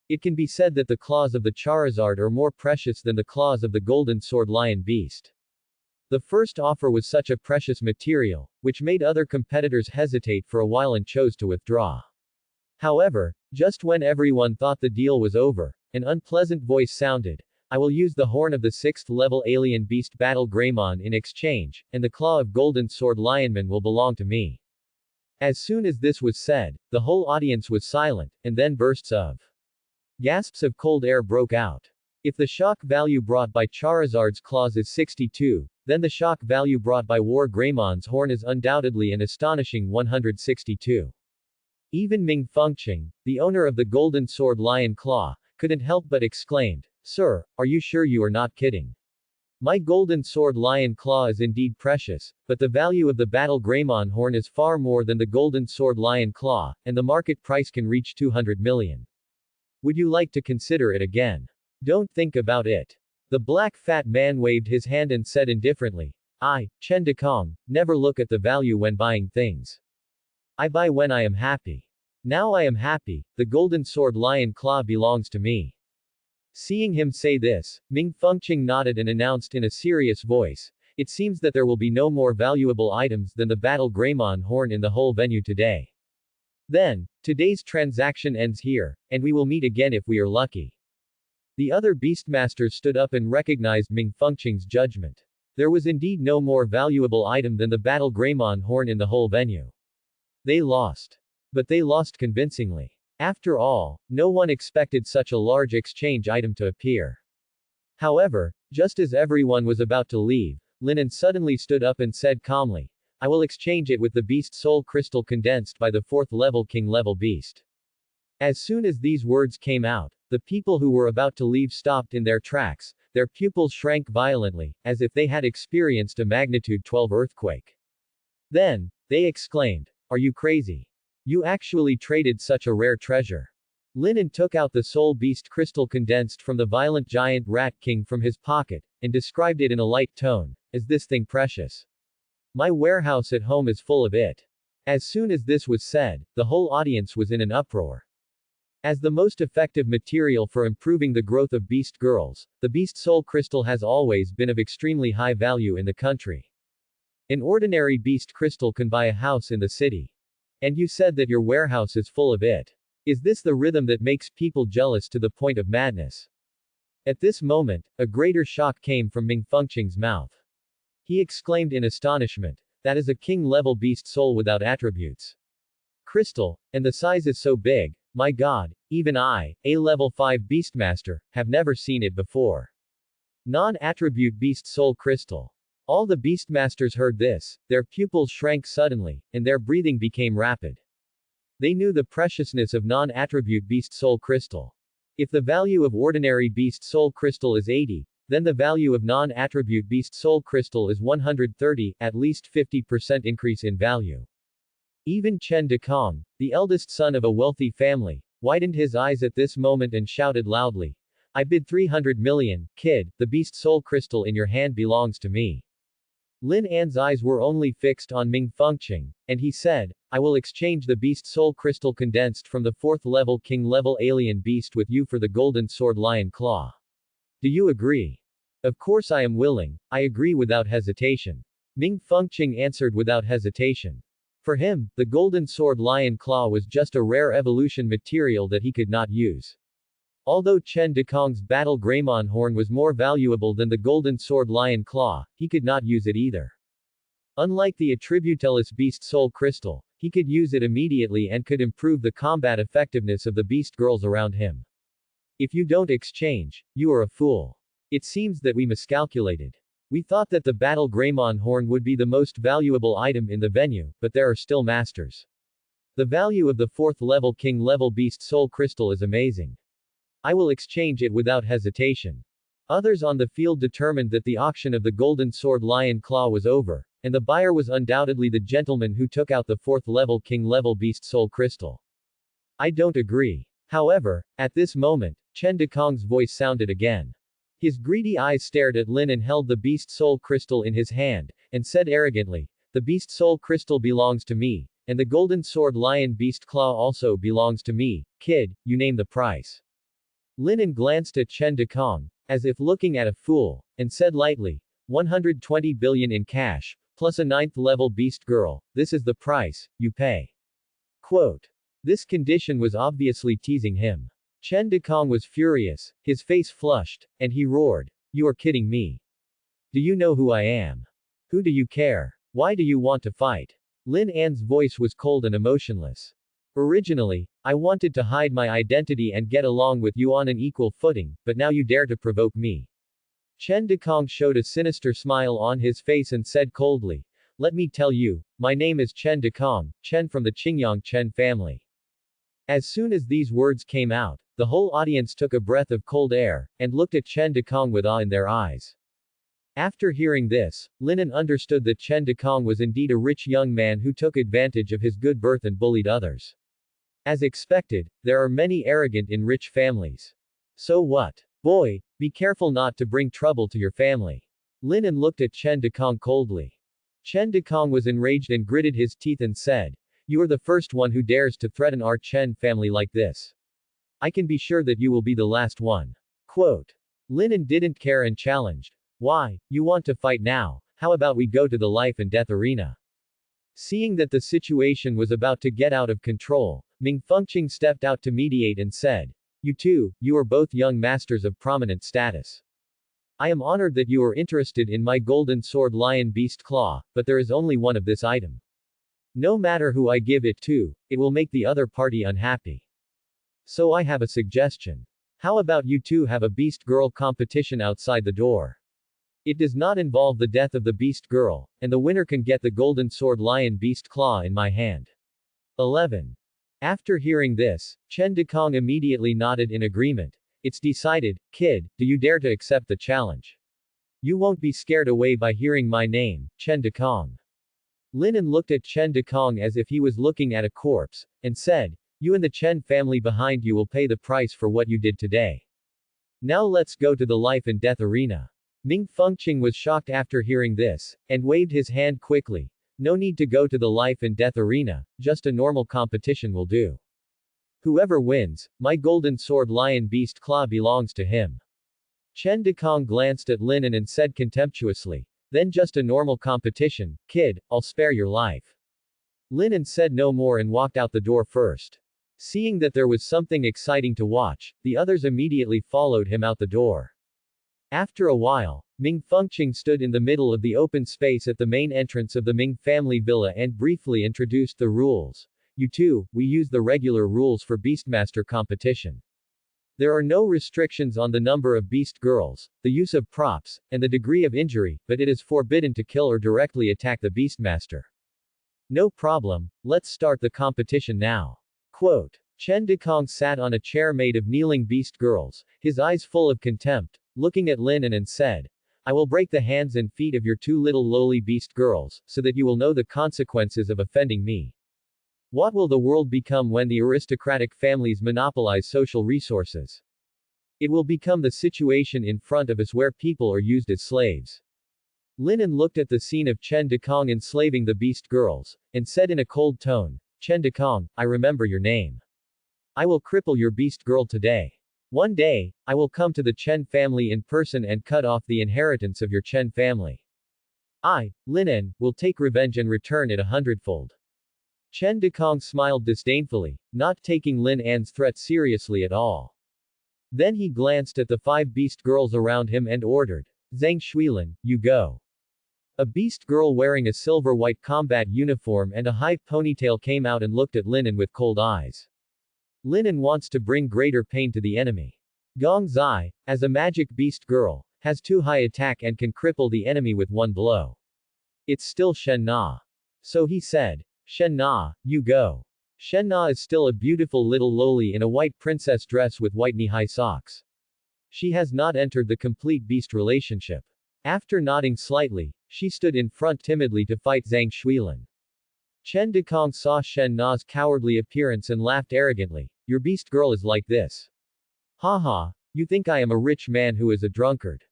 It can be said that the claws of the Charizard are more precious than the claws of the golden sword lion beast. The first offer was such a precious material, which made other competitors hesitate for a while and chose to withdraw. However, just when everyone thought the deal was over, an unpleasant voice sounded, I will use the horn of the 6th-level alien beast Battle Greymon in exchange, and the claw of Golden Sword Lionman will belong to me. As soon as this was said, the whole audience was silent, and then bursts of gasps of cold air broke out. If the shock value brought by Charizard's claws is 62, then the shock value brought by War Greymon's horn is undoubtedly an astonishing 162. Even Ming Fengqing, the owner of the Golden Sword Lion Claw, couldn't help but exclaimed, Sir, are you sure you are not kidding? My golden sword lion claw is indeed precious, but the value of the battle Greymon horn is far more than the golden sword lion claw, and the market price can reach 200 million. Would you like to consider it again? Don't think about it. The black fat man waved his hand and said indifferently, I, Chen Dekong, never look at the value when buying things. I buy when I am happy. Now I am happy, the golden sword lion claw belongs to me. Seeing him say this, Ming Fengqing nodded and announced in a serious voice, it seems that there will be no more valuable items than the battle Greymon horn in the whole venue today. Then, today's transaction ends here, and we will meet again if we are lucky. The other beastmasters stood up and recognized Ming Fengqing's judgment. There was indeed no more valuable item than the battle Greymon horn in the whole venue. They lost. But they lost convincingly. After all, no one expected such a large exchange item to appear. However, just as everyone was about to leave, Linen suddenly stood up and said calmly, I will exchange it with the beast soul crystal condensed by the 4th level king level beast. As soon as these words came out, the people who were about to leave stopped in their tracks, their pupils shrank violently, as if they had experienced a magnitude 12 earthquake. Then, they exclaimed, are you crazy? You actually traded such a rare treasure. Linen took out the soul beast crystal condensed from the violent giant rat king from his pocket, and described it in a light tone, as this thing precious. My warehouse at home is full of it. As soon as this was said, the whole audience was in an uproar. As the most effective material for improving the growth of beast girls, the beast soul crystal has always been of extremely high value in the country. An ordinary beast crystal can buy a house in the city. And you said that your warehouse is full of it. Is this the rhythm that makes people jealous to the point of madness? At this moment, a greater shock came from Ming Fengqing's mouth. He exclaimed in astonishment, that is a king-level beast soul without attributes. Crystal, and the size is so big, my god, even I, a level 5 beastmaster, have never seen it before. Non-attribute beast soul crystal. All the beastmasters heard this, their pupils shrank suddenly, and their breathing became rapid. They knew the preciousness of non-attribute beast soul crystal. If the value of ordinary beast soul crystal is 80, then the value of non-attribute beast soul crystal is 130, at least 50% increase in value. Even Chen Dekong, the eldest son of a wealthy family, widened his eyes at this moment and shouted loudly, I bid 300 million, kid, the beast soul crystal in your hand belongs to me. Lin An's eyes were only fixed on Ming Fengqing, and he said, I will exchange the beast soul crystal condensed from the 4th level king level alien beast with you for the golden sword lion claw. Do you agree? Of course I am willing, I agree without hesitation. Ming Fengqing answered without hesitation. For him, the golden sword lion claw was just a rare evolution material that he could not use. Although Chen Dekong's battle Greymon horn was more valuable than the golden sword lion claw, he could not use it either. Unlike the attributeless beast soul crystal, he could use it immediately and could improve the combat effectiveness of the beast girls around him. If you don't exchange, you are a fool. It seems that we miscalculated. We thought that the battle Greymon horn would be the most valuable item in the venue, but there are still masters. The value of the 4th level king level beast soul crystal is amazing. I will exchange it without hesitation. Others on the field determined that the auction of the golden sword lion claw was over, and the buyer was undoubtedly the gentleman who took out the 4th level king level beast soul crystal. I don't agree. However, at this moment, Chen Dekong's voice sounded again. His greedy eyes stared at Lin and held the beast soul crystal in his hand, and said arrogantly, the beast soul crystal belongs to me, and the golden sword lion beast claw also belongs to me, kid, you name the price. Linen glanced at Chen Dekong, as if looking at a fool, and said lightly, 120 billion in cash, plus a 9th level beast girl, this is the price, you pay. Quote. This condition was obviously teasing him. Chen Dekong was furious, his face flushed, and he roared, you are kidding me. Do you know who I am? Who do you care? Why do you want to fight? Lin An's voice was cold and emotionless. Originally, I wanted to hide my identity and get along with you on an equal footing, but now you dare to provoke me. Chen Dekong showed a sinister smile on his face and said coldly, let me tell you, my name is Chen Dekong, Chen from the Qingyang Chen family. As soon as these words came out, the whole audience took a breath of cold air, and looked at Chen Dekong with awe in their eyes. After hearing this, Linen understood that Chen Dekong was indeed a rich young man who took advantage of his good birth and bullied others. As expected, there are many arrogant in rich families. So what? Boy, be careful not to bring trouble to your family. Linen looked at Chen Dekong coldly. Chen Dekong was enraged and gritted his teeth and said, "You are the first one who dares to threaten our Chen family like this. I can be sure that you will be the last one." Quote. Linen didn't care and challenged, "Why, you want to fight now? How about we go to the life and death arena?" Seeing that the situation was about to get out of control, Ming Fengqing stepped out to mediate and said, "You two, you are both young masters of prominent status. I am honored that you are interested in my golden sword lion beast claw, but there is only one of this item. No matter who I give it to, it will make the other party unhappy. So I have a suggestion. How about you two have a beast girl competition outside the door? It does not involve the death of the beast girl, and the winner can get the golden sword lion beast claw in my hand." 11. After hearing this, Chen Dekong immediately nodded in agreement. "It's decided, kid, do you dare to accept the challenge? You won't be scared away by hearing my name, Chen Dekong." Linen looked at Chen Dekong as if he was looking at a corpse, and said, "You and the Chen family behind you will pay the price for what you did today. Now let's go to the life and death arena." Ming Fengqing was shocked after hearing this, and waved his hand quickly. "No need to go to the life and death arena, just a normal competition will do. Whoever wins, my golden sword lion beast claw belongs to him." Chen Dekong glanced at Linen and said contemptuously, "Then just a normal competition, kid, I'll spare your life." Linen said no more and walked out the door first. Seeing that there was something exciting to watch, the others immediately followed him out the door. After a while, Ming Fengqing stood in the middle of the open space at the main entrance of the Ming family villa and briefly introduced the rules. "You two, we use the regular rules for Beastmaster competition. There are no restrictions on the number of beast girls, the use of props, and the degree of injury, but it is forbidden to kill or directly attack the Beastmaster." "No problem, let's start the competition now." Quote. Chen Dekong sat on a chair made of kneeling beast girls, his eyes full of contempt, looking at Linen and said, "I will break the hands and feet of your two little lowly beast girls, so that you will know the consequences of offending me. What will the world become when the aristocratic families monopolize social resources? It will become the situation in front of us where people are used as slaves." Linen looked at the scene of Chen Dekong enslaving the beast girls, and said in a cold tone, "Chen Dekong, I remember your name. I will cripple your beast girl today. One day, I will come to the Chen family in person and cut off the inheritance of your Chen family. I, Linen, will take revenge and return it 100-fold." Chen Dekong smiled disdainfully, not taking Lin An's threat seriously at all. Then he glanced at the 5 beast girls around him and ordered, "Zhang Shuilin, you go." A beast girl wearing a silver-white combat uniform and a high ponytail came out and looked at Linen with cold eyes. Linen wants to bring greater pain to the enemy. Gong Zai, as a magic beast girl, has too high attack and can cripple the enemy with one blow. It's still Shen Na. So he said, "Shen Na, you go." Shen Na is still a beautiful little loli in a white princess dress with white knee-high socks. She has not entered the complete beast relationship. After nodding slightly, she stood in front timidly to fight Zhang Shuilin. Chen Dekong saw Shen Na's cowardly appearance and laughed arrogantly. "Your beast girl is like this. Haha, you think I am a rich man who is a drunkard.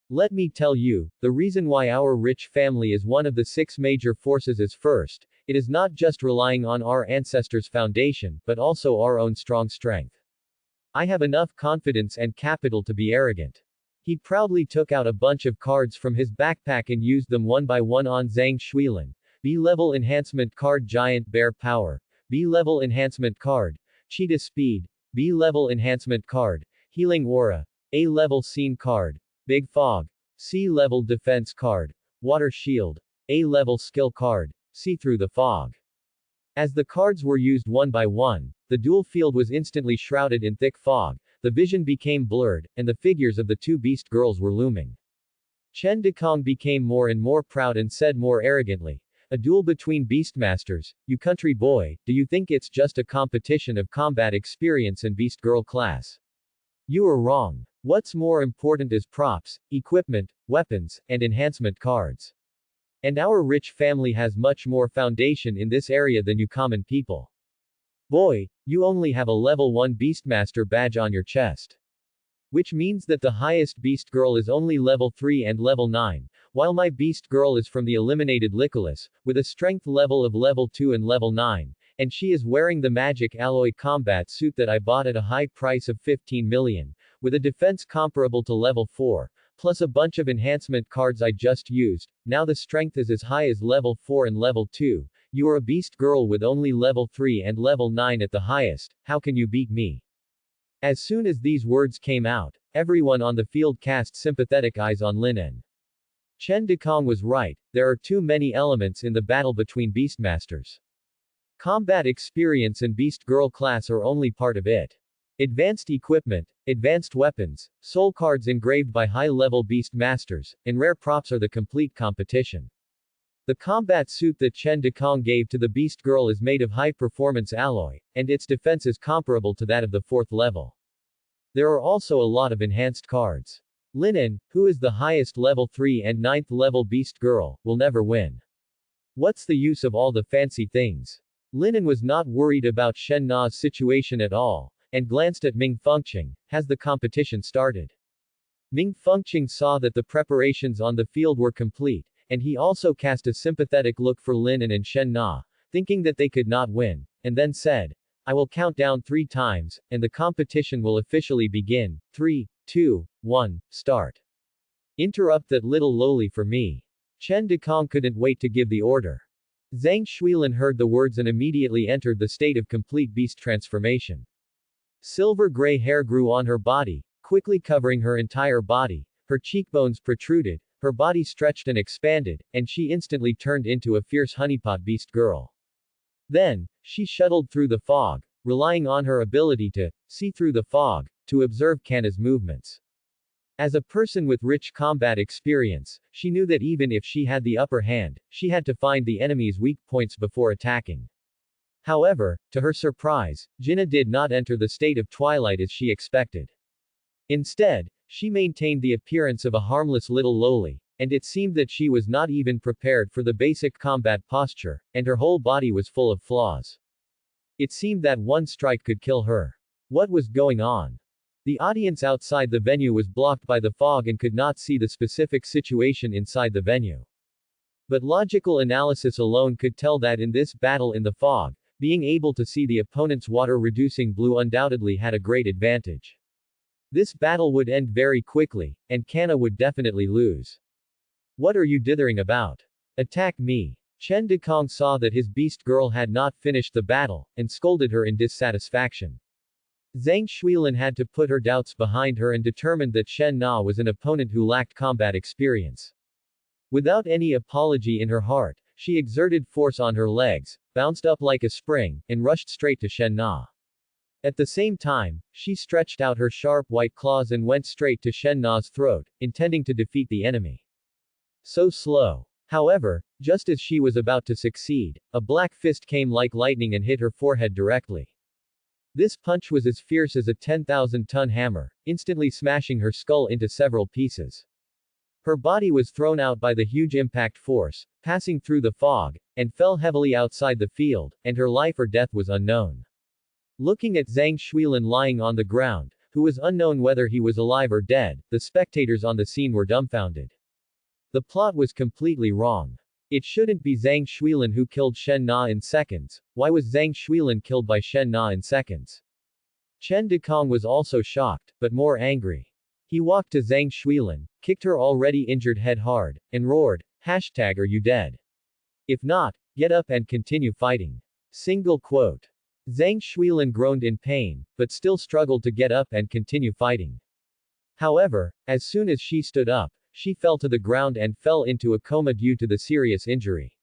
Let me tell you, the reason why our rich family is one of the 6 major forces is first, it is not just relying on our ancestors' foundation, but also our own strong strength. I have enough confidence and capital to be arrogant." He proudly took out a bunch of cards from his backpack and used them one by one on Zhang Shuilin. B-level enhancement card Giant Bear Power, B-level enhancement card, Cheetah Speed, B-level enhancement card, Healing Aura, A-level Scene card, Big Fog, C-level Defense card, Water Shield, A-level Skill card, See Through the Fog. As the cards were used one by one, the dual field was instantly shrouded in thick fog, the vision became blurred, and the figures of the 2 beast girls were looming. Chen Dekong became more and more proud and said more arrogantly, A duel between beastmasters, you country boy, do you think it's just a competition of combat experience and beast girl class? You are wrong. What's more important is props, equipment, weapons, and enhancement cards. And our rich family has much more foundation in this area than you common people. Boy, you only have a level 1 Beastmaster badge on your chest. Which means that the highest Beast Girl is only level 3 and level 9, while my Beast Girl is from the eliminated Lycolis, with a strength level of level 2 and level 9, and she is wearing the magic alloy combat suit that I bought at a high price of 15 million, with a defense comparable to level 4, plus a bunch of enhancement cards I just used. Now the strength is as high as level 4 and level 2. You are a Beast Girl with only level 3 and level 9 at the highest, how can you beat me? As soon as these words came out, everyone on the field cast sympathetic eyes on Lin and Chen Dekong was right, there are too many elements in the battle between Beastmasters. Combat experience and Beast Girl class are only part of it. Advanced equipment, advanced weapons, soul cards engraved by high-level Beastmasters, and rare props are the complete competition. The combat suit that Chen Dekong gave to the Beast Girl is made of high-performance alloy, and its defense is comparable to that of the 4th level. There are also a lot of enhanced cards. Linen, who is the highest level 3 and 9th level Beast Girl, will never win. What's the use of all the fancy things? Linen was not worried about Shen Na's situation at all, and glanced at Ming Fengqing. Has the competition started? Ming Fengqing saw that the preparations on the field were complete, and he also cast a sympathetic look for Linen and Shen Na, thinking that they could not win, and then said, I will count down 3 times, and the competition will officially begin. 3, 2, 1, start. Interrupt that little lowly for me. Chen Dekong couldn't wait to give the order. Zhang Shuilin heard the words and immediately entered the state of complete beast transformation. Silver gray hair grew on her body, quickly covering her entire body, her cheekbones protruded, her body stretched and expanded, and she instantly turned into a fierce honeypot beast girl. Then, she shuttled through the fog, relying on her ability to see through the fog, to observe Kana's movements. As a person with rich combat experience, she knew that even if she had the upper hand, she had to find the enemy's weak points before attacking. However, to her surprise, Jinna did not enter the state of twilight as she expected. Instead, she maintained the appearance of a harmless little lowly, and it seemed that she was not even prepared for the basic combat posture, and her whole body was full of flaws. It seemed that one strike could kill her. What was going on? The audience outside the venue was blocked by the fog and could not see the specific situation inside the venue. But logical analysis alone could tell that in this battle in the fog, being able to see the opponent's water-reducing blue undoubtedly had a great advantage. This battle would end very quickly, and Kana would definitely lose. What are you dithering about? Attack me. Chen Dekong saw that his beast girl had not finished the battle, and scolded her in dissatisfaction. Zhang Shuilin had to put her doubts behind her and determined that Shen Na was an opponent who lacked combat experience. Without any apology in her heart, she exerted force on her legs, bounced up like a spring, and rushed straight to Shen Na. At the same time, she stretched out her sharp white claws and went straight to Shen Na's throat, intending to defeat the enemy. So slow. However, just as she was about to succeed, a black fist came like lightning and hit her forehead directly. This punch was as fierce as a 10,000-ton hammer, instantly smashing her skull into several pieces. Her body was thrown out by the huge impact force, passing through the fog, and fell heavily outside the field, and her life or death was unknown. Looking at Zhang Shuilin lying on the ground, who was unknown whether he was alive or dead, the spectators on the scene were dumbfounded. The plot was completely wrong. It shouldn't be Zhang Shuilin who killed Shen Na in seconds. Why was Zhang Shuilin killed by Shen Na in seconds? Chen Dekong was also shocked, but more angry. He walked to Zhang Shuilin, kicked her already injured head hard, and roared, "Hashtag are you dead? If not, get up and continue fighting." Single quote. Zhang Shuilin groaned in pain, but still struggled to get up and continue fighting. However, as soon as she stood up, she fell to the ground and fell into a coma due to the serious injury.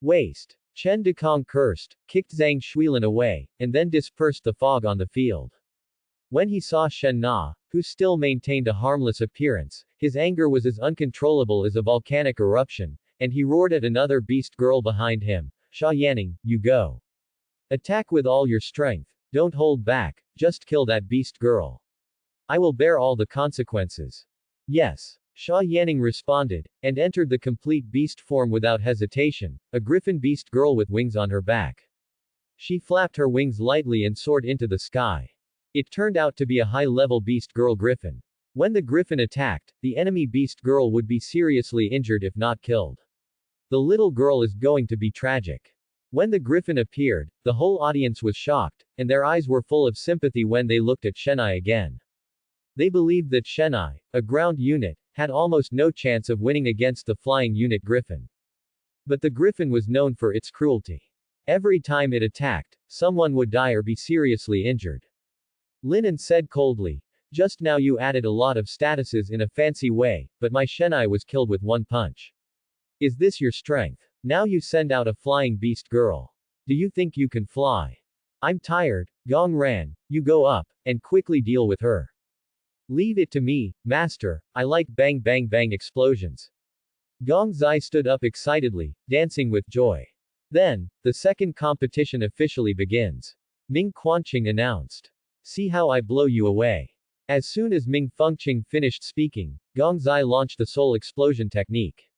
Waste. Chen Dekong cursed, kicked Zhang Shuilin away, and then dispersed the fog on the field. When he saw Shen Na, who still maintained a harmless appearance, his anger was as uncontrollable as a volcanic eruption, and he roared at another beast girl behind him, "Sha Yanning, you go. Attack with all your strength. Don't hold back, just kill that beast girl. I will bear all the consequences." "Yes." Sha Yanning responded, and entered the complete beast form without hesitation, a griffin beast girl with wings on her back. She flapped her wings lightly and soared into the sky. It turned out to be a high-level beast girl griffin. When the griffin attacked, the enemy beast girl would be seriously injured if not killed. The little girl is going to be tragic. When the griffin appeared, the whole audience was shocked, and their eyes were full of sympathy when they looked at Shenai again. They believed that Shenai, a ground unit, had almost no chance of winning against the flying unit griffin. But the griffin was known for its cruelty. Every time it attacked, someone would die or be seriously injured. Linen said coldly, "Just now you added a lot of statuses in a fancy way, but my Shenai was killed with one punch. Is this your strength? Now you send out a flying beast girl. Do you think you can fly? I'm tired, Gong Ran, you go up, and quickly deal with her." "Leave it to me, master, I like bang bang bang explosions." Gong Zai stood up excitedly, dancing with joy. Then, the second competition officially begins. Ming Quanqing announced. "See how I blow you away." As soon as Ming Fengqing finished speaking, Gong Zai launched the soul explosion technique.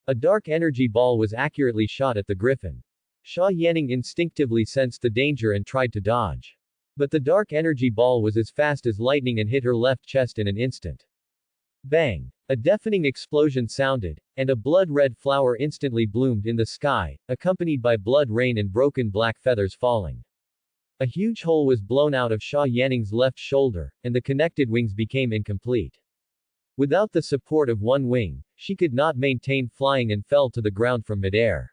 A dark energy ball was accurately shot at the griffin. Sha Yanning instinctively sensed the danger and tried to dodge. But the dark energy ball was as fast as lightning and hit her left chest in an instant. Bang! A deafening explosion sounded, and a blood-red flower instantly bloomed in the sky, accompanied by blood rain and broken black feathers falling. A huge hole was blown out of Sha Yanning's left shoulder, and the connected wings became incomplete. Without the support of one wing, she could not maintain flying and fell to the ground from midair.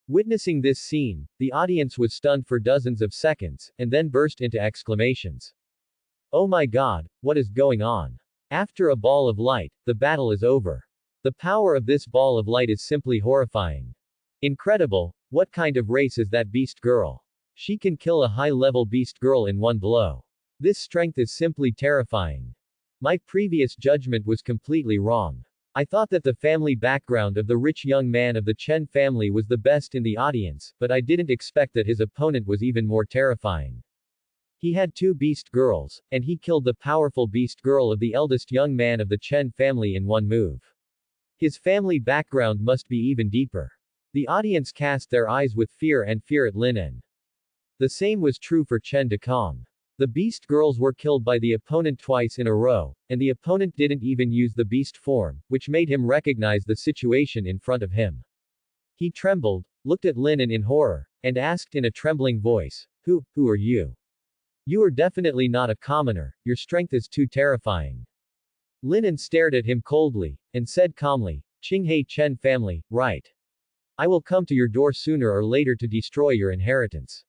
Witnessing this scene, the audience was stunned for dozens of seconds, and then burst into exclamations. "Oh my god, what is going on?" After a ball of light, the battle is over. The power of this ball of light is simply horrifying. Incredible, what kind of race is that beast girl? She can kill a high-level beast girl in one blow. This strength is simply terrifying. My previous judgment was completely wrong. I thought that the family background of the rich young man of the Chen family was the best in the audience, but I didn't expect that his opponent was even more terrifying. He had two beast girls, and he killed the powerful beast girl of the eldest young man of the Chen family in one move. His family background must be even deeper. The audience cast their eyes with fear at Linen. The same was true for Chen Dekong. The beast girls were killed by the opponent twice in a row, and the opponent didn't even use the beast form, which made him recognize the situation in front of him. He trembled, looked at Linen in horror, and asked in a trembling voice, who are you? You are definitely not a commoner, your strength is too terrifying." Linen stared at him coldly, and said calmly, "Qinghai Chen family, right? I will come to your door sooner or later to destroy your inheritance."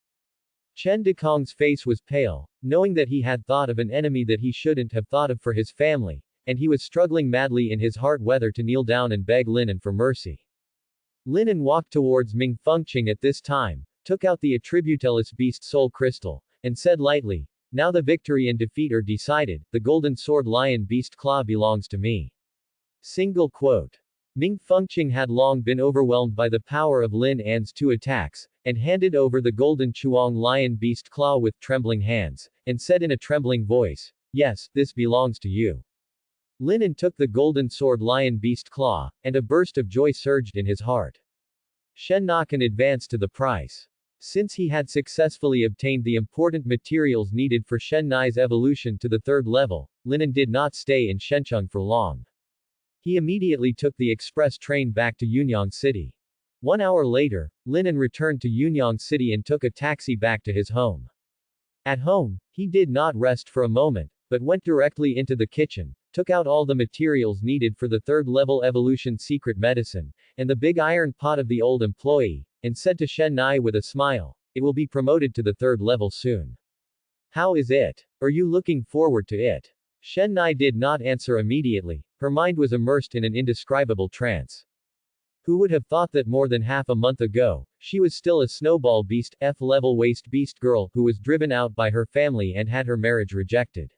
Chen Dekong's face was pale, knowing that he had thought of an enemy that he shouldn't have thought of for his family, and he was struggling madly in his heart whether to kneel down and beg Linen for mercy. Linen walked towards Ming Fengqing at this time, took out the Attributalis Beast Soul Crystal, and said lightly, "Now the victory and defeat are decided, the Golden Sword Lion Beast Claw belongs to me." Single quote. Ming Fengqing had long been overwhelmed by the power of Lin An's two attacks, and handed over the Golden Chuang Lion Beast Claw with trembling hands, and said in a trembling voice, "Yes, this belongs to you." Lin An took the Golden Sword Lion Beast Claw, and a burst of joy surged in his heart. Shen Nakan advanced to the price. Since he had successfully obtained the important materials needed for Shen Nai's evolution to the third level, Lin An did not stay in Shencheng for long. He immediately took the express train back to Yunyang City. 1 hour later, Lin An returned to Yunyang City and took a taxi back to his home. At home, he did not rest for a moment, but went directly into the kitchen, took out all the materials needed for the third-level evolution secret medicine, and the big iron pot of the old employee, and said to Shen Nai with a smile, "It will be promoted to the third level soon. How is it? Are you looking forward to it?" Shen Nai did not answer immediately, her mind was immersed in an indescribable trance. Who would have thought that more than half a month ago, she was still a snowball beast, F-level waste beast girl who was driven out by her family and had her marriage rejected.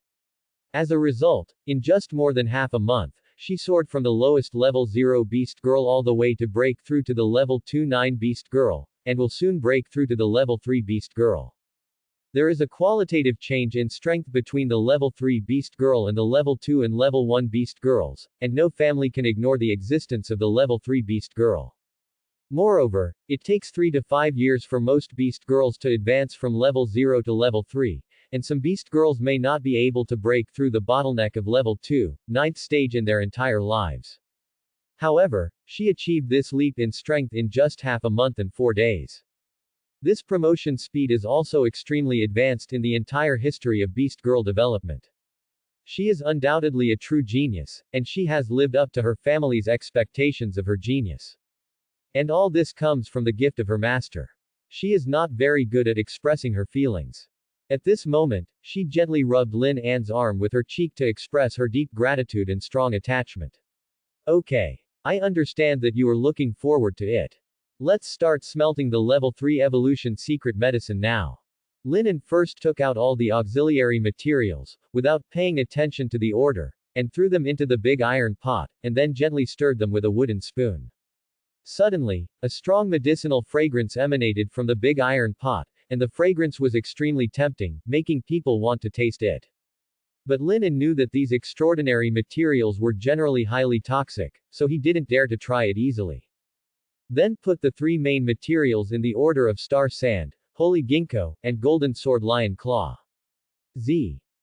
As a result, in just more than half a month, She soared from the lowest level 0 Beast Girl all the way to break through to the level 2 9 Beast Girl, and will soon break through to the level 3 Beast Girl. There is a qualitative change in strength between the level 3 Beast Girl and the level 2 and level 1 Beast Girls, and no family can ignore the existence of the level 3 Beast Girl. Moreover, it takes 3 to 5 years for most Beast Girls to advance from level 0 to level 3, and some Beast Girls may not be able to break through the bottleneck of level 2, ninth stage in their entire lives. However, she achieved this leap in strength in just half a month and 4 days. This promotion speed is also extremely advanced in the entire history of Beast Girl development. She is undoubtedly a true genius, and she has lived up to her family's expectations of her genius. And all this comes from the gift of her master. She is not very good at expressing her feelings. At this moment, she gently rubbed Lin An's arm with her cheek to express her deep gratitude and strong attachment. Okay. I understand that you are looking forward to it. Let's start smelting the level 3 evolution secret medicine now. Lin An first took out all the auxiliary materials, without paying attention to the order, and threw them into the big iron pot, and then gently stirred them with a wooden spoon. Suddenly, a strong medicinal fragrance emanated from the big iron pot, and the fragrance was extremely tempting, making people want to taste it. But Lin An knew that these extraordinary materials were generally highly toxic, so he didn't dare to try it easily. Then put the 3 main materials in the order of Star Sand, Holy Ginkgo, and Golden Sword Lion Claw.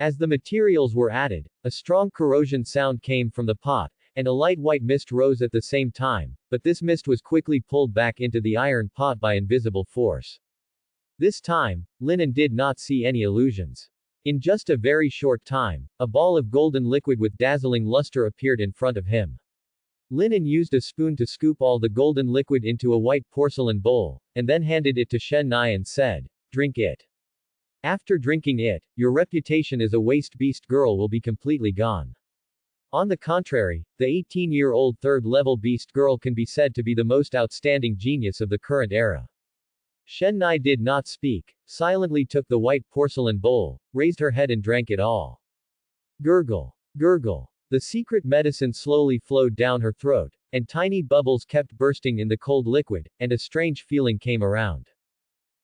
As the materials were added, a strong corrosion sound came from the pot, and a light white mist rose at the same time, but this mist was quickly pulled back into the iron pot by invisible force. This time, Lin An did not see any illusions. In just a very short time, a ball of golden liquid with dazzling luster appeared in front of him. Lin An used a spoon to scoop all the golden liquid into a white porcelain bowl, and then handed it to Shen Nai and said, "Drink it. After drinking it, your reputation as a waste beast girl will be completely gone." On the contrary, the 18-year-old third-level beast girl can be said to be the most outstanding genius of the current era. Shen Nai did not speak, silently took the white porcelain bowl, raised her head and drank it all. Gurgle. Gurgle. The secret medicine slowly flowed down her throat, and tiny bubbles kept bursting in the cold liquid, and a strange feeling came around.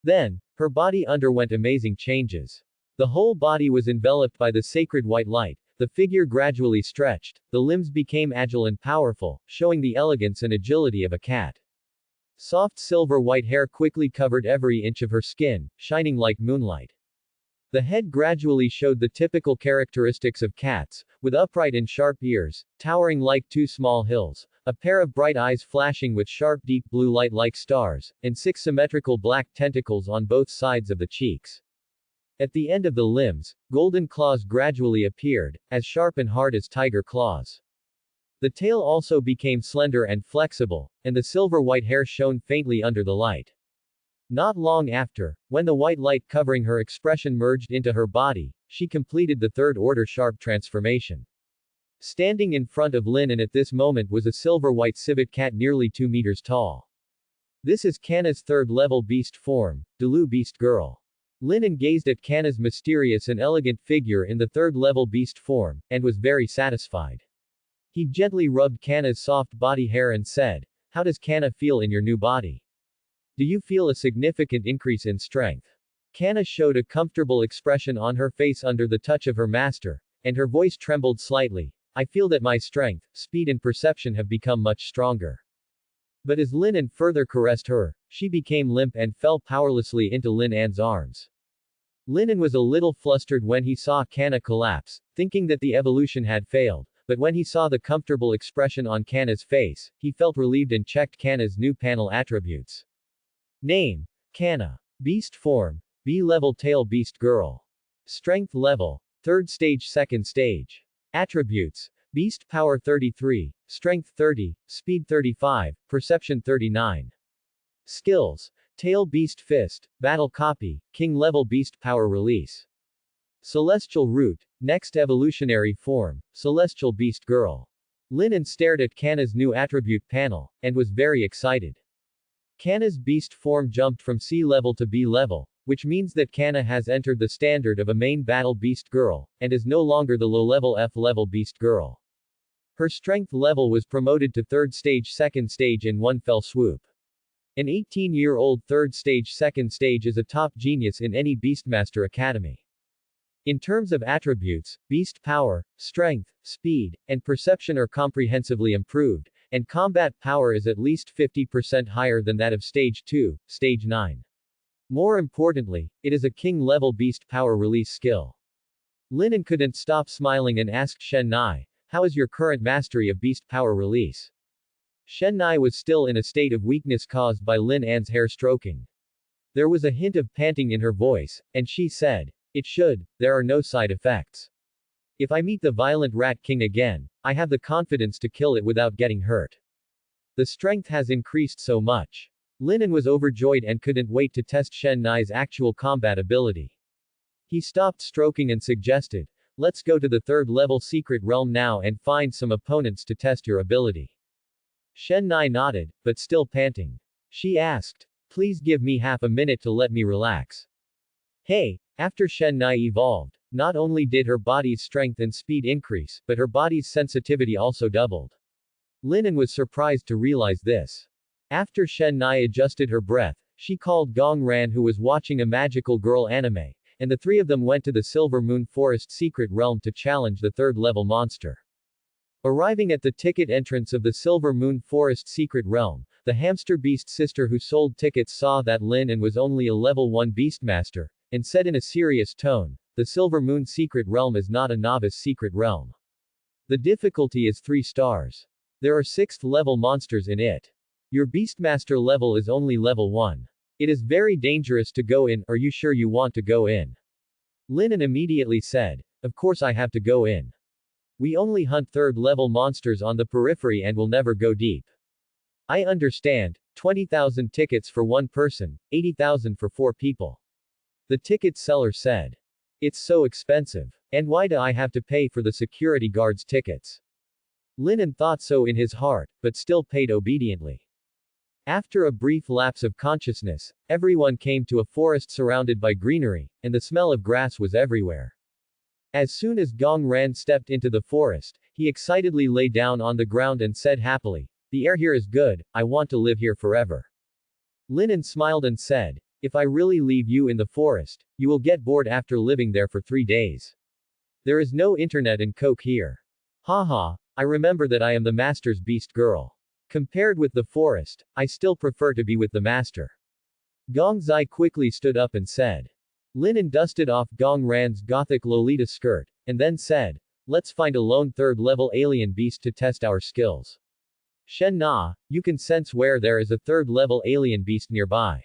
Then, her body underwent amazing changes. The whole body was enveloped by the sacred white light, the figure gradually stretched, the limbs became agile and powerful, showing the elegance and agility of a cat. Soft silver white hair quickly covered every inch of her skin, shining like moonlight. The head gradually showed the typical characteristics of cats, with upright and sharp ears, towering like 2 small hills, a pair of bright eyes flashing with sharp deep blue light like stars, and 6 symmetrical black tentacles on both sides of the cheeks. At the end of the limbs, golden claws gradually appeared, as sharp and hard as tiger claws. The tail also became slender and flexible, and the silver white hair shone faintly under the light. Not long after, when the white light covering her expression merged into her body, she completed the third-order sharp transformation. Standing in front of Lin An at this moment was a silver-white civet cat nearly 2 meters tall. This is Kanna's third-level beast form, Delu Beast Girl. Lin An gazed at Kanna's mysterious and elegant figure in the third-level beast form, and was very satisfied. He gently rubbed Kanna's soft body hair and said, "How does Kanna feel in your new body? Do you feel a significant increase in strength?" Kanna showed a comfortable expression on her face under the touch of her master, and her voice trembled slightly. "I feel that my strength, speed and perception have become much stronger." But as Lin An further caressed her, she became limp and fell powerlessly into Lin An's arms. Lin An was a little flustered when he saw Kanna collapse, thinking that the evolution had failed, but when he saw the comfortable expression on Kanna's face, he felt relieved and checked Kanna's new panel attributes. Name: Kanna. Beast form: B-level tail beast girl. Strength level: 3rd stage 2nd stage. Attributes: Beast power 33, Strength 30, Speed 35, Perception 39. Skills: Tail Beast Fist, Battle Copy, King level Beast Power Release. Celestial Root, Next evolutionary form, Celestial Beast Girl. Lin An stared at Kanna's new attribute panel, and was very excited. Kanna's beast form jumped from C level to B level, which means that Kanna has entered the standard of a main battle beast girl, and is no longer the low-level F-level beast girl. Her strength level was promoted to 3rd stage 2nd stage in one fell swoop. An 18-year-old 3rd stage 2nd stage is a top genius in any Beastmaster Academy. In terms of attributes, beast power, strength, speed, and perception are comprehensively improved, and combat power is at least 50% higher than that of Stage 2, Stage 9. More importantly, it is a king-level beast power release skill. Linen couldn't stop smiling and asked Shen Nai, "How is your current mastery of beast power release?" Shen Nai was still in a state of weakness caused by Lin An's hair stroking. There was a hint of panting in her voice, and she said, "It should, there are no side effects. If I meet the violent Rat King again, I have the confidence to kill it without getting hurt. The strength has increased so much." Linen was overjoyed and couldn't wait to test Shen Nai's actual combat ability. He stopped stroking and suggested, "Let's go to the 3rd level secret realm now and find some opponents to test your ability." Shen Nai nodded, but still panting. She asked, "Please give me half a minute to let me relax." Hey, after Shen Nai evolved, not only did her body's strength and speed increase, but her body's sensitivity also doubled. Linen was surprised to realize this. After Shen Nai adjusted her breath, she called Gong Ran, who was watching a magical girl anime, and the three of them went to the Silver Moon Forest secret realm to challenge the 3rd level monster. Arriving at the ticket entrance of the Silver Moon Forest secret realm, the hamster beast sister who sold tickets saw that Lin and was only a level 1 beastmaster, and said in a serious tone, "The Silver Moon secret realm is not a novice secret realm. The difficulty is 3 stars. There are 6th level monsters in it. Your beastmaster level is only level 1. It is very dangerous to go in, are you sure you want to go in?" Linen immediately said, "Of course I have to go in. We only hunt 3rd level monsters on the periphery and will never go deep." "I understand, 20,000 tickets for 1 person, 80,000 for 4 people." The ticket seller said. "It's so expensive. And why do I have to pay for the security guard's tickets?" Linen thought so in his heart, but still paid obediently. After a brief lapse of consciousness, everyone came to a forest surrounded by greenery, and the smell of grass was everywhere. As soon as Gong Ran stepped into the forest, he excitedly lay down on the ground and said happily, "The air here is good, I want to live here forever." Linen smiled and said, "If I really leave you in the forest, you will get bored after living there for 3 days. There is no internet and coke here. Haha, I remember that I am the master's beast girl. Compared with the forest, I still prefer to be with the master." Gong Zai quickly stood up and said. Linen dusted off Gong Ran's gothic Lolita skirt, and then said, "Let's find a lone 3rd level alien beast to test our skills. Shen Na, you can sense where there is a 3rd level alien beast nearby."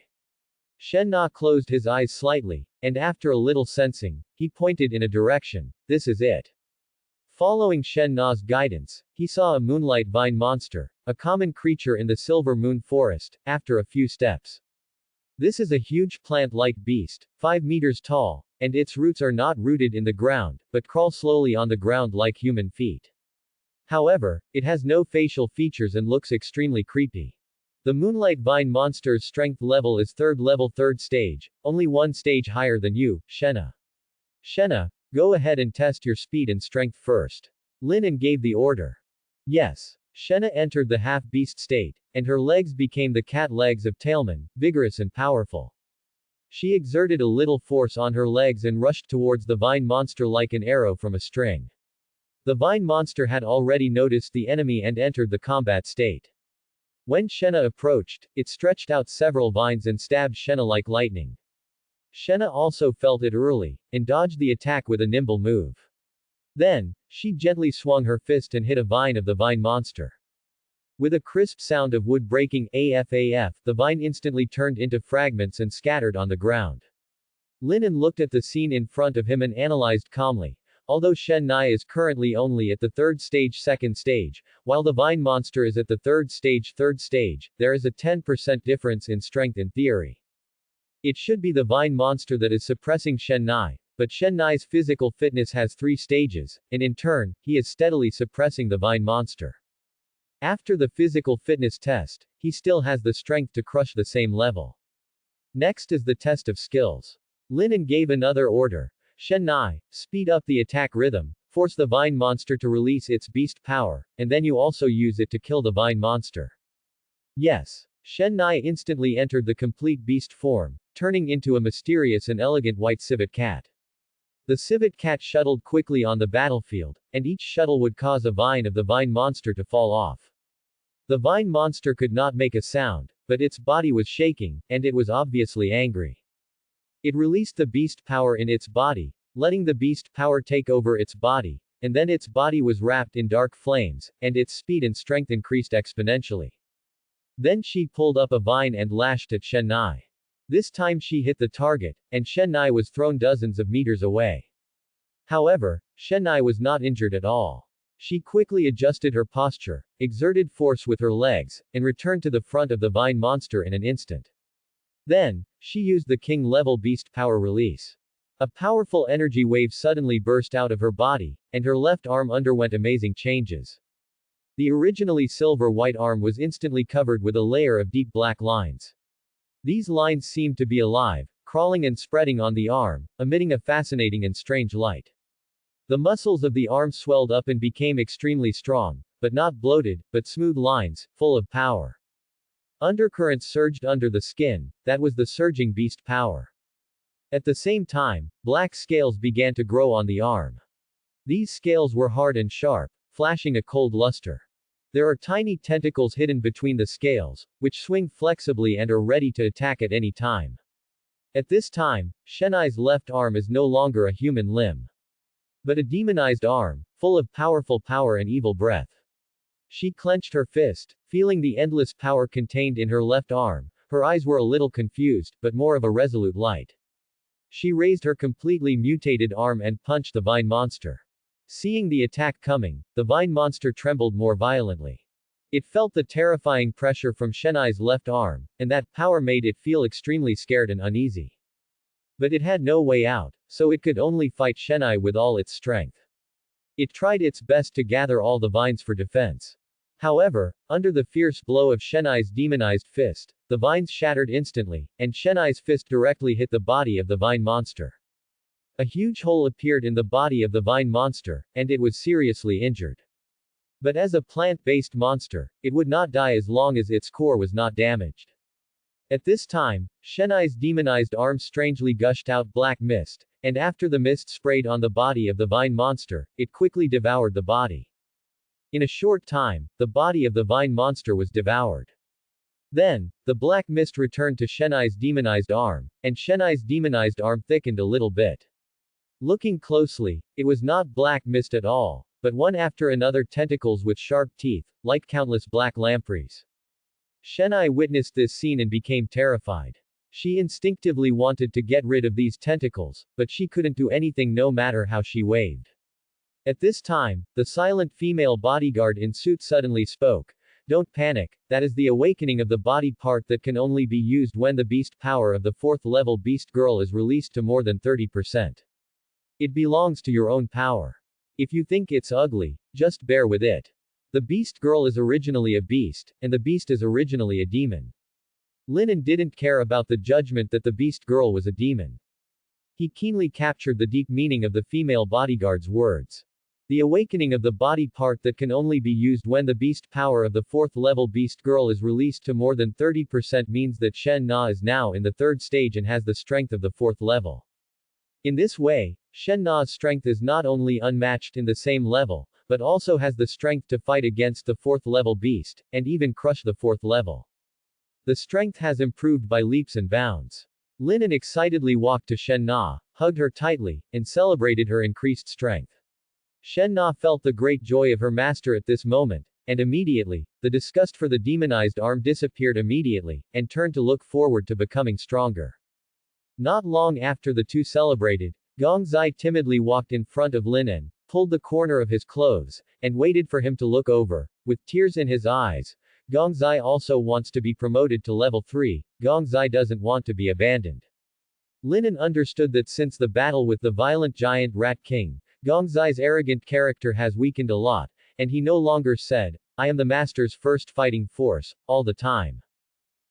Shen Na closed his eyes slightly, and after a little sensing, he pointed in a direction. "This is it." Following Shen Na's guidance, he saw a moonlight vine monster, a common creature in the Silver Moon Forest, after a few steps. This is a huge plant-like beast, 5 meters tall, and its roots are not rooted in the ground, but crawl slowly on the ground like human feet. However, it has no facial features and looks extremely creepy. The moonlight vine monster's strength level is 3rd level 3rd stage, only 1 stage higher than you, Shenna. Shenna, go ahead and test your speed and strength first. Linen gave the order. Yes. Shenna entered the half-beast state, and her legs became the cat legs of Tailman, vigorous and powerful. She exerted a little force on her legs and rushed towards the vine monster like an arrow from a string. The vine monster had already noticed the enemy and entered the combat state. When Shenna approached, it stretched out several vines and stabbed Shenna like lightning. Shenna also felt it early, and dodged the attack with a nimble move. Then, she gently swung her fist and hit a vine of the vine monster. With a crisp sound of wood breaking AFAF, the vine instantly turned into fragments and scattered on the ground. Linen looked at the scene in front of him and analyzed calmly. Although Shen Nai is currently only at the 3rd stage 2nd stage, while the vine monster is at the 3rd stage 3rd stage, there is a 10% difference in strength in theory. It should be the vine monster that is suppressing Shen Nai, but Shen Nai's physical fitness has 3 stages, and in turn, he is steadily suppressing the vine monster. After the physical fitness test, he still has the strength to crush the same level. Next is the test of skills. Linen gave another order. Shen Nai, speed up the attack rhythm, force the vine monster to release its beast power, and then you also use it to kill the vine monster. Yes. Shen Nai instantly entered the complete beast form, turning into a mysterious and elegant white civet cat. The civet cat shuttled quickly on the battlefield, and each shuttle would cause a vine of the vine monster to fall off. The vine monster could not make a sound, but its body was shaking, and it was obviously angry. It released the beast power in its body, letting the beast power take over its body, and then its body was wrapped in dark flames, and its speed and strength increased exponentially. Then she pulled up a vine and lashed at Shen Nai. This time she hit the target, and Shen Nai was thrown dozens of meters away. However, Shen Nai was not injured at all. She quickly adjusted her posture, exerted force with her legs, and returned to the front of the vine monster in an instant. Then, she used the king-level beast power release. A powerful energy wave suddenly burst out of her body, and her left arm underwent amazing changes. The originally silver-white arm was instantly covered with a layer of deep black lines. These lines seemed to be alive, crawling and spreading on the arm, emitting a fascinating and strange light. The muscles of the arm swelled up and became extremely strong, but not bloated, but smooth lines, full of power. Undercurrents surged under the skin, that was the surging beast power. At the same time, black scales began to grow on the arm. These scales were hard and sharp, flashing a cold luster. There are tiny tentacles hidden between the scales, which swing flexibly and are ready to attack at any time. At this time, Shen Nai's left arm is no longer a human limb, but a demonized arm, full of powerful power and evil breath. She clenched her fist, feeling the endless power contained in her left arm. Her eyes were a little confused, but more of a resolute light. She raised her completely mutated arm and punched the vine monster. Seeing the attack coming, the vine monster trembled more violently. It felt the terrifying pressure from Shen Nai's left arm, and that power made it feel extremely scared and uneasy. But it had no way out, so it could only fight Shen Nai with all its strength. It tried its best to gather all the vines for defense. However, under the fierce blow of Shen Nai's demonized fist, the vines shattered instantly, and Shen Nai's fist directly hit the body of the vine monster. A huge hole appeared in the body of the vine monster, and it was seriously injured. But as a plant-based monster, it would not die as long as its core was not damaged. At this time, Shen Nai's demonized arm strangely gushed out black mist, and after the mist sprayed on the body of the vine monster, it quickly devoured the body. In a short time, the body of the vine monster was devoured. Then, the black mist returned to Shen Nai's demonized arm, and Shen Nai's demonized arm thickened a little bit. Looking closely, it was not black mist at all, but one after another tentacles with sharp teeth, like countless black lampreys. Shen Nai witnessed this scene and became terrified. She instinctively wanted to get rid of these tentacles, but she couldn't do anything no matter how she waved. At this time, the silent female bodyguard in suit suddenly spoke. Don't panic, that is the awakening of the body part that can only be used when the beast power of the 4th level beast girl is released to more than 30%. It belongs to your own power. If you think it's ugly, just bear with it. The beast girl is originally a beast, and the beast is originally a demon. Linen didn't care about the judgment that the beast girl was a demon. He keenly captured the deep meaning of the female bodyguard's words. The awakening of the body part that can only be used when the beast power of the 4th level beast girl is released to more than 30% means that Shen Na is now in the 3rd stage and has the strength of the 4th level. In this way, Shen Na's strength is not only unmatched in the same level, but also has the strength to fight against the 4th level beast, and even crush the 4th level. The strength has improved by leaps and bounds. Linen excitedly walked to Shen Na, hugged her tightly, and celebrated her increased strength. Shen Na felt the great joy of her master at this moment, and immediately, the disgust for the demonized arm disappeared immediately, and turned to look forward to becoming stronger. Not long after the two celebrated, Gongzai timidly walked in front of Linen, pulled the corner of his clothes, and waited for him to look over, with tears in his eyes. Gongzai also wants to be promoted to level 3, Gongzai doesn't want to be abandoned. Linen understood that since the battle with the violent giant Rat King, Gongzai's arrogant character has weakened a lot, and he no longer said, I am the master's first fighting force, all the time.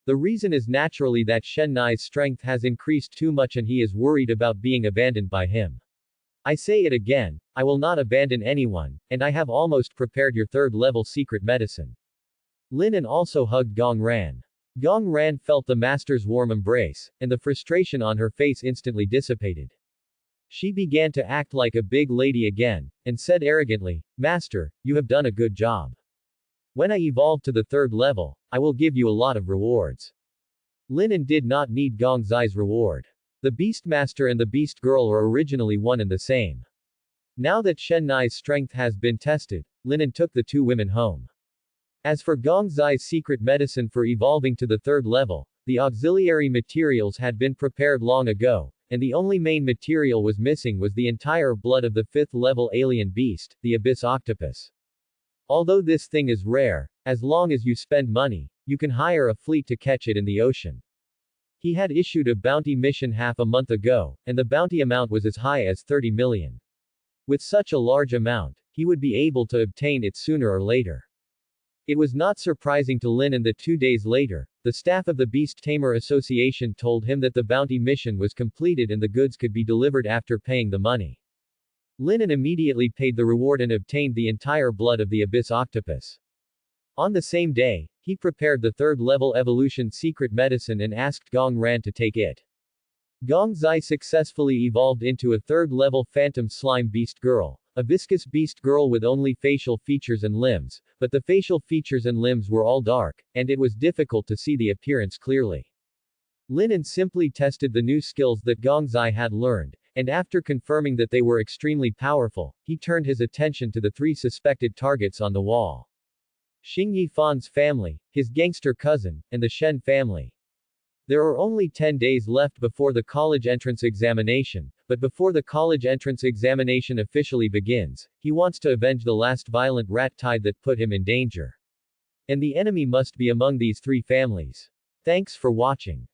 The reason is naturally that Shen Nai's strength has increased too much and he is worried about being abandoned by him. I say it again, I will not abandon anyone, and I have almost prepared your third-level secret medicine. Linen also hugged Gong Ran. Gong Ran felt the master's warm embrace, and the frustration on her face instantly dissipated. She began to act like a big lady again, and said arrogantly, Master, you have done a good job. When I evolve to the third level, I will give you a lot of rewards. Linen did not need Gong Zai's reward. The Beastmaster and the Beast Girl were originally one and the same. Now that Shen Nai's strength has been tested, Linen took the two women home. As for Gong Zai's secret medicine for evolving to the third level, the auxiliary materials had been prepared long ago, and the only main material was missing was the entire blood of the fifth-level alien beast, the Abyss Octopus. Although this thing is rare, as long as you spend money, you can hire a fleet to catch it in the ocean. He had issued a bounty mission half a month ago, and the bounty amount was as high as 30 million. With such a large amount, he would be able to obtain it sooner or later. It was not surprising to Linen that 2 days later, the staff of the Beast Tamer Association told him that the bounty mission was completed and the goods could be delivered after paying the money. Linen immediately paid the reward and obtained the entire blood of the Abyss Octopus. On the same day, he prepared the third-level evolution secret medicine and asked Gong Ran to take it. Gong Zai successfully evolved into a third-level phantom slime beast girl, a viscous beast girl with only facial features and limbs, but the facial features and limbs were all dark, and it was difficult to see the appearance clearly. Linen simply tested the new skills that Gong Zai had learned, and after confirming that they were extremely powerful, he turned his attention to the 3 suspected targets on the wall. Xing Yifan's family, his gangster cousin, and the Shen family. There are only 10 days left before the college entrance examination, but before the college entrance examination officially begins, he wants to avenge the last violent rat tide that put him in danger. And the enemy must be among these 3 families. Thanks for watching.